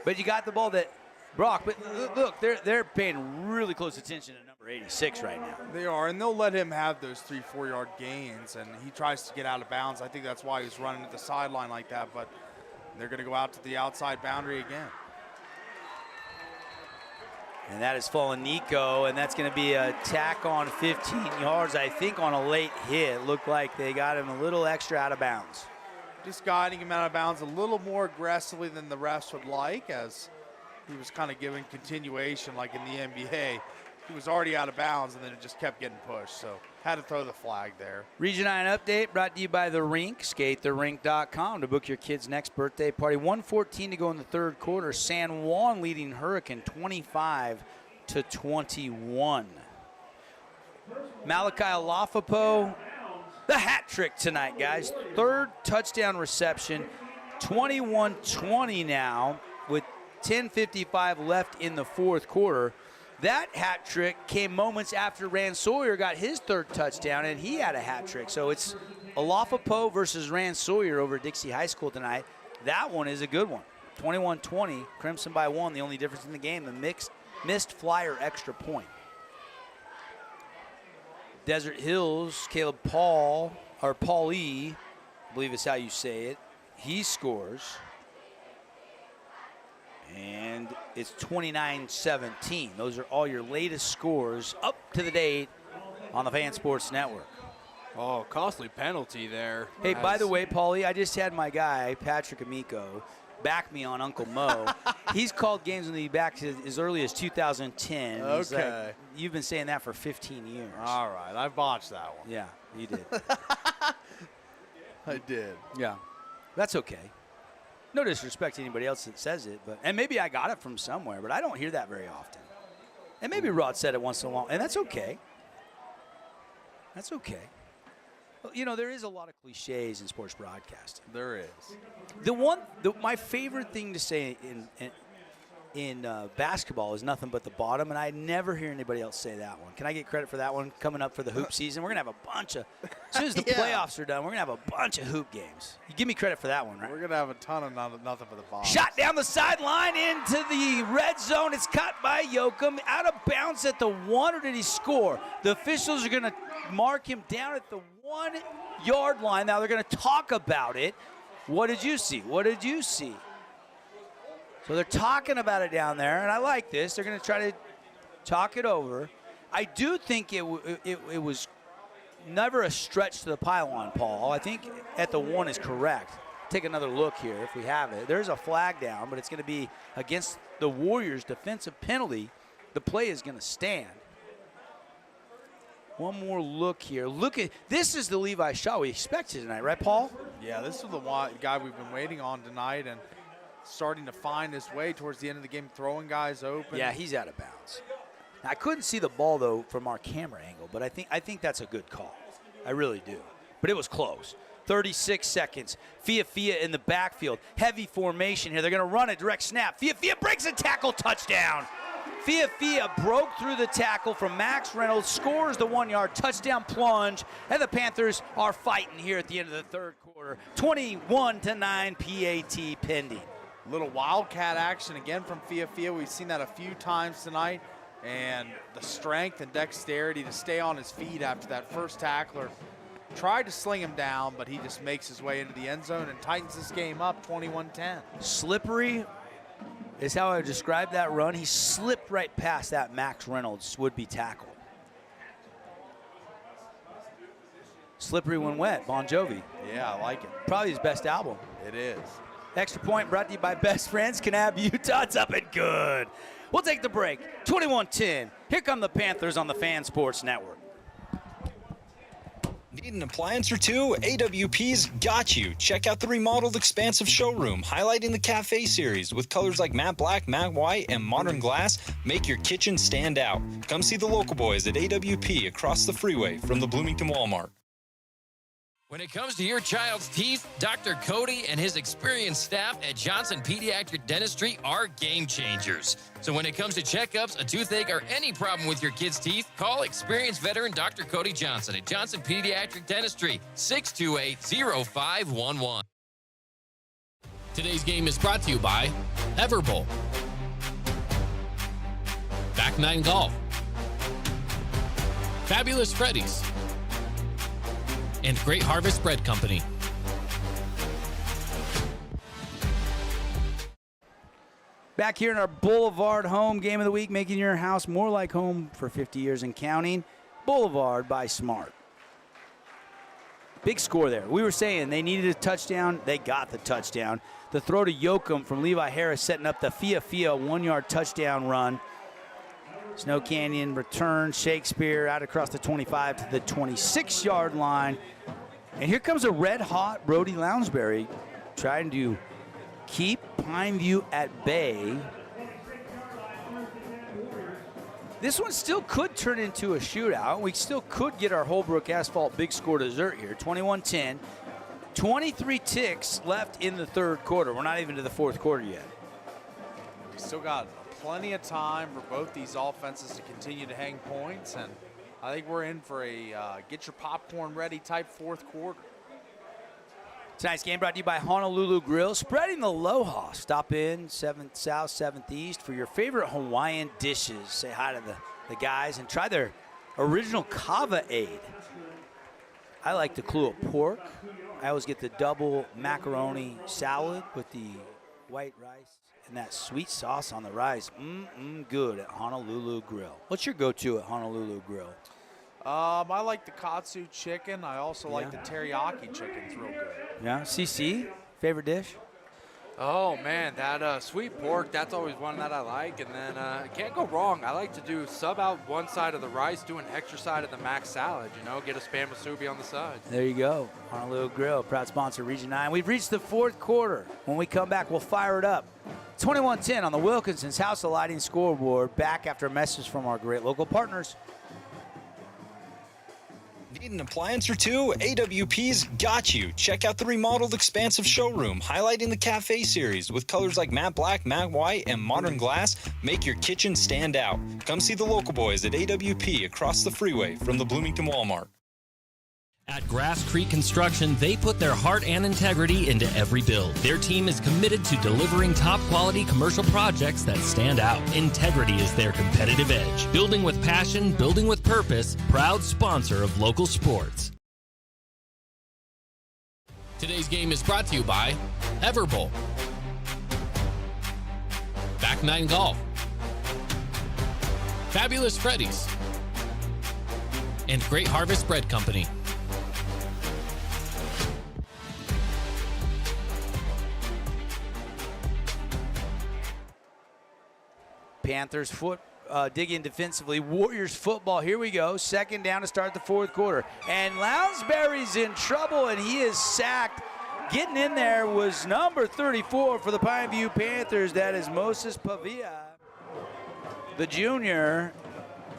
But you got the ball that Brock. But look, they're paying really close attention to number 86 right now. They are, and they'll let him have those 3-4 yard gains, and he tries to get out of bounds. I think that's why he's running at the sideline like that, but they're going to go out to the outside boundary again. And that is fallen Nico, and that's going to be a tack on 15 yards, I think, on a late hit. Looked like they got him a little extra out of bounds. Just guiding him out of bounds a little more aggressively than the refs would like, as he was kind of giving continuation like in the NBA. He was already out of bounds, and then it just kept getting pushed, so had to throw the flag there. Region 9 update brought to you by The Rink, skatetherink.com to book your kid's next birthday party. 1:14 to go in the third quarter. San Juan leading Hurricane 25-21. Malachi Alafapo, the hat trick tonight, guys. Third touchdown reception, 21-20 now with 10:55 left in the fourth quarter. That hat trick came moments after Rand Sawyer got his third touchdown, and he had a hat trick. So it's Alafapo versus Rand Sawyer over at Dixie High School tonight. That one is a good one. 21-20, Crimson by 1. The only difference in the game, the missed flyer extra point. Desert Hills, Caleb Paulie, I believe is how you say it. He scores. And it's 29-17. Those are all your latest scores up to the date on the Fan Sports Network. Oh, costly penalty there. Hey, by the way, Paulie, I just had my guy, Patrick Amico, back me on Uncle Mo. He's called games when he back as early as 2010. Okay. You've been saying that for 15 years. All right, I botched that one. Yeah, you did. I did. Yeah, that's okay. No disrespect to anybody else that says it, and maybe I got it from somewhere, but I don't hear that very often. And maybe Rod said it once in a while, and that's okay. That's okay. Well, you know, there is a lot of cliches in sports broadcasting. There is. My favorite thing to say in basketball is nothing but the bottom, and I never hear anybody else say that one. Can I get credit for that one coming up for the hoop season? We're going to have a bunch of, as soon as the playoffs are done, we're going to have a bunch of hoop games. You give me credit for that one, right? We're going to have a ton of nothing but the bottom. Shot down the sideline into the red zone. It's caught by Yoakum. Out of bounds at the 1, or did he score? The officials are going to mark him down at the 1 yard line. Now they're going to talk about it. What did you see? What did you see? So they're talking about it down there, and I like this. They're going to try to talk it over. I do think it was never a stretch to the pylon, Paul. I think at the 1 is correct. Take another look here if we have it. There's a flag down, but it's going to be against the Warriors' defensive penalty. The play is going to stand. One more look here. Look at this is the Levi Shaw we expected tonight, right, Paul? Yeah, this is the guy we've been waiting on tonight, and starting to find his way towards the end of the game, throwing guys open. Yeah, he's out of bounds. Now, I couldn't see the ball, though, from our camera angle, but I think that's a good call. I really do. But it was close. 36 seconds. Fia in the backfield. Heavy formation here. They're going to run a direct snap. Fia breaks a tackle, touchdown. Fia broke through the tackle from Max Reynolds, scores the 1 yard touchdown plunge, and the Panthers are fighting here at the end of the third quarter. 21-9 PAT pending. Little wildcat action again from Fia. We've seen that a few times tonight, and the strength and dexterity to stay on his feet after that first tackler. Tried to sling him down, but he just makes his way into the end zone and tightens this game up 21-10. Slippery is how I would describe that run. He slipped right past that Max Reynolds would-be tackle. Slippery when wet, Bon Jovi. Yeah, I like it. Probably his best album. It is. Extra point brought to you by Best Friends, Kanab, Utah. It's up and good. We'll take the break. 21-10. Here come the Panthers on the Fan Sports Network. Need an appliance or two? AWP's got you. Check out the remodeled expansive showroom, highlighting the cafe series with colors like matte black, matte white, and modern glass. Make your kitchen stand out. Come see the local boys at AWP across the freeway from the Bloomington Walmart. When it comes to your child's teeth, Dr. Cody and his experienced staff at Johnson Pediatric Dentistry are game changers. So when it comes to checkups, a toothache, or any problem with your kid's teeth, call experienced veteran Dr. Cody Johnson at Johnson Pediatric Dentistry, 628-0511. Today's game is brought to you by Everbowl, Back Nine Golf, Fabulous Freddy's, and Great Harvest Bread Company. Back here in our Boulevard home game of the week, making your house more like home for 50 years and counting. Boulevard by Smart. Big score there. We were saying they needed a touchdown. They got the touchdown. The throw to Yoakum from Levi Harris setting up the Fia 1-yard touchdown run. Snow Canyon return, Shakespeare out across the 25 to the 26-yard line. And here comes a red-hot Brody Lounsbury trying to keep Pineview at bay. This one still could turn into a shootout. We still could get our Holbrook Asphalt big score dessert here, 21-10. 23 ticks left in the third quarter. We're not even to the fourth quarter yet. We still got plenty of time for both these offenses to continue to hang points, and I think we're in for a get your popcorn ready type fourth quarter. Tonight's game brought to you by Honolulu Grill, spreading the aloha. Stop in 7th South, 7th East for your favorite Hawaiian dishes. Say hi to the guys and try their original kava aid. I like the Kahlua pork. I always get the double macaroni salad with the white rice and that sweet sauce on the rice. Good at Honolulu Grill. What's your go-to at Honolulu Grill? I like the katsu chicken. I also like the teriyaki chicken. It's real good. Yeah, CC, favorite dish? Oh, man, that sweet pork, that's always one that I like. And then can't go wrong. I like to do sub out one side of the rice, do an extra side of the mac salad, you know, get a spam musubi on the side. There you go. Honolulu Grill, proud sponsor, Region 9. We've reached the fourth quarter. When we come back, we'll fire it up. 21-10 on the Wilkinson's House of Lighting scoreboard. Back after a message from our great local partners. Need an appliance or two? AWP's got you. Check out the remodeled expansive showroom, highlighting the cafe series with colors like matte black, matte white, and modern glass. Make your kitchen stand out. Come see the local boys at AWP across the freeway from the Bloomington Walmart. At Grass Creek Construction, they put their heart and integrity into every build. Their team is committed to delivering top-quality commercial projects that stand out. Integrity is their competitive edge. Building with passion, building with purpose, proud sponsor of local sports. Today's game is brought to you by Everbowl, Back Nine Golf, Fabulous Freddy's, and Great Harvest Bread Company. Panthers digging defensively. Warriors football. Here we go. Second down to start the fourth quarter. And Lounsbury's in trouble, and he is sacked. Getting in there was number 34 for the Pineview Panthers. That is Moses Pavia, the junior.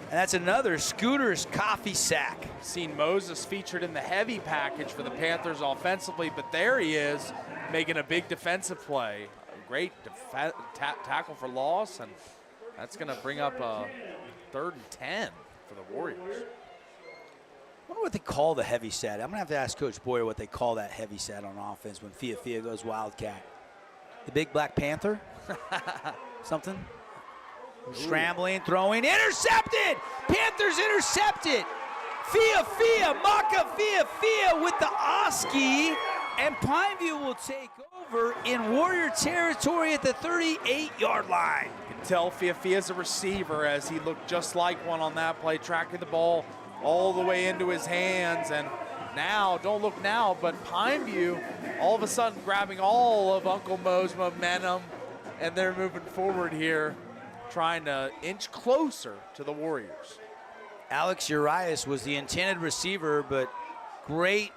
And that's another Scooter's coffee sack. Seen Moses featured in the heavy package for the Panthers offensively, but there he is making a big defensive play. A great tackle for loss, and that's going to bring up a 3rd and 10 for the Warriors. I wonder what they call the heavy set. I'm going to have to ask Coach Boyer what they call that heavy set on offense when Fia goes Wildcat. The big Black Panther? Something? Ooh. Scrambling, throwing, intercepted! Panthers intercepted! Fia, Maka Fia with the Oski, and Pineview will take over in Warrior territory at the 38-yard line. You can tell Fia's a receiver as he looked just like one on that play, tracking the ball all the way into his hands, and now, don't look now, but Pineview all of a sudden grabbing all of Uncle Mo's momentum, and they're moving forward here, trying to inch closer to the Warriors. Alex Urias was the intended receiver, but great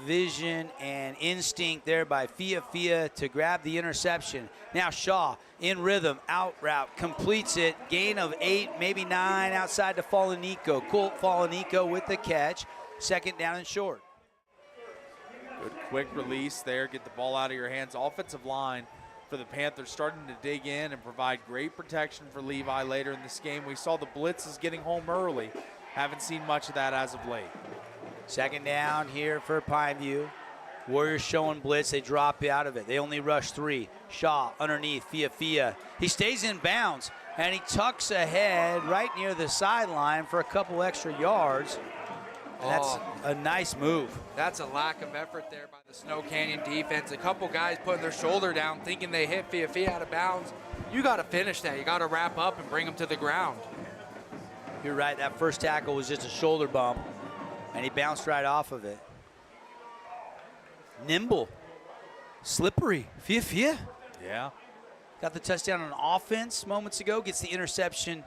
vision and instinct there by Fia to grab the interception. Now Shaw in rhythm, out route, completes it, gain of 8, maybe 9 outside to Falanico. Colt Falanico with the catch, 2nd down and short. Good quick release there, get the ball out of your hands. Offensive line for the Panthers starting to dig in and provide great protection for Levi later in this game. We saw the blitzes getting home early. Haven't seen much of that as of late. 2nd down here for Pineview. Warriors showing blitz, they drop out of it. They only rush 3. Shaw underneath, Fia. He stays in bounds, and he tucks ahead right near the sideline for a couple extra yards. And that's a nice move. That's a lack of effort there by the Snow Canyon defense. A couple guys putting their shoulder down thinking they hit Fia out of bounds. You got to finish that. You got to wrap up and bring them to the ground. You're right, that first tackle was just a shoulder bump, and he bounced right off of it. Nimble, slippery, Fia. Yeah. Got the touchdown on offense moments ago, gets the interception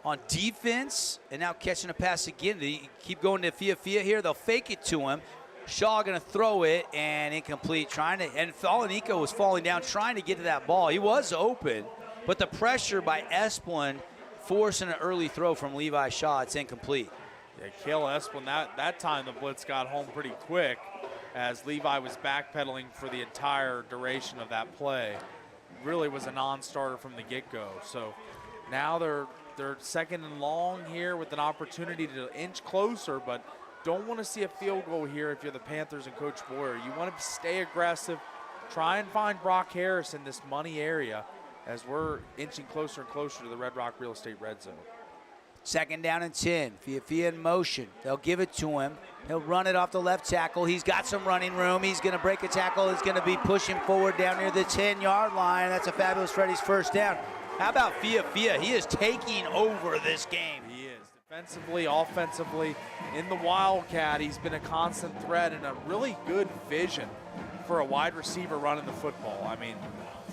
on defense, and now catching a pass again. They keep going to Fia here. They'll fake it to him. Shaw going to throw it, and incomplete. And Falanico was falling down, trying to get to that ball. He was open, but the pressure by Esplin forcing an early throw from Levi Shaw. It's incomplete. Yeah, Cale Esplin, that time the blitz got home pretty quick as Levi was backpedaling for the entire duration of that play. Really was a non-starter from the get-go. So now they're 2nd and long here with an opportunity to inch closer, but don't want to see a field goal here if you're the Panthers and Coach Boyer. You want to stay aggressive, try and find Brock Harris in this money area as we're inching closer and closer to the Red Rock Real Estate red zone. 2nd down and 10. Fia in motion. They'll give it to him. He'll run it off the left tackle. He's got some running room. He's going to break a tackle. He's going to be pushing forward down near the 10-yard line. That's a Fabulous Freddy's 1st down. How about Fia? He is taking over this game. He is. Defensively, offensively, in the Wildcat, he's been a constant threat and a really good vision for a wide receiver running the football. I mean,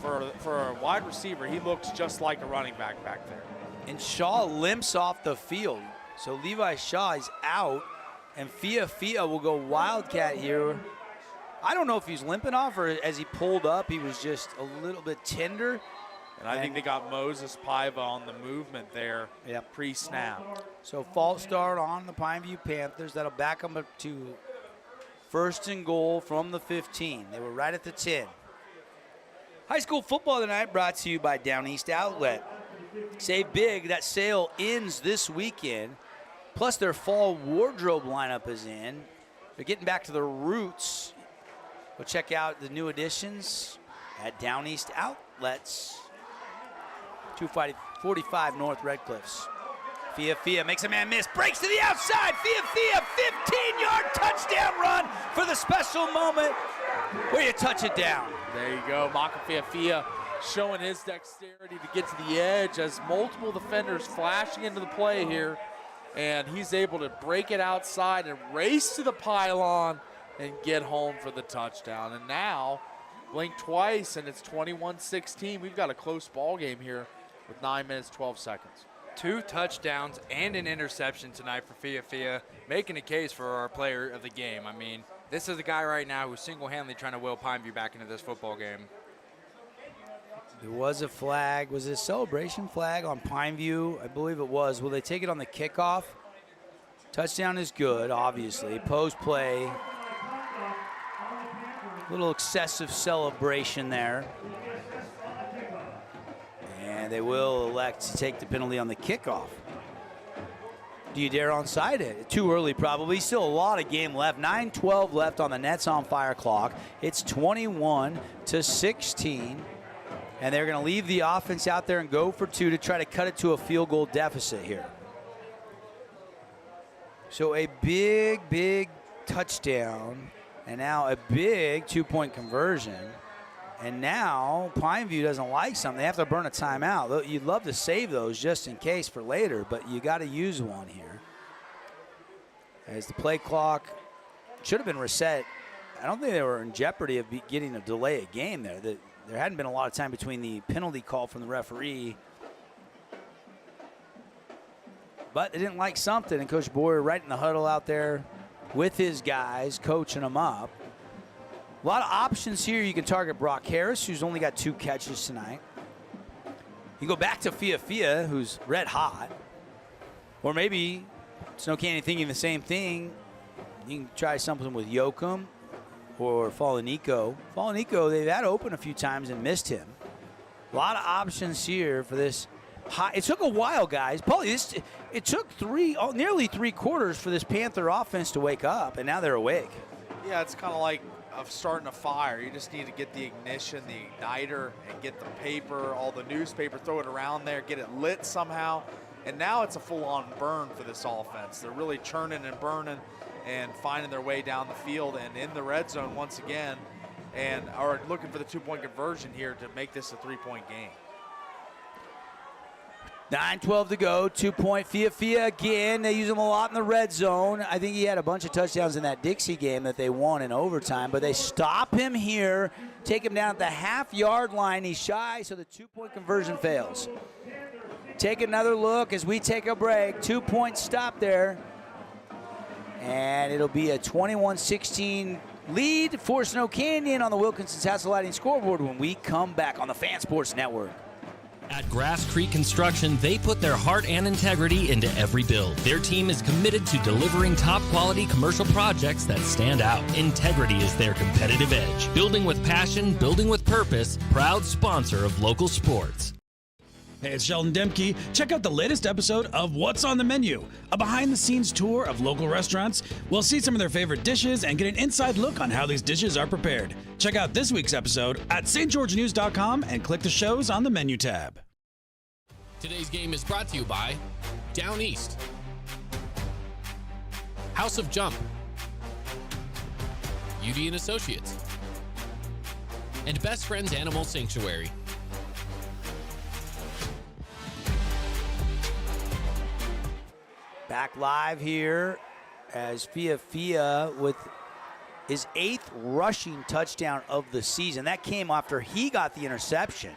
for a wide receiver, he looks just like a running back there. And Shaw limps off the field. So Levi Shaw is out, and Fia will go Wildcat here. I don't know if he's limping off or as he pulled up, he was just a little bit tender. And I think they got Moses Paiva on the movement there pre-snap. So false start on the Pineview Panthers. That'll back them up to 1st and goal from the 15. They were right at the 10. High school football tonight brought to you by Down East Outlet. Save big. That sale ends this weekend. Plus their fall wardrobe lineup is in. They're getting back to their roots. Go check out the new additions at Down East Outlets. 245 North Red Cliffs. Fia makes a man miss, breaks to the outside. Fia, 15-yard touchdown run for the special moment where you touch it down. There you go, Maka Fia showing his dexterity to get to the edge as multiple defenders flashing into the play here. And he's able to break it outside and race to the pylon and get home for the touchdown. And now, blink twice and it's 21-16. We've got a close ball game here with 9 minutes, 12 seconds. 2 touchdowns and an interception tonight for Fia, making a case for our player of the game. I mean, this is a guy right now who's single-handedly trying to will Pineview back into this football game. There was a flag. Was it a celebration flag on Pineview? I believe it was. Will they take it on the kickoff? Touchdown is good, obviously. Post play. Little excessive celebration there. And they will elect to take the penalty on the kickoff. Do you dare onside it? Too early, probably. Still a lot of game left. 9:12 left on the Nets on Fire clock. It's 21-16. And they're going to leave the offense out there and go for 2 to try to cut it to a field goal deficit here. So a big touchdown, and now a big 2-point conversion. And now Pineview doesn't like something. They have to burn a timeout. You'd love to save those just in case for later, but you got to use one here. As the play clock should have been reset. I don't think they were in jeopardy of getting a delay of game there. There hadn't been a lot of time between the penalty call from the referee. But they didn't like something, and Coach Boyer right in the huddle out there with his guys, coaching them up. A lot of options here. You can target Brock Harris, who's only got 2 catches tonight. You go back to Fia, who's red hot. Or maybe Snow Canyon thinking the same thing. You can try something with Yoakum or Falanico. Falanico, they've had open a few times and missed him. A lot of options here for this. It took a while, guys. Paulie, it took nearly 3 quarters for this Panther offense to wake up, and now they're awake. Yeah, it's kind of like starting a fire. You just need to get the ignition, the igniter, and get the paper, all the newspaper, throw it around there, get it lit somehow. And now it's a full-on burn for this offense. They're really churning and burning and finding their way down the field and in the red zone once again, and are looking for the 2-point conversion here to make this a 3-point game. 9:12 to go, 2-point Fia again. They use him a lot in the red zone. I think he had a bunch of touchdowns in that Dixie game that they won in overtime, but they stop him here, take him down at the half-yard line. He's shy, so the 2-point conversion fails. Take another look as we take a break. 2-point stop there. And it'll be a 21-16 lead for Snow Canyon on the Wilkinson's Hassel Lighting scoreboard when we come back on the Fan Sports Network. At Grass Creek Construction, they put their heart and integrity into every build. Their team is committed to delivering top-quality commercial projects that stand out. Integrity is their competitive edge. Building with passion, building with purpose, proud sponsor of local sports. Hey, it's Sheldon Demke. Check out the latest episode of What's on the Menu, a behind-the-scenes tour of local restaurants. We'll see some of their favorite dishes and get an inside look on how these dishes are prepared. Check out this week's episode at stgeorgenews.com and click the shows on the menu tab. Today's game is brought to you by Down East, House of Jump, UD & Associates, and Best Friends Animal Sanctuary. Back live here as Fia with his 8th rushing touchdown of the season. That came after he got the interception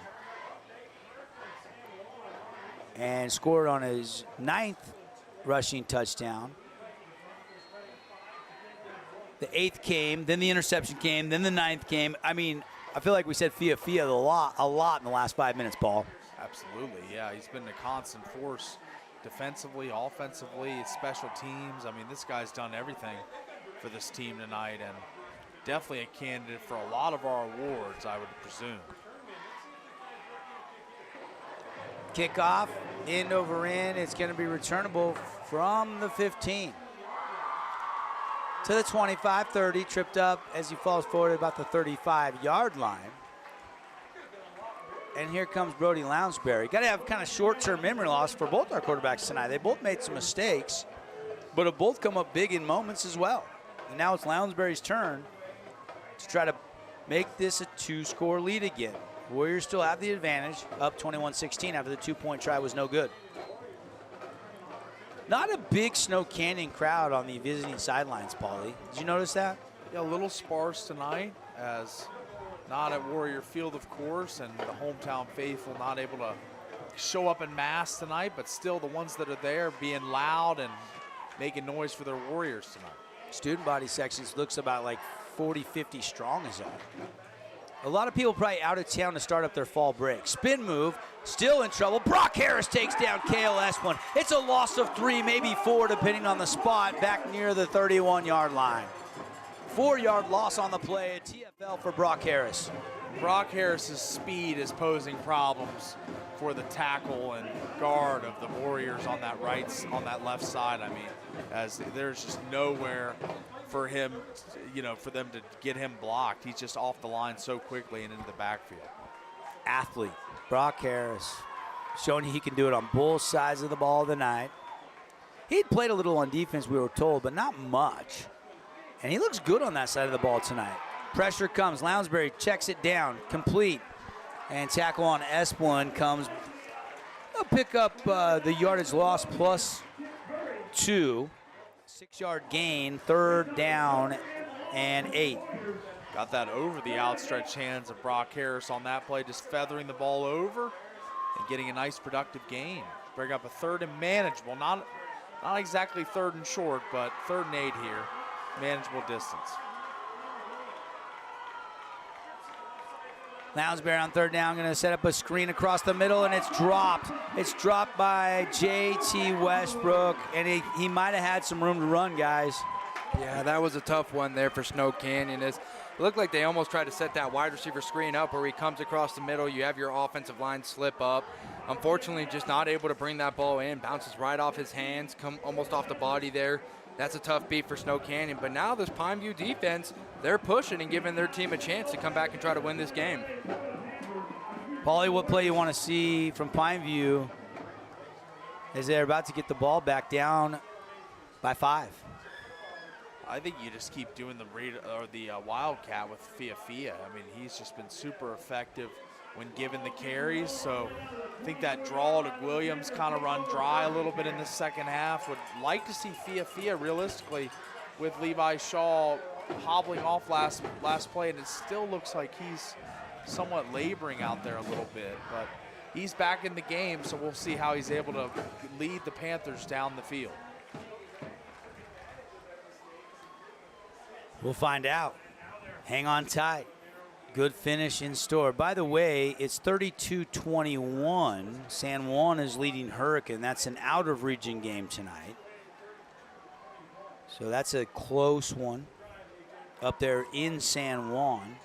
and scored on his 9th rushing touchdown. The 8th came, then the interception came, then the 9th came. I mean, I feel like we said Fia a lot in the last 5 minutes, Paul. Absolutely, yeah. He's been a constant force defensively, offensively, special teams. I mean, this guy's done everything for this team tonight, and definitely a candidate for a lot of our awards, I would presume. Kickoff, end over end. It's going to be returnable from the 15 to the 25-30. Tripped up as he falls forward about the 35-yard line. And here comes Brody Lounsbury. Got to have kind of short-term memory loss for both our quarterbacks tonight. They both made some mistakes, but have both come up big in moments as well. And now it's Lounsbury's turn to try to make this a 2-score lead again. Warriors still have the advantage, up 21-16 after the 2-point try was no good. Not a big Snow Canyon crowd on the visiting sidelines, Paulie. Did you notice that? Yeah, a little sparse tonight, as not at Warrior Field, of course, and the hometown faithful not able to show up in mass tonight, but still the ones that are there being loud and making noise for their Warriors tonight. Student body sections looks about like 40, 50 strong is that. A lot of people probably out of town to start up their fall break. Spin move, still in trouble. Brock Harris takes down KLS one. It's a loss of 3, maybe 4, depending on the spot, back near the 31-yard line. 4-yard loss on the play, a TFL for Brock Harris. Brock Harris's speed is posing problems for the tackle and guard of the Warriors on that left side. I mean, as there's just nowhere for him, for them to get him blocked. He's just off the line so quickly and into the backfield. Athlete, Brock Harris, showing he can do it on both sides of the ball tonight. He'd played a little on defense, we were told, but not much. And he looks good on that side of the ball tonight. Pressure comes. Lounsbury checks it down, complete. And tackle on Esplin comes. They'll pick up the yardage loss +2. 6-yard gain, 3rd down and 8. Got that over the outstretched hands of Brock Harris on that play, just feathering the ball over and getting a nice productive gain. Bring up a 3rd and manageable, not exactly 3rd and short, but 3rd and 8 here, manageable distance. Lounsbury on 3rd down, going to set up a screen across the middle, and it's dropped. It's dropped by J.T. Westbrook, and he might have had some room to run, guys. Yeah, that was a tough one there for Snow Canyon. It looked like they almost tried to set that wide receiver screen up where he comes across the middle. You have your offensive line slip up. Unfortunately, just not able to bring that ball in. Bounces right off his hands, come almost off the body there. That's a tough beat for Snow Canyon. But now this Pineview defense, they're pushing and giving their team a chance to come back and try to win this game. Paulie, what play you want to see from Pineview as they're about to get the ball back down by 5? I think you just keep doing the Wildcat with Fia. I mean, he's just been super effective when given the carries. So I think that draw to Williams kind of run dry a little bit in the second half. Would like to see Fia realistically with Levi Shaw hobbling off last play, and it still looks like he's somewhat laboring out there a little bit. But he's back in the game, so we'll see how he's able to lead the Panthers down the field. We'll find out. Hang on tight. Good finish in store. By the way, it's 32-21. San Juan is leading Hurricane. That's an out-of-region game tonight. So that's a close one up there in San Juan.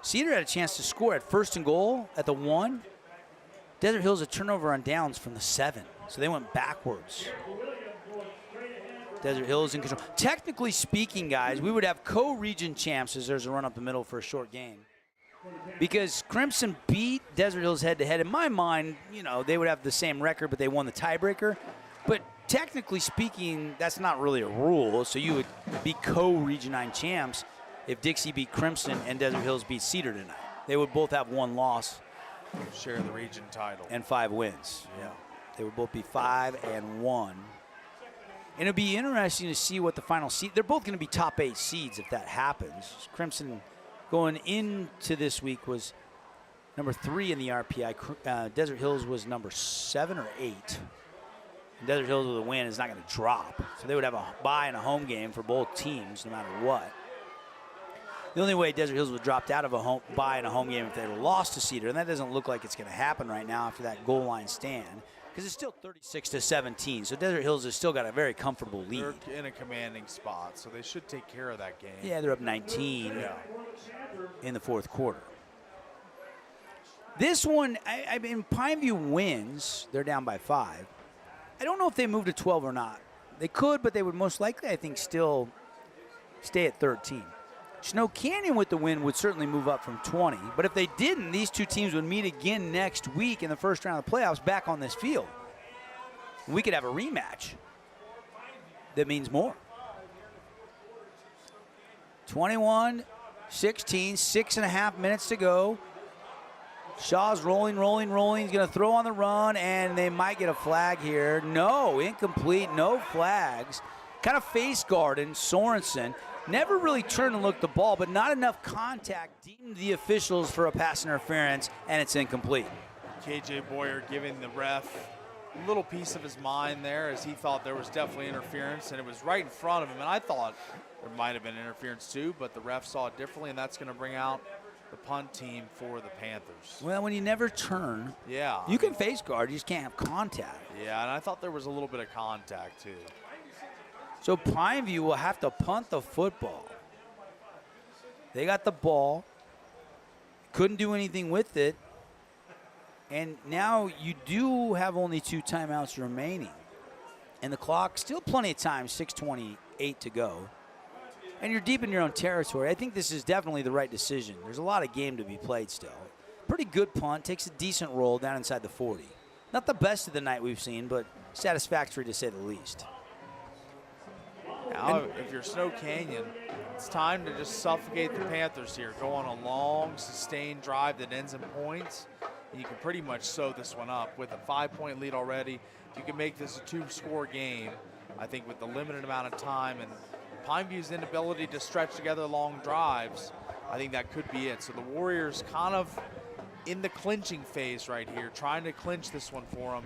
Cedar had a chance to score at 1st and goal at the 1. Desert Hills a turnover on downs from the 7. So they went backwards. Desert Hills in control. Technically speaking, guys, we would have co-region champs as there's a run up the middle for a short game. Because Crimson beat Desert Hills head-to-head. In my mind, you know, they would have the same record, but they won the tiebreaker. But technically speaking, that's not really a rule. So you would be co-region 9 champs if Dixie beat Crimson and Desert Hills beat Cedar tonight. They would both have 1 loss. Share the region title. And 5 wins. Yeah. They would both be 5-1. And it'll be interesting to see what the final seed. They're both going to be top 8 seeds if that happens. Crimson going into this week was number 3 in the RPI. Desert Hills was number 7 or 8. And Desert Hills with a win is not going to drop. So they would have a bye and a home game for both teams no matter what. The only way Desert Hills would dropped out of a bye and a home game if they had lost to Cedar. And that doesn't look like it's going to happen right now after that goal line stand. Because it's still 36-17, so Desert Hills has still got a very comfortable lead. They're in a commanding spot, so they should take care of that game. Yeah, they're up 19 in the 4th quarter. This one, I mean, Pineview wins. They're down by 5. I don't know if they move to 12 or not. They could, but they would most likely, I think, still stay at 13. Snow Canyon with the win would certainly move up from 20. But if they didn't, these two teams would meet again next week in the first round of the playoffs back on this field. We could have a rematch that means more. 21-16, 6.5 minutes to go. Shaw's rolling. He's going to throw on the run, and they might get a flag here. No, incomplete, no flags. Kind of face guarding Sorensen. Never really turned and looked the ball, but not enough contact deemed the officials for a pass interference, and it's incomplete. KJ Boyer giving the ref a little piece of his mind there as he thought there was definitely interference, and it was right in front of him, and I thought there might have been interference too, but the ref saw it differently, and that's going to bring out the punt team for the Panthers. Well, when you never turn, you can face guard, you just can't have contact. Yeah, and I thought there was a little bit of contact too. So Pineview will have to punt the football. They got the ball, couldn't do anything with it, and now you do have only 2 timeouts remaining. And the clock, still plenty of time, 6:28 to go. And you're deep in your own territory. I think this is definitely the right decision. There's a lot of game to be played still. Pretty good punt, takes a decent roll down inside the 40. Not the best of the night we've seen, but satisfactory to say the least. Now, if you're Snow Canyon, it's time to just suffocate the Panthers here. Go on a long, sustained drive that ends in points and you can pretty much sew this one up with a 5-point lead already. If you can make this a 2-score game, I think with the limited amount of time and Pineview's inability to stretch together long drives, I think that could be it. So the Warriors kind of in the clinching phase right here, trying to clinch this one for them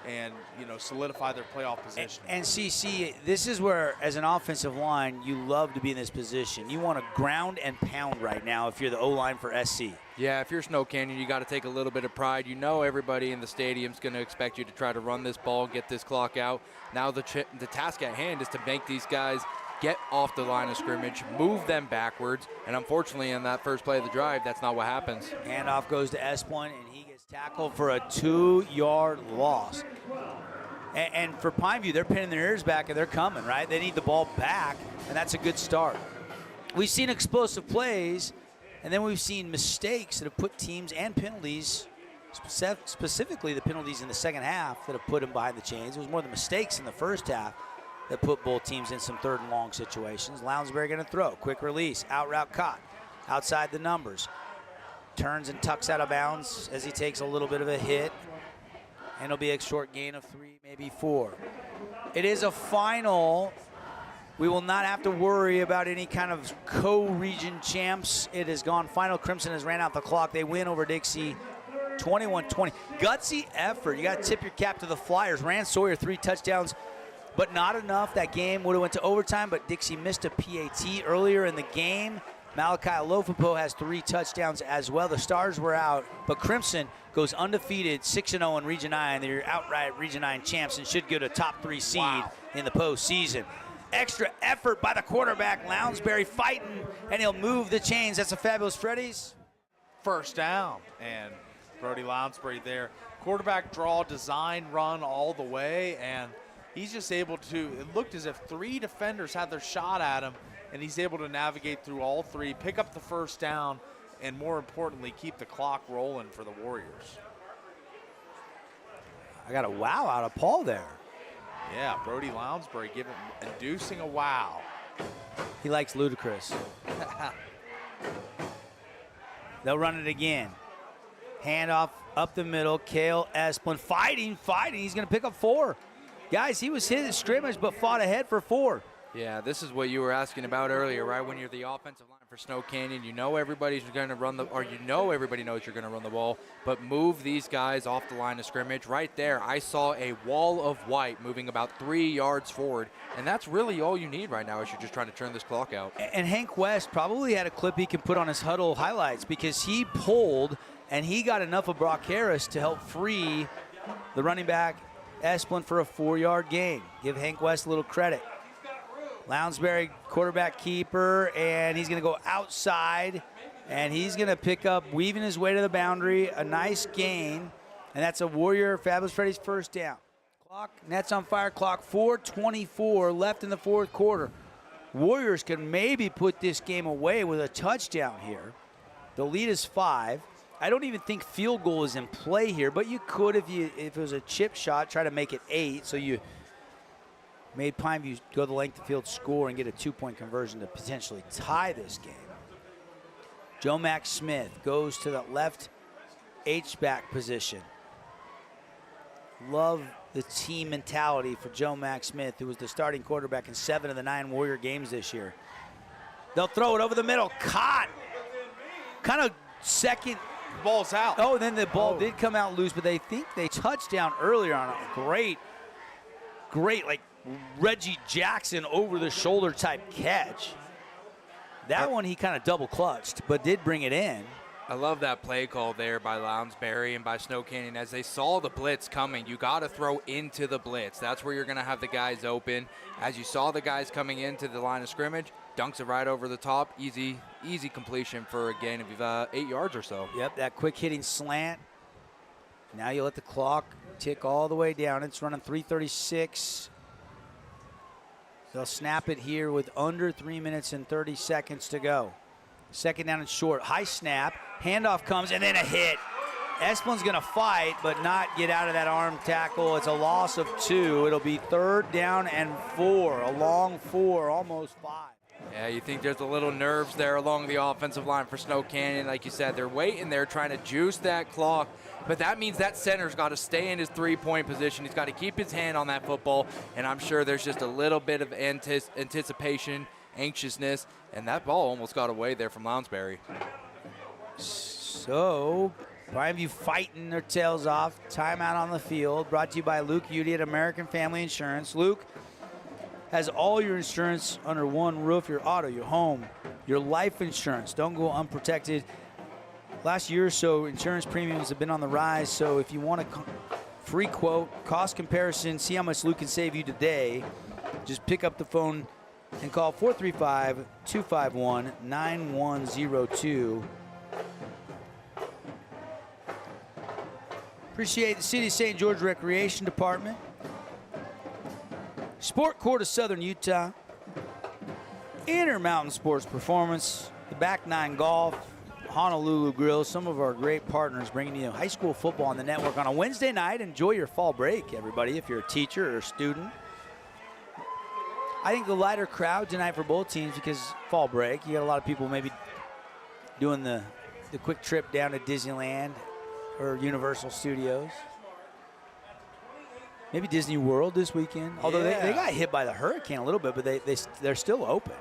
and, solidify their playoff position. And CC, this is where, as an offensive line, you love to be in this position. You want to ground and pound right now if you're the O-line for SC. Yeah, if you're Snow Canyon, you got to take a little bit of pride. You know everybody in the stadium's going to expect you to try to run this ball, get this clock out. Now the task at hand is to make these guys get off the line of scrimmage, move them backwards, and unfortunately in that first play of the drive, that's not what happens. Handoff goes to Esplin, and he gets tackled for a 2-yard loss. And for Pineview, they're pinning their ears back, and they're coming, right? They need the ball back, and that's a good start. We've seen explosive plays, and then we've seen mistakes that have put teams and penalties, specifically the penalties in the second half that have put them behind the chains. It was more the mistakes in the first half that put both teams in some 3rd and long situations. Lounsbury going to throw. Quick release. Out route caught. Outside the numbers. Turns and tucks out of bounds as he takes a little bit of a hit. And it'll be a short gain of 3, maybe 4. It is a final. We will not have to worry about any kind of co-region champs. It has gone final. Crimson has ran out the clock. They win over Dixie 21-20. Gutsy effort. You got to tip your cap to the Flyers. Rand Sawyer, 3 touchdowns. But not enough. That game would have went to overtime, but Dixie missed a PAT earlier in the game. Malachi Alofapo has 3 touchdowns as well. The Stars were out, but Crimson goes undefeated, 6-0 in Region 9. They're outright Region 9 champs and should get a top 3 seed in the postseason. Extra effort by the quarterback, Lounsbury fighting, and he'll move the chains. That's a fabulous Freddy's. First down, and Brody Lounsbury there. Quarterback draw, design, run all the way, and he's just able to, it looked as if 3 defenders had their shot at him, and he's able to navigate through all 3, pick up the first down, and more importantly, keep the clock rolling for the Warriors. I got a wow out of Paul there. Yeah, Brody Lounsbury inducing a wow. He likes ludicrous. They'll run it again. Handoff up the middle. Cale Esplin fighting. He's going to pick up 4. Guys, he was hit at scrimmage but fought ahead for 4. Yeah, this is what you were asking about earlier, right? When you're the offensive line for Snow Canyon, you know everybody's going to run everybody knows you're going to run the ball, but move these guys off the line of scrimmage. Right there, I saw a wall of white moving about 3 yards forward, and that's really all you need right now as you're just trying to turn this clock out. And Hank West probably had a clip he can put on his huddle highlights because he pulled and he got enough of Brock Harris to help free the running back Esplin for a 4-yard gain. Give Hank West a little credit. Lounsbury, quarterback keeper, and he's going to go outside, and he's going to pick up, weaving his way to the boundary, a nice gain, and that's a Warrior Fabulous Freddy's first down. Clock, Nets on fire, clock 4:24 left in the 4th quarter. Warriors can maybe put this game away with a touchdown here. The lead is 5. I don't even think field goal is in play here, but you could, if it was a chip shot, try to make it 8, so you made Pineview go the length of field, score, and get a 2-point conversion to potentially tie this game. Joe Max Smith goes to the left H-back position. Love the team mentality for Joe Max Smith, who was the starting quarterback in 7 of the 9 Warrior games this year. They'll throw it over the middle. Caught. Kind of second. Ball's out. Oh, then the ball did come out loose, but they think they touched down earlier on a great, like, Reggie Jackson over-the-shoulder type catch. That one he kind of double-clutched, but did bring it in. I love that play call there by Lounsbury and by Snow Canyon. As they saw the blitz coming, you got to throw into the blitz. That's where you're going to have the guys open. As you saw the guys coming into the line of scrimmage, dunks it right over the top. Easy completion for a gain of 8 yards or so. Yep, that quick hitting slant. Now you let the clock tick all the way down. It's running 3:36. They'll snap it here with under 3 minutes and 30 seconds to go. Second down and short. High snap. Handoff comes, and then a hit. Esplin's going to fight, but not get out of that arm tackle. It's a loss of 2. It'll be 3rd down and 4. A long 4, almost 5. Yeah, you think there's a little nerves there along the offensive line for Snow Canyon. Like you said, they're waiting there trying to juice that clock. But that means that center's got to stay in his three-point position. He's got to keep his hand on that football, and I'm sure there's just a little bit of anticipation, anxiousness, and that ball almost got away there from Lounsbury. So, Pineview fighting their tails off. Timeout on the field. Brought to you by Luke Udy at American Family Insurance. Luke has all your insurance under one roof. Your auto, your home, your life insurance. Don't go unprotected. Last year or so, insurance premiums have been on the rise. So if you want a free quote, cost comparison, see how much Luke can save you today, just pick up the phone and call 435-251-9102. Appreciate the City of St. George Recreation Department. Sport Court of Southern Utah. Intermountain Sports Performance. The Back Nine Golf. Honolulu Grill. Some of our great partners bringing you high school football on the network on a Wednesday night. Enjoy your fall break, everybody, if you're a teacher or a student. I think the lighter crowd tonight for both teams because fall break. You got a lot of people maybe doing the quick trip down to Disneyland or Universal Studios. Maybe Disney World this weekend. Although they got hit by the hurricane a little bit, but they're still open.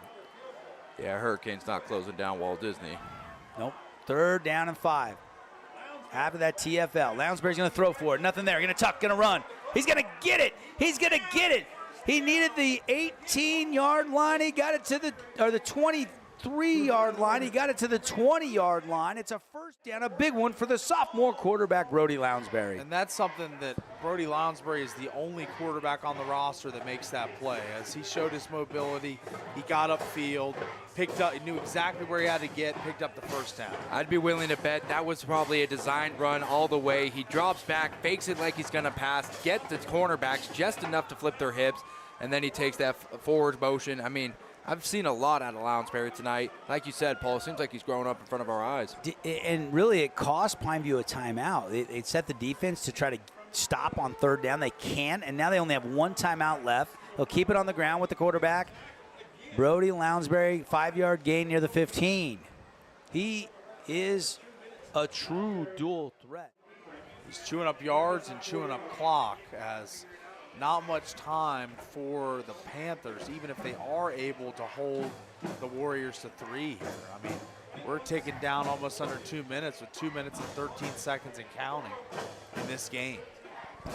Yeah, Hurricane's not closing down Walt Disney. Nope. 3rd down and 5. After that TFL. Lounsbury's going to throw for it. Nothing there. Going to tuck, going to run. He's going to get it. He's going to get it. He needed the 18-yard line. He got it to the 23-yard line. He got it to the 20-yard line. It's a first down, a big one for the sophomore quarterback, Brody Lounsbury. And that's something that Brody Lounsbury is the only quarterback on the roster that makes that play. As he showed his mobility, he got upfield, picked up, he knew exactly where he had to get, picked up the first down. I'd be willing to bet that was probably a designed run all the way. He drops back, fakes it like he's going to pass, get the cornerbacks just enough to flip their hips, and then he takes that forward motion. I mean, I've seen a lot out of Lounsbury tonight. Like you said, Paul, it seems like he's growing up in front of our eyes. And really, it cost Pineview a timeout. They set the defense to try to stop on 3rd down. They can't, and now they only have one timeout left. They'll keep it on the ground with the quarterback. Brody Lounsbury, 5-yard gain near the 15. He is a true dual threat. He's chewing up yards and chewing up clock as not much time for the Panthers, even if they are able to hold the Warriors to 3 here. I mean, we're taking down almost under 2 minutes with 2 minutes and 13 seconds and counting in this game.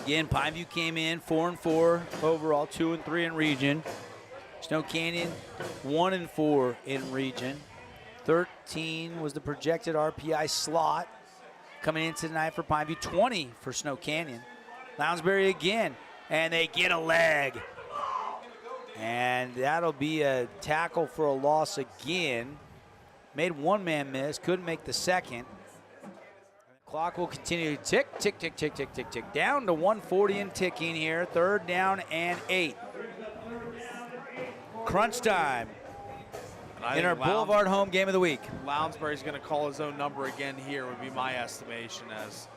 Again, Pineview came in 4-4 overall, 2-3 in region. Snow Canyon 1-4 in region. 13 was the projected RPI slot coming in tonight for Pineview. 20 for Snow Canyon. Lounsbury again. And they get a leg. And that'll be a tackle for a loss again. Made one man miss, couldn't make the second. Clock will continue to tick, tick, tick, tick, tick, tick, tick. Down to 140 and ticking here. 3rd down and 8. Crunch time in our Boulevard home game of the week. Lounsbury's going to call his own number again here would be my estimation, as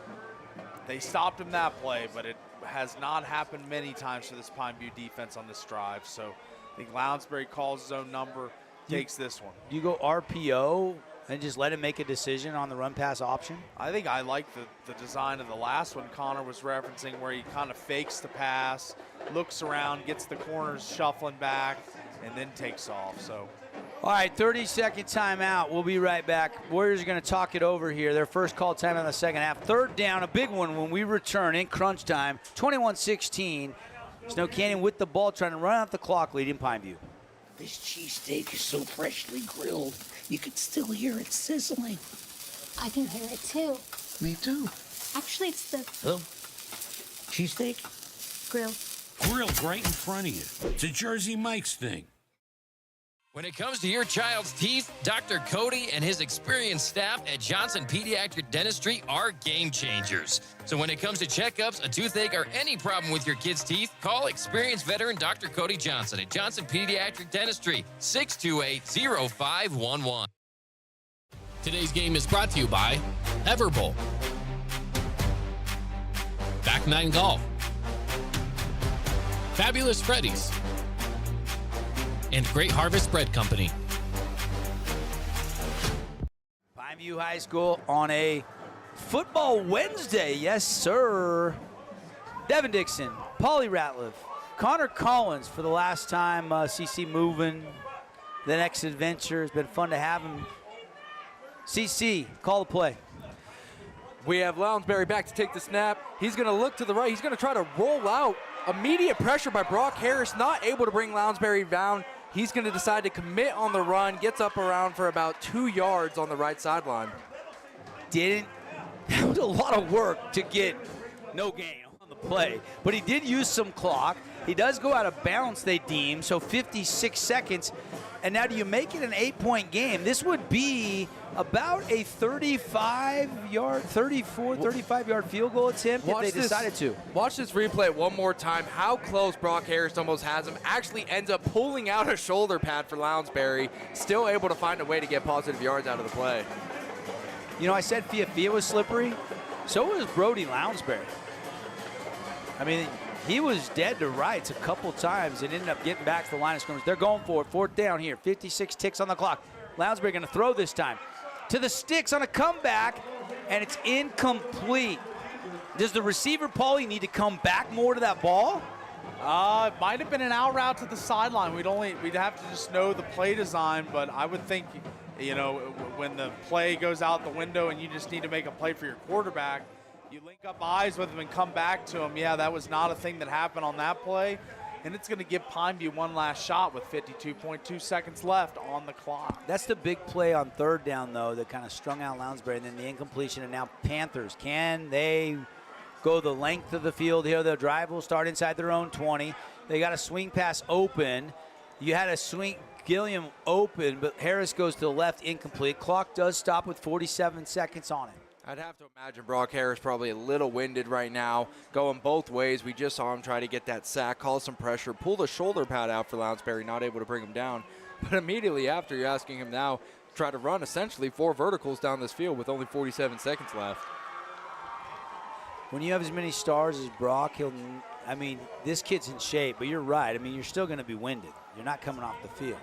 they stopped him that play, but it has not happened many times for this Pineview defense on this drive. So I think Lounsbury calls his own number, takes this one. Do you go RPO and just let him make a decision on the run-pass option? I think I like the design of the last one Connor was referencing, where he kind of fakes the pass, looks around, gets the corners shuffling back, and then takes off. So, all right, 30-second timeout. We'll be right back. Warriors are going to talk it over here. Their first call time in the second half. 3rd down, a big one when we return in crunch time. 21-16. Snow Canyon with the ball, trying to run out the clock, leading Pineview. This cheesesteak is so freshly grilled, you can still hear it sizzling. I can hear it too. Me too. Actually, it's the Oh, cheesesteak? grill. Grilled right in front of you. It's a Jersey Mike's thing. When it comes to your child's teeth, Dr. Cody and his experienced staff at Johnson Pediatric Dentistry are game changers. So when it comes to checkups, a toothache, or any problem with your kid's teeth, call experienced veteran Dr. Cody Johnson at Johnson Pediatric Dentistry, 628-0511. Today's game is brought to you by Everbowl, Back Nine Golf, Fabulous Freddy's, and Great Harvest Bread Company. Pineview High School on a Football Wednesday, yes, sir. Devin Dixon, Paulie Ratliff, Connor Collins for the last time. CC moving. The next adventure. It's been fun to have him. CC, call the play. We have Lounsbury back to take the snap. He's going to look to the right. He's going to try to roll out. Immediate pressure by Brock Harris, not able to bring Lounsbury down. He's going to decide to commit on the run, gets up around for about 2 yards on the right sideline. That was a lot of work to get no gain on the play, but he did use some clock. He does go out of bounds, they deem, so 56 seconds. And now do you make it an 8-point game? This would be about a 35-yard field goal attempt if they decided to. Watch this replay one more time. How close Brock Harris almost has him. Actually ends up pulling out a shoulder pad for Lounsbury. Still able to find a way to get positive yards out of the play. You know, I said Fia was slippery. So was Brody Lounsbury. I mean, he was dead to rights a couple times and ended up getting back to the line of scrimmage. They're going for it. 4th down here. 56 ticks on the clock. Lounsbury going to throw this time. To the sticks on a comeback, and it's incomplete. Does the receiver, Paulie, need to come back more to that ball? It might have been an out route to the sideline. We'd have to just know the play design, but I would think, you know, when the play goes out the window and you just need to make a play for your quarterback, you link up eyes with him and come back to him. Yeah, that was not a thing that happened on that play. And it's going to give Pineview one last shot with 52.2 seconds left on the clock. That's the big play on 3rd down, though, that kind of strung out Lounsbury, and then the incompletion. And now Panthers, can they go the length of the field here? The drive will start inside their own 20. They got a swing pass open. You had a swing Gilliam open, but Harris goes to the left, incomplete. Clock does stop with 47 seconds on it. I'd have to imagine Brock Harris probably a little winded right now, going both ways. We just saw him try to get that sack, cause some pressure, pull the shoulder pad out for Lounsbury, not able to bring him down. But immediately after, you're asking him now to try to run essentially 4 verticals down this field with only 47 seconds left. When you have as many stars as Brock, I mean, this kid's in shape, but you're right. I mean, you're still going to be winded. You're not coming off the field.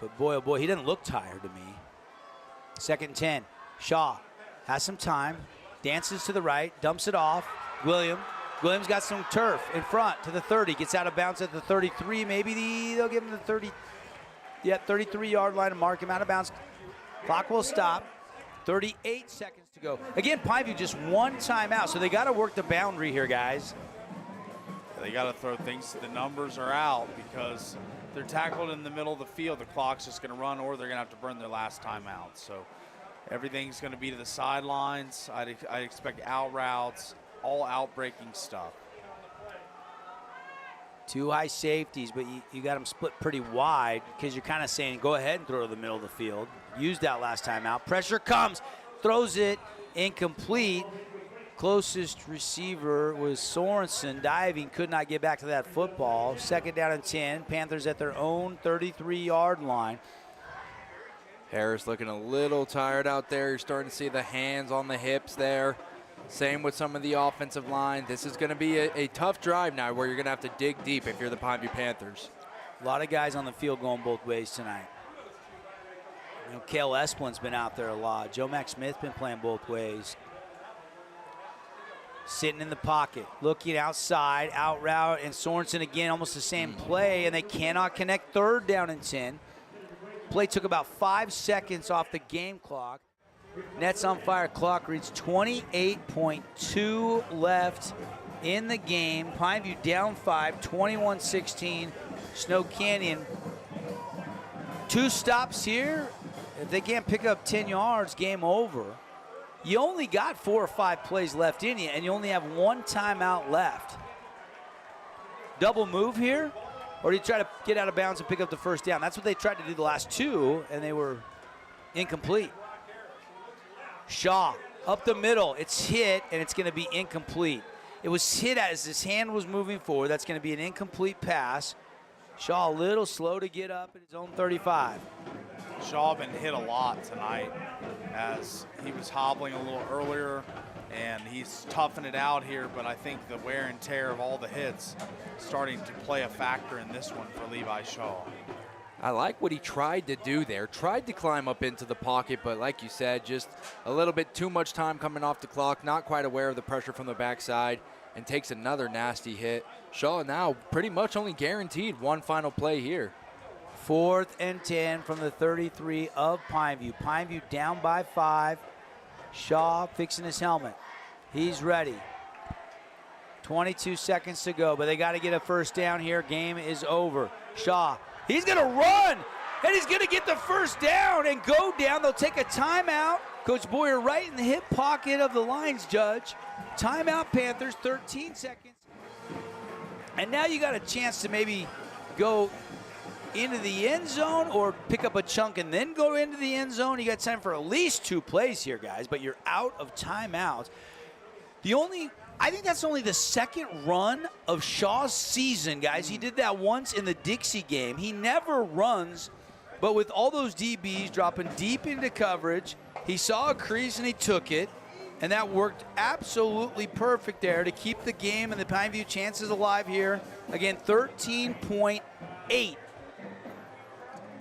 But boy, oh boy, he doesn't look tired to me. 2nd and 10. Shaw has some time, dances to the right, dumps it off. Williams got some turf in front to the 30, gets out of bounds at the 33. Maybe they'll give him the 30. Yeah, 33-yard line and mark him out of bounds. Clock will stop. 38 seconds to go. Again, Pineview just one timeout, so they got to work the boundary here, guys. They got to throw things. The numbers are out because they're tackled in the middle of the field. The clock's just going to run, or they're going to have to burn their last timeout. So everything's going to be to the sidelines. I'd expect out routes, all out-breaking stuff. 2 high safeties, but you got them split pretty wide because you're kind of saying, go ahead and throw to the middle of the field. Used that last time out. Pressure comes, throws it, incomplete. Closest receiver was Sorensen, diving, could not get back to that football. 2nd down and 10. Panthers at their own 33-yard line. Harris looking a little tired out there. You're starting to see the hands on the hips there. Same with some of the offensive line. This is going to be a tough drive now where you're going to have to dig deep if you're the Pineview Panthers. A lot of guys on the field going both ways tonight. You know, Cale Esplin's been out there a lot. Joe Mack Smith been playing both ways. Sitting in the pocket, looking outside, out route, and Sorensen again, almost the same play, and they cannot connect. 3rd down and 10. Play took about 5 seconds off the game clock. Nets on fire, clock reads 28.2 left in the game. Pineview down 5, 21-16. Snow Canyon. 2 stops here. If they can't pick up 10 yards, game over. You only got 4 or 5 plays left in you, and you only have 1 timeout left. Double move here, or do you try to get out of bounds and pick up the 1st down? That's what they tried to do the last 2, and they were incomplete. Shaw up the middle. It's hit, and it's going to be incomplete. It was hit as his hand was moving forward. That's going to be an incomplete pass. Shaw a little slow to get up at his own 35. Shaw been hit a lot tonight as he was hobbling a little earlier, and he's toughing it out here, but I think the wear and tear of all the hits starting to play a factor in this one for Levi Shaw. I like what he tried to do there. Tried to climb up into the pocket, but like you said, just a little bit too much time coming off the clock, not quite aware of the pressure from the backside, and takes another nasty hit. Shaw now pretty much only guaranteed one final play here. 4th and 10 from the 33 of Pineview. Pineview down by 5. Shaw fixing his helmet. He's ready. 22 seconds to go, but they got to get a first down here. Game is over. Shaw, he's going to run, and he's going to get the first down and go down. They'll take a timeout. Coach Boyer right in the hip pocket of the lines judge. Timeout Panthers, 13 seconds. And now you got a chance to maybe go into the end zone or pick up a chunk and then go into the end zone. You got time for at least 2 plays here, guys, but you're out of timeouts. I think that's only the second run of Shaw's season, guys. He did that once in the Dixie game. He never runs, but with all those DBs dropping deep into coverage, he saw a crease and he took it, and that worked absolutely perfect there to keep the game and the Pineview chances alive here. Again, 13.8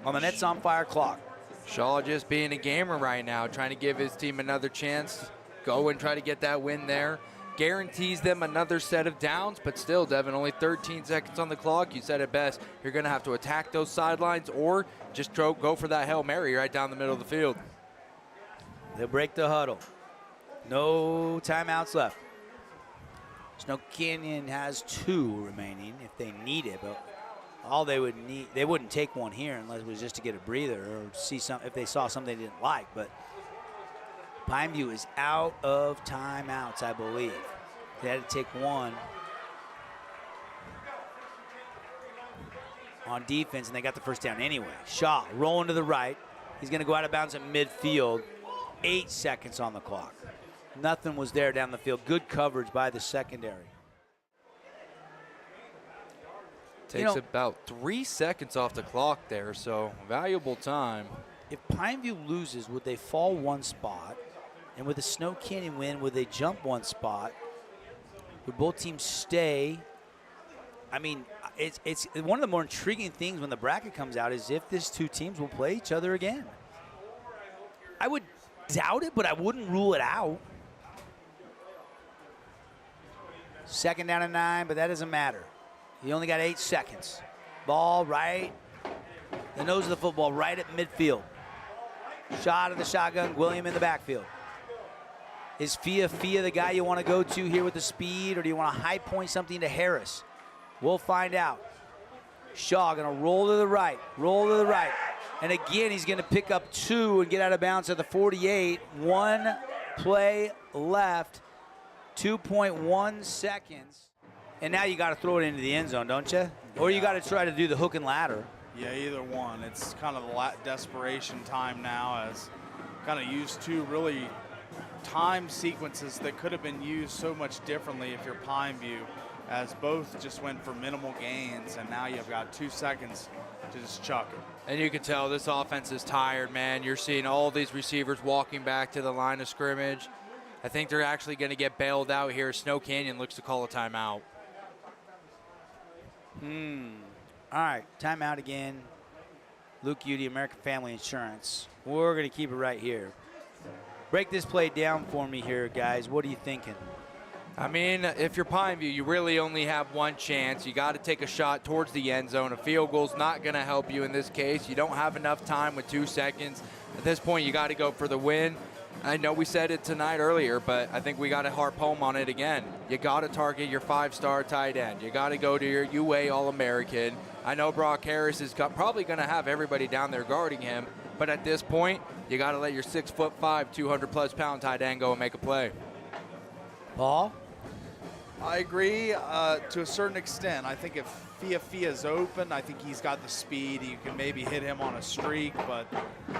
on the Nets on Fire clock. Shaw just being a gamer right now, trying to give his team another chance. Go and try to get that win there. Guarantees them another set of downs, but still, Devin, only 13 seconds on the clock. You said it best. You're going to have to attack those sidelines or just go for that Hail Mary right down the middle of the field. They'll break the huddle. No timeouts left. Snow Canyon has 2 remaining if they need it, but all they would need, they wouldn't take one here unless it was just to get a breather or see some if they saw something they didn't like. But Pineview is out of timeouts, I believe. They had to take one on defense, and they got the first down anyway. Shaw rolling to the right. He's going to go out of bounds at midfield. 8 seconds on the clock. Nothing was there down the field. Good coverage by the secondary. Takes about 3 seconds off the clock there, so valuable time. If Pineview loses, would they fall 1 spot? And with the Snow Canyon win, would they jump 1 spot? Would both teams stay? I mean, it's one of the more intriguing things when the bracket comes out is if these 2 teams will play each other again. I would doubt it, but I wouldn't rule it out. 2nd down and 9, but that doesn't matter. He only got 8 seconds. Ball right, the nose of the football right at midfield. Shot of the shotgun, William in the backfield. Is Fia the guy you want to go to here with the speed, or do you want to high point something to Harris? We'll find out. Shaw going to roll to the right, And again, he's going to pick up 2 and get out of bounds at the 48. 1 play left, 2.1 seconds. And now you got to throw it into the end zone, don't you? Or you got to try to do the hook and ladder. Yeah, either one. It's kind of the desperation time now, as kind of used 2 really time sequences that could have been used so much differently if you're Pineview, as both just went for minimal gains, and now you've got 2 seconds to just chuck it. And you can tell this offense is tired, man. You're seeing all these receivers walking back to the line of scrimmage. I think they're actually going to get bailed out here. Snow Canyon looks to call a timeout. All right, timeout again. Luke Udy, American Family Insurance. We're going to keep it right here. Break this play down for me here, guys. What are you thinking? I mean, if you're Pineview, you really only have 1 chance. You got to take a shot towards the end zone. A field goal's not going to help you in this case. You don't have enough time with 2 seconds. At this point, you got to go for the win. I know we said it tonight earlier, but I think we got to harp home on it again. You got to target your 5-star tight end. You got to go to your UA All-American. I know Brock Harris is probably going to have everybody down there guarding him, but at this point, you got to let your 6'5", 200-plus pound tight end go and make a play. Paul? I agree to a certain extent. I think if Fia's open, I think he's got the speed. You can maybe hit him on a streak, but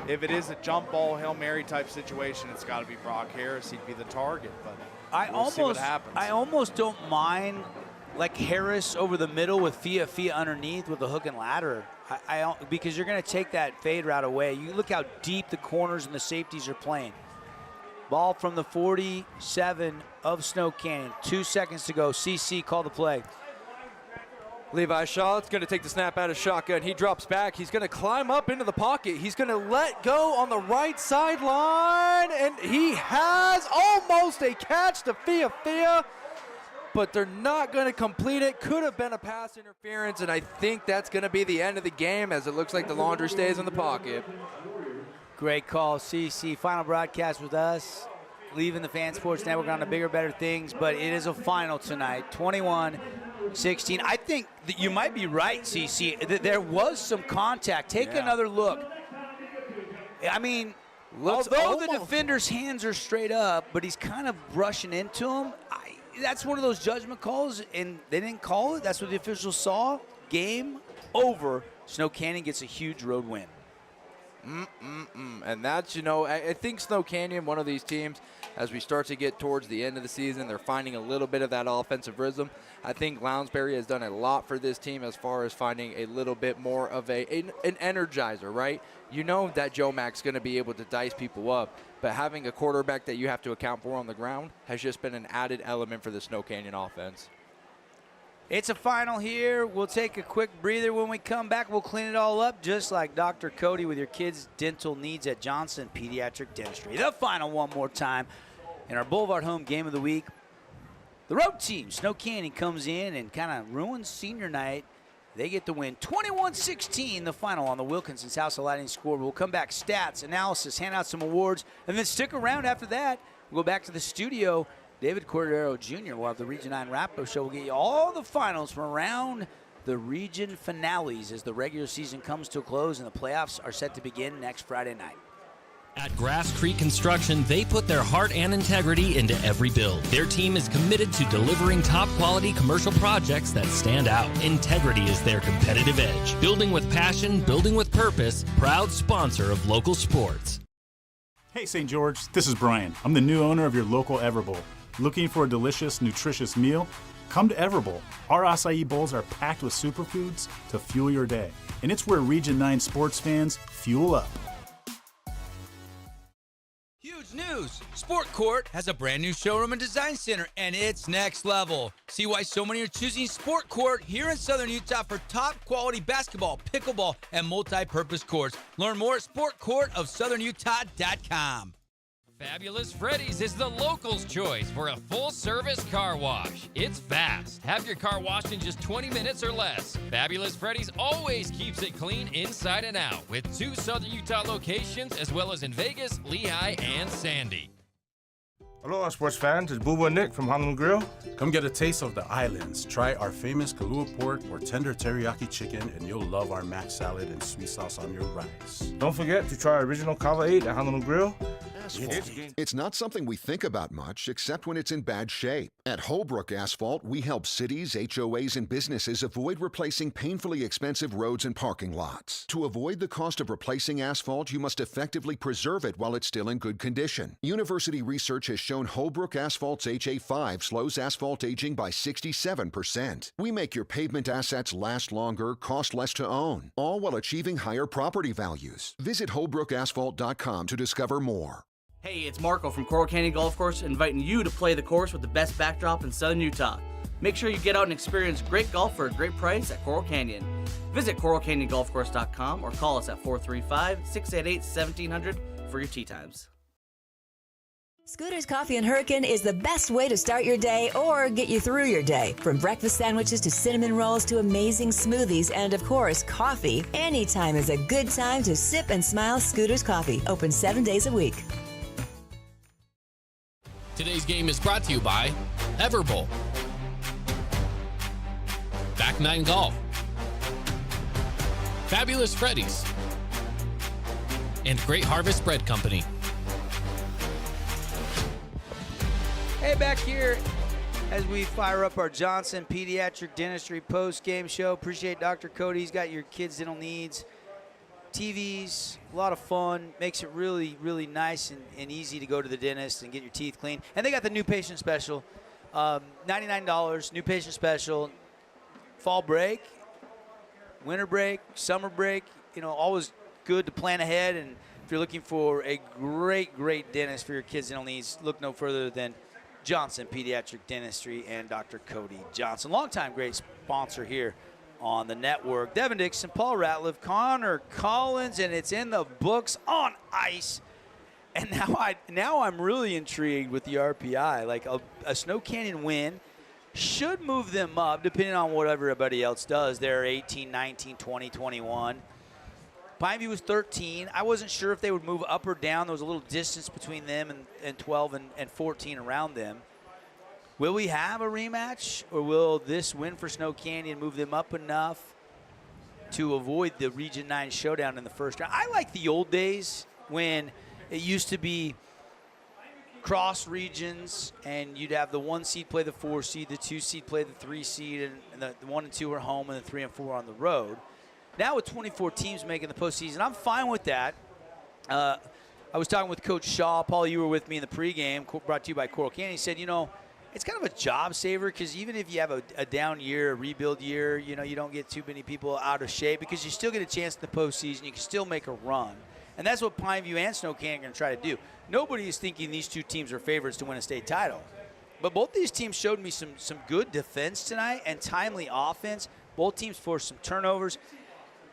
if it is a jump ball, Hail Mary type situation, it's got to be Brock Harris. He'd be the target, but we'll see what happens. I almost don't mind like Harris over the middle with Fia underneath with the hook and ladder. Because you're going to take that fade route away. You look how deep the corners and the safeties are playing. Ball from the 47 of Snow Canyon. 2 seconds to go. CC, call the play. Levi Shaw is going to take the snap out of shotgun. He drops back. He's going to climb up into the pocket. He's going to let go on the right sideline, and he has almost a catch to Fia, but they're not going to complete it. Could have been a pass interference, and I think that's going to be the end of the game as it looks like the Laundry stays in the pocket. Great call, CC. Final broadcast with us. Leaving the Fan Sports Network on to bigger, better things, but it is a final tonight, 21-16. I think that you might be right, CC. There was some contact. Take another look. I mean, although the defender's hands are straight up, but he's kind of brushing into him. That's one of those judgment calls, and they didn't call it. That's what the officials saw. Game over. Snow Canyon gets a huge road win. And that's, I think Snow Canyon, one of these teams, as we start to get towards the end of the season, they're finding a little bit of that offensive rhythm. I think Lounsbury has done a lot for this team as far as finding a little bit more of an energizer, right? You know that Joe Mac's going to be able to dice people up, but having a quarterback that you have to account for on the ground has just been an added element for the Snow Canyon offense. It's a final here. We'll take a quick breather. When we come back, we'll clean it all up, just like Dr. Cody with your kids' dental needs at Johnson Pediatric Dentistry. The final one more time in our Boulevard Home Game of the Week. The road team, Snow Canyon, comes in and kind of ruins senior night. They get the win 21-16, the final on the Wilkinson's House of Lighting score. We'll come back, stats, analysis, hand out some awards, and then stick around after that. We'll go back to the studio. David Cordero Jr. will have the Region 9 wrap-up show. We'll get you all the finals from around the region finales as the regular season comes to a close and the playoffs are set to begin next Friday night. At Grass Creek Construction, they put their heart and integrity into every build. Their team is committed to delivering top-quality commercial projects that stand out. Integrity is their competitive edge. Building with passion, building with purpose, proud sponsor of local sports. Hey, St. George, this is Brian. I'm the new owner of your local Everbowl. Looking for a delicious, nutritious meal? Come to Everbowl. Our acai bowls are packed with superfoods to fuel your day. And it's where Region 9 sports fans fuel up. Huge news! Sport Court has a brand new showroom and design center, and it's next level. See why so many are choosing Sport Court here in Southern Utah for top quality basketball, pickleball, and multi-purpose courts. Learn more at sportcourtofsouthernutah.com. Fabulous Freddy's is the locals' choice for a full-service car wash. It's fast. Have your car washed in just 20 minutes or less. Fabulous Freddy's always keeps it clean inside and out with 2 Southern Utah locations as well as in Vegas, Lehigh, and Sandy. Aloha, sports fans. It's Boo Boo and Nick from Honolulu Grill. Come get a taste of the islands. Try our famous Kahlua pork or tender teriyaki chicken, and you'll love our mac salad and sweet sauce on your rice. Don't forget to try our original Kava 8 at Honolulu Grill. It's not something we think about much, except when it's in bad shape. At Holbrook Asphalt, we help cities, HOAs, and businesses avoid replacing painfully expensive roads and parking lots. To avoid the cost of replacing asphalt, you must effectively preserve it while it's still in good condition. University research has shown Holbrook Asphalt's HA5 slows asphalt aging by 67%. We make your pavement assets last longer, cost less to own, all while achieving higher property values. Visit holbrookasphalt.com to discover more. Hey, it's Marco from Coral Canyon Golf Course inviting you to play the course with the best backdrop in Southern Utah. Make sure you get out and experience great golf for a great price at Coral Canyon. Visit coralcanyongolfcourse.com or call us at 435-688-1700 for your tee times. Scooters Coffee and Hurricane is the best way to start your day or get you through your day. From breakfast sandwiches to cinnamon rolls to amazing smoothies and, of course, coffee, anytime is a good time to sip and smile. Scooters Coffee, open 7 days a week. Today's game is brought to you by Everbowl, Back 9 Golf, Fabulous Freddy's, and Great Harvest Bread Company. Hey, back here as we fire up our Johnson Pediatric Dentistry post-game show. Appreciate Dr. Cody. He's got your kids' dental needs. TVs, a lot of fun, makes it really, really nice and easy to go to the dentist and get your teeth cleaned. And they got the new patient special, $99, new patient special, fall break, winter break, summer break, always good to plan ahead. And if you're looking for a great, great dentist for your kids' dental needs, look no further than Johnson Pediatric Dentistry and Dr. Cody Johnson. Longtime great sponsor here on the network. Devin Dixon, Paul Ratliff, Connor Collins, and it's in the books on ice. And now I'm really intrigued with the RPI. Like a Snow Canyon win should move them up, depending on what everybody else does. They're 18, 19, 20, 21. Pineview was 13. I wasn't sure if they would move up or down. There was a little distance between them and 12 and 14 around them. Will we have a rematch, or will this win for Snow Canyon move them up enough to avoid the Region 9 showdown in the first round? I like the old days when it used to be cross regions, and you'd have the 1 seed play the 4 seed, the 2 seed play the 3 seed, and the 1 and 2 are home, and the 3 and 4 are on the road. Now with 24 teams making the postseason, I'm fine with that. I was talking with Coach Shaw. Paul, you were with me in the pregame, brought to you by Coral Canyon. He said, it's kind of a job saver, because even if you have a down year, a rebuild year, you don't get too many people out of shape, because you still get a chance in the postseason. You can still make a run. And that's what Pineview and Snow Canyon are going to try to do. Nobody is thinking these two teams are favorites to win a state title. But both these teams showed me some good defense tonight and timely offense. Both teams forced some turnovers.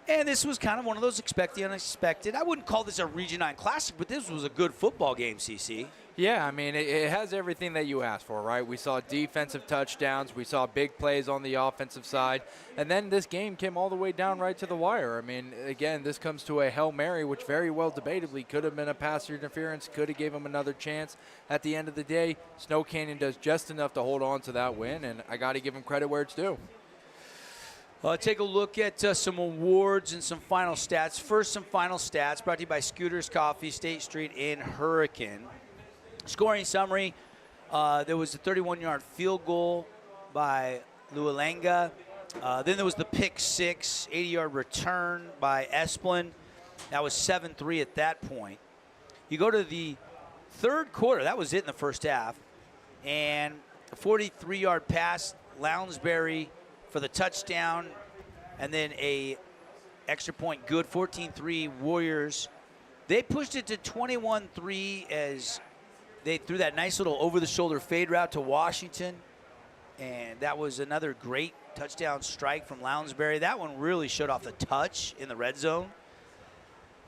And this was kind of one of those expect the unexpected. I wouldn't call this a Region 9 Classic, but this was a good football game, CC. Yeah, I mean, it has everything that you asked for, right? We saw defensive touchdowns. We saw big plays on the offensive side. And then this game came all the way down right to the wire. I mean, again, this comes to a Hail Mary, which very well debatably could have been a pass interference, could have gave them another chance. At the end of the day, Snow Canyon does just enough to hold on to that win, and I got to give them credit where it's due. Take a look at some awards and some final stats. First, some final stats brought to you by Scooters Coffee, State Street in Hurricane. Scoring summary, there was a 31-yard field goal by Lualanga. Then there was the pick six, 80-yard return by Esplin. That was 7-3 at that point. You go to the third quarter. That was it in the first half. And a 43-yard pass, Lounsbury for the touchdown. And then a extra point good, 14-3 Warriors. They pushed it to 21-3 as they threw that nice little over-the-shoulder fade route to Washington. And that was another great touchdown strike from Lounsbury. That one really showed off the touch in the red zone.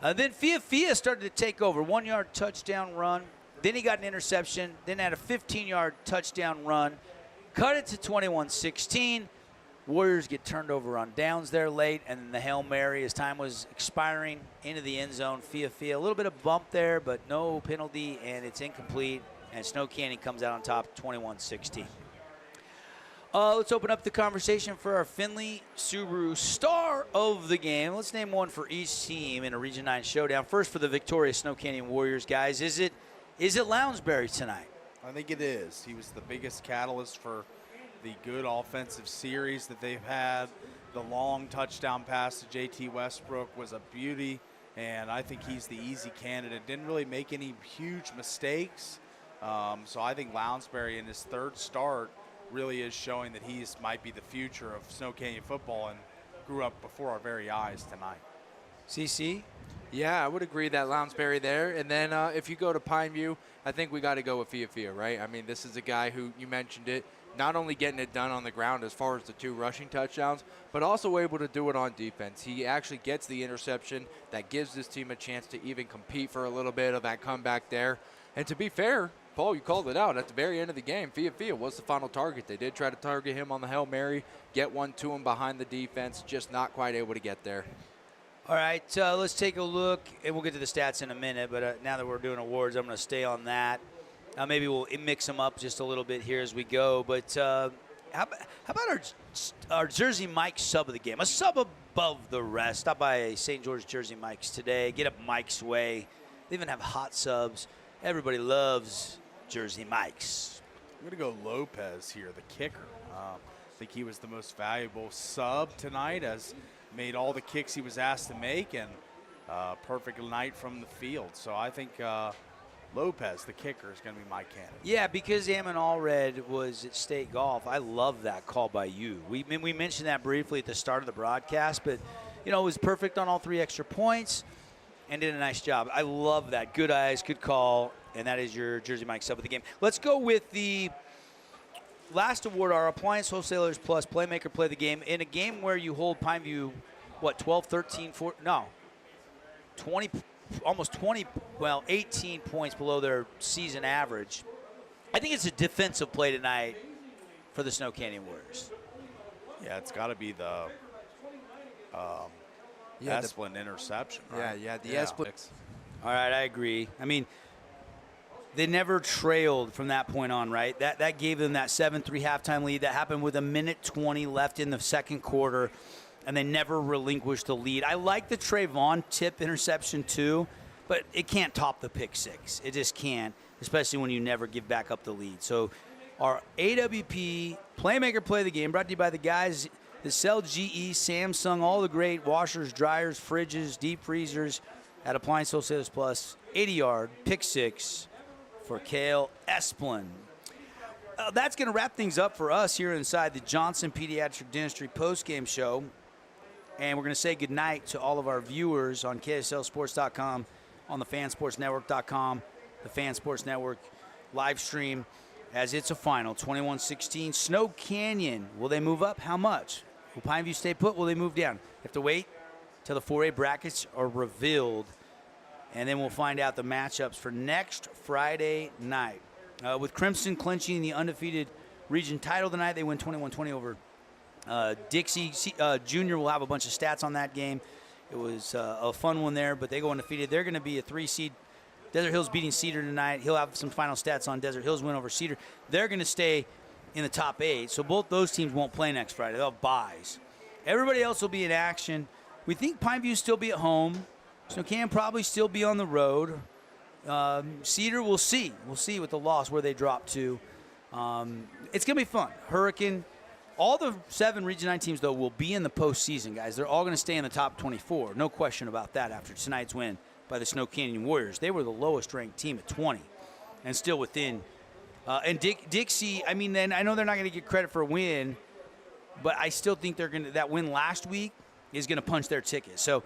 Then Fia started to take over. 1-yard touchdown run. Then he got an interception. Then had a 15-yard touchdown run. Cut it to 21-16. Warriors get turned over on downs there late, and then the Hail Mary as time was expiring into the end zone. Fia, a little bit of bump there, but no penalty, and it's incomplete, and Snow Canyon comes out on top 21-16. Let's open up the conversation for our Findlay Subaru star of the game. Let's name one for each team in a Region 9 showdown. First for the victorious Snow Canyon Warriors, guys. Is it Lounsbury tonight? I think it is. He was the biggest catalyst for the good offensive series that they've had. The long touchdown pass to JT Westbrook was a beauty, and I think he's the easy candidate. Didn't really make any huge mistakes. So I think Lounsbury in his third start really is showing that he might be the future of Snow Canyon football and grew up before our very eyes tonight. CC? Yeah, I would agree that Lounsbury there. And then if you go to Pineview, I think we got to go with Fia, right? I mean, this is a guy who, you mentioned it, not only getting it done on the ground as far as the 2 rushing touchdowns, but also able to do it on defense. He actually gets the interception that gives this team a chance to even compete for a little bit of that comeback there. And to be fair, Paul, you called it out. At the very end of the game, Fia was the final target. They did try to target him on the Hail Mary, get one to him behind the defense, just not quite able to get there. All right, let's take a look, and we'll get to the stats in a minute, but now that we're doing awards, I'm going to stay on that. Maybe we'll mix them up just a little bit here as we go. But how about our Jersey Mike's sub of the game? A sub above the rest. Stop by St. George Jersey Mike's today. Get up Mike's way. They even have hot subs. Everybody loves Jersey Mike's. I'm going to go Lopez here, the kicker. I think he was the most valuable sub tonight, as made all the kicks he was asked to make, and perfect night from the field. So I think Lopez, the kicker, is going to be my candidate. Yeah, because Ammon Allred was at State Golf. I love that call by you. We mentioned that briefly at the start of the broadcast, but, it was perfect on all 3 extra points and did a nice job. I love that. Good eyes, good call, and that is your Jersey Mike sub of the game. Let's go with the last award, our Appliance Wholesalers Plus Playmaker Play the Game. In a game where you hold Pineview, 12, 13, 4, no, 20, almost 20, 18 points below their season average. I think it's a defensive play tonight for the Snow Canyon Warriors. Yeah, it's got to be the Esplin interception. Right? the Esplin. All right, I agree. I mean, they never trailed from that point on, right? That gave them that 7-3 halftime lead. That happened with 1:20 left in the second quarter, and they never relinquished the lead. I like the Trayvon tip interception too, but it can't top the pick six. It just can't, especially when you never give back up the lead. So our AWP Playmaker Play the Game brought to you by the guys that sell GE, Samsung, all the great washers, dryers, fridges, deep freezers at Appliance Wholesalers Plus. 80-yard, pick six for Kale Esplin. That's going to wrap things up for us here inside the Johnson Pediatric Dentistry postgame show. And we're going to say goodnight to all of our viewers on KSLSports.com, on the FanSportsNetwork.com, the Fan Sports Network live stream, as it's a final, 21-16. Snow Canyon, will they move up? How much? Will Pineview stay put? Will they move down? You have to wait till the 4A brackets are revealed, and then we'll find out the matchups for next Friday night. With Crimson clinching the undefeated region title tonight, they win 21-20 over Dixie. Junior will have a bunch of stats on that game. It was a fun one there, but they go undefeated. They're going to be a 3 seed. Desert Hills beating Cedar tonight. He'll have some final stats on Desert Hills win over Cedar. They're going to stay in the top 8, so both those teams won't play next Friday. They'll have byes. Everybody else will be in action. We think Pineview will still be at home. Snow Canyon probably still be on the road. Cedar, we'll see. We'll see with the loss where they drop to. It's going to be fun. Hurricane, all the 7 Region 9 teams, though, will be in the postseason, guys. They're all going to stay in the top 24. No question about that after tonight's win by the Snow Canyon Warriors. They were the lowest-ranked team at 20 and still within. And Dixie, I mean, then I know they're not going to get credit for a win, but I still think they're going to. That win last week is going to punch their ticket. So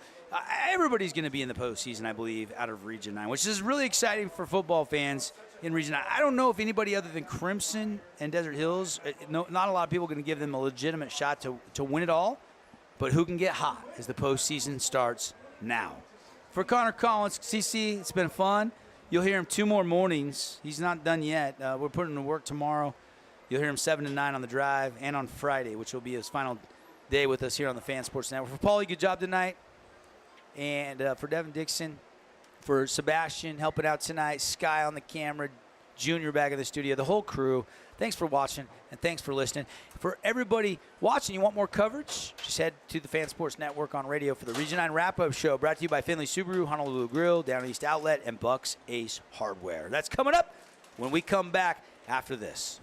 everybody's going to be in the postseason, I believe, out of Region 9, which is really exciting for football fans in Region 9. I don't know if anybody other than Crimson and Desert Hills, not a lot of people are going to give them a legitimate shot to win it all, but who can get hot as the postseason starts now. For Connor Collins, CC, it's been fun. You'll hear him 2 more mornings. He's not done yet. We're putting him to work tomorrow. You'll hear him 7 to 9 on the drive and on Friday, which will be his final day with us here on the Fan Sports Network. For Paulie, good job tonight. And for Devin Dixon, for Sebastian helping out tonight, Sky on the camera, Junior back in the studio, the whole crew, thanks for watching and thanks for listening. For everybody watching, you want more coverage? Just head to the Fan Sports Network on radio for the Region 9 Wrap-Up Show, brought to you by Finley Subaru, Honolulu Grill, Down East Outlet, and Bucks Ace Hardware. That's coming up when we come back after this.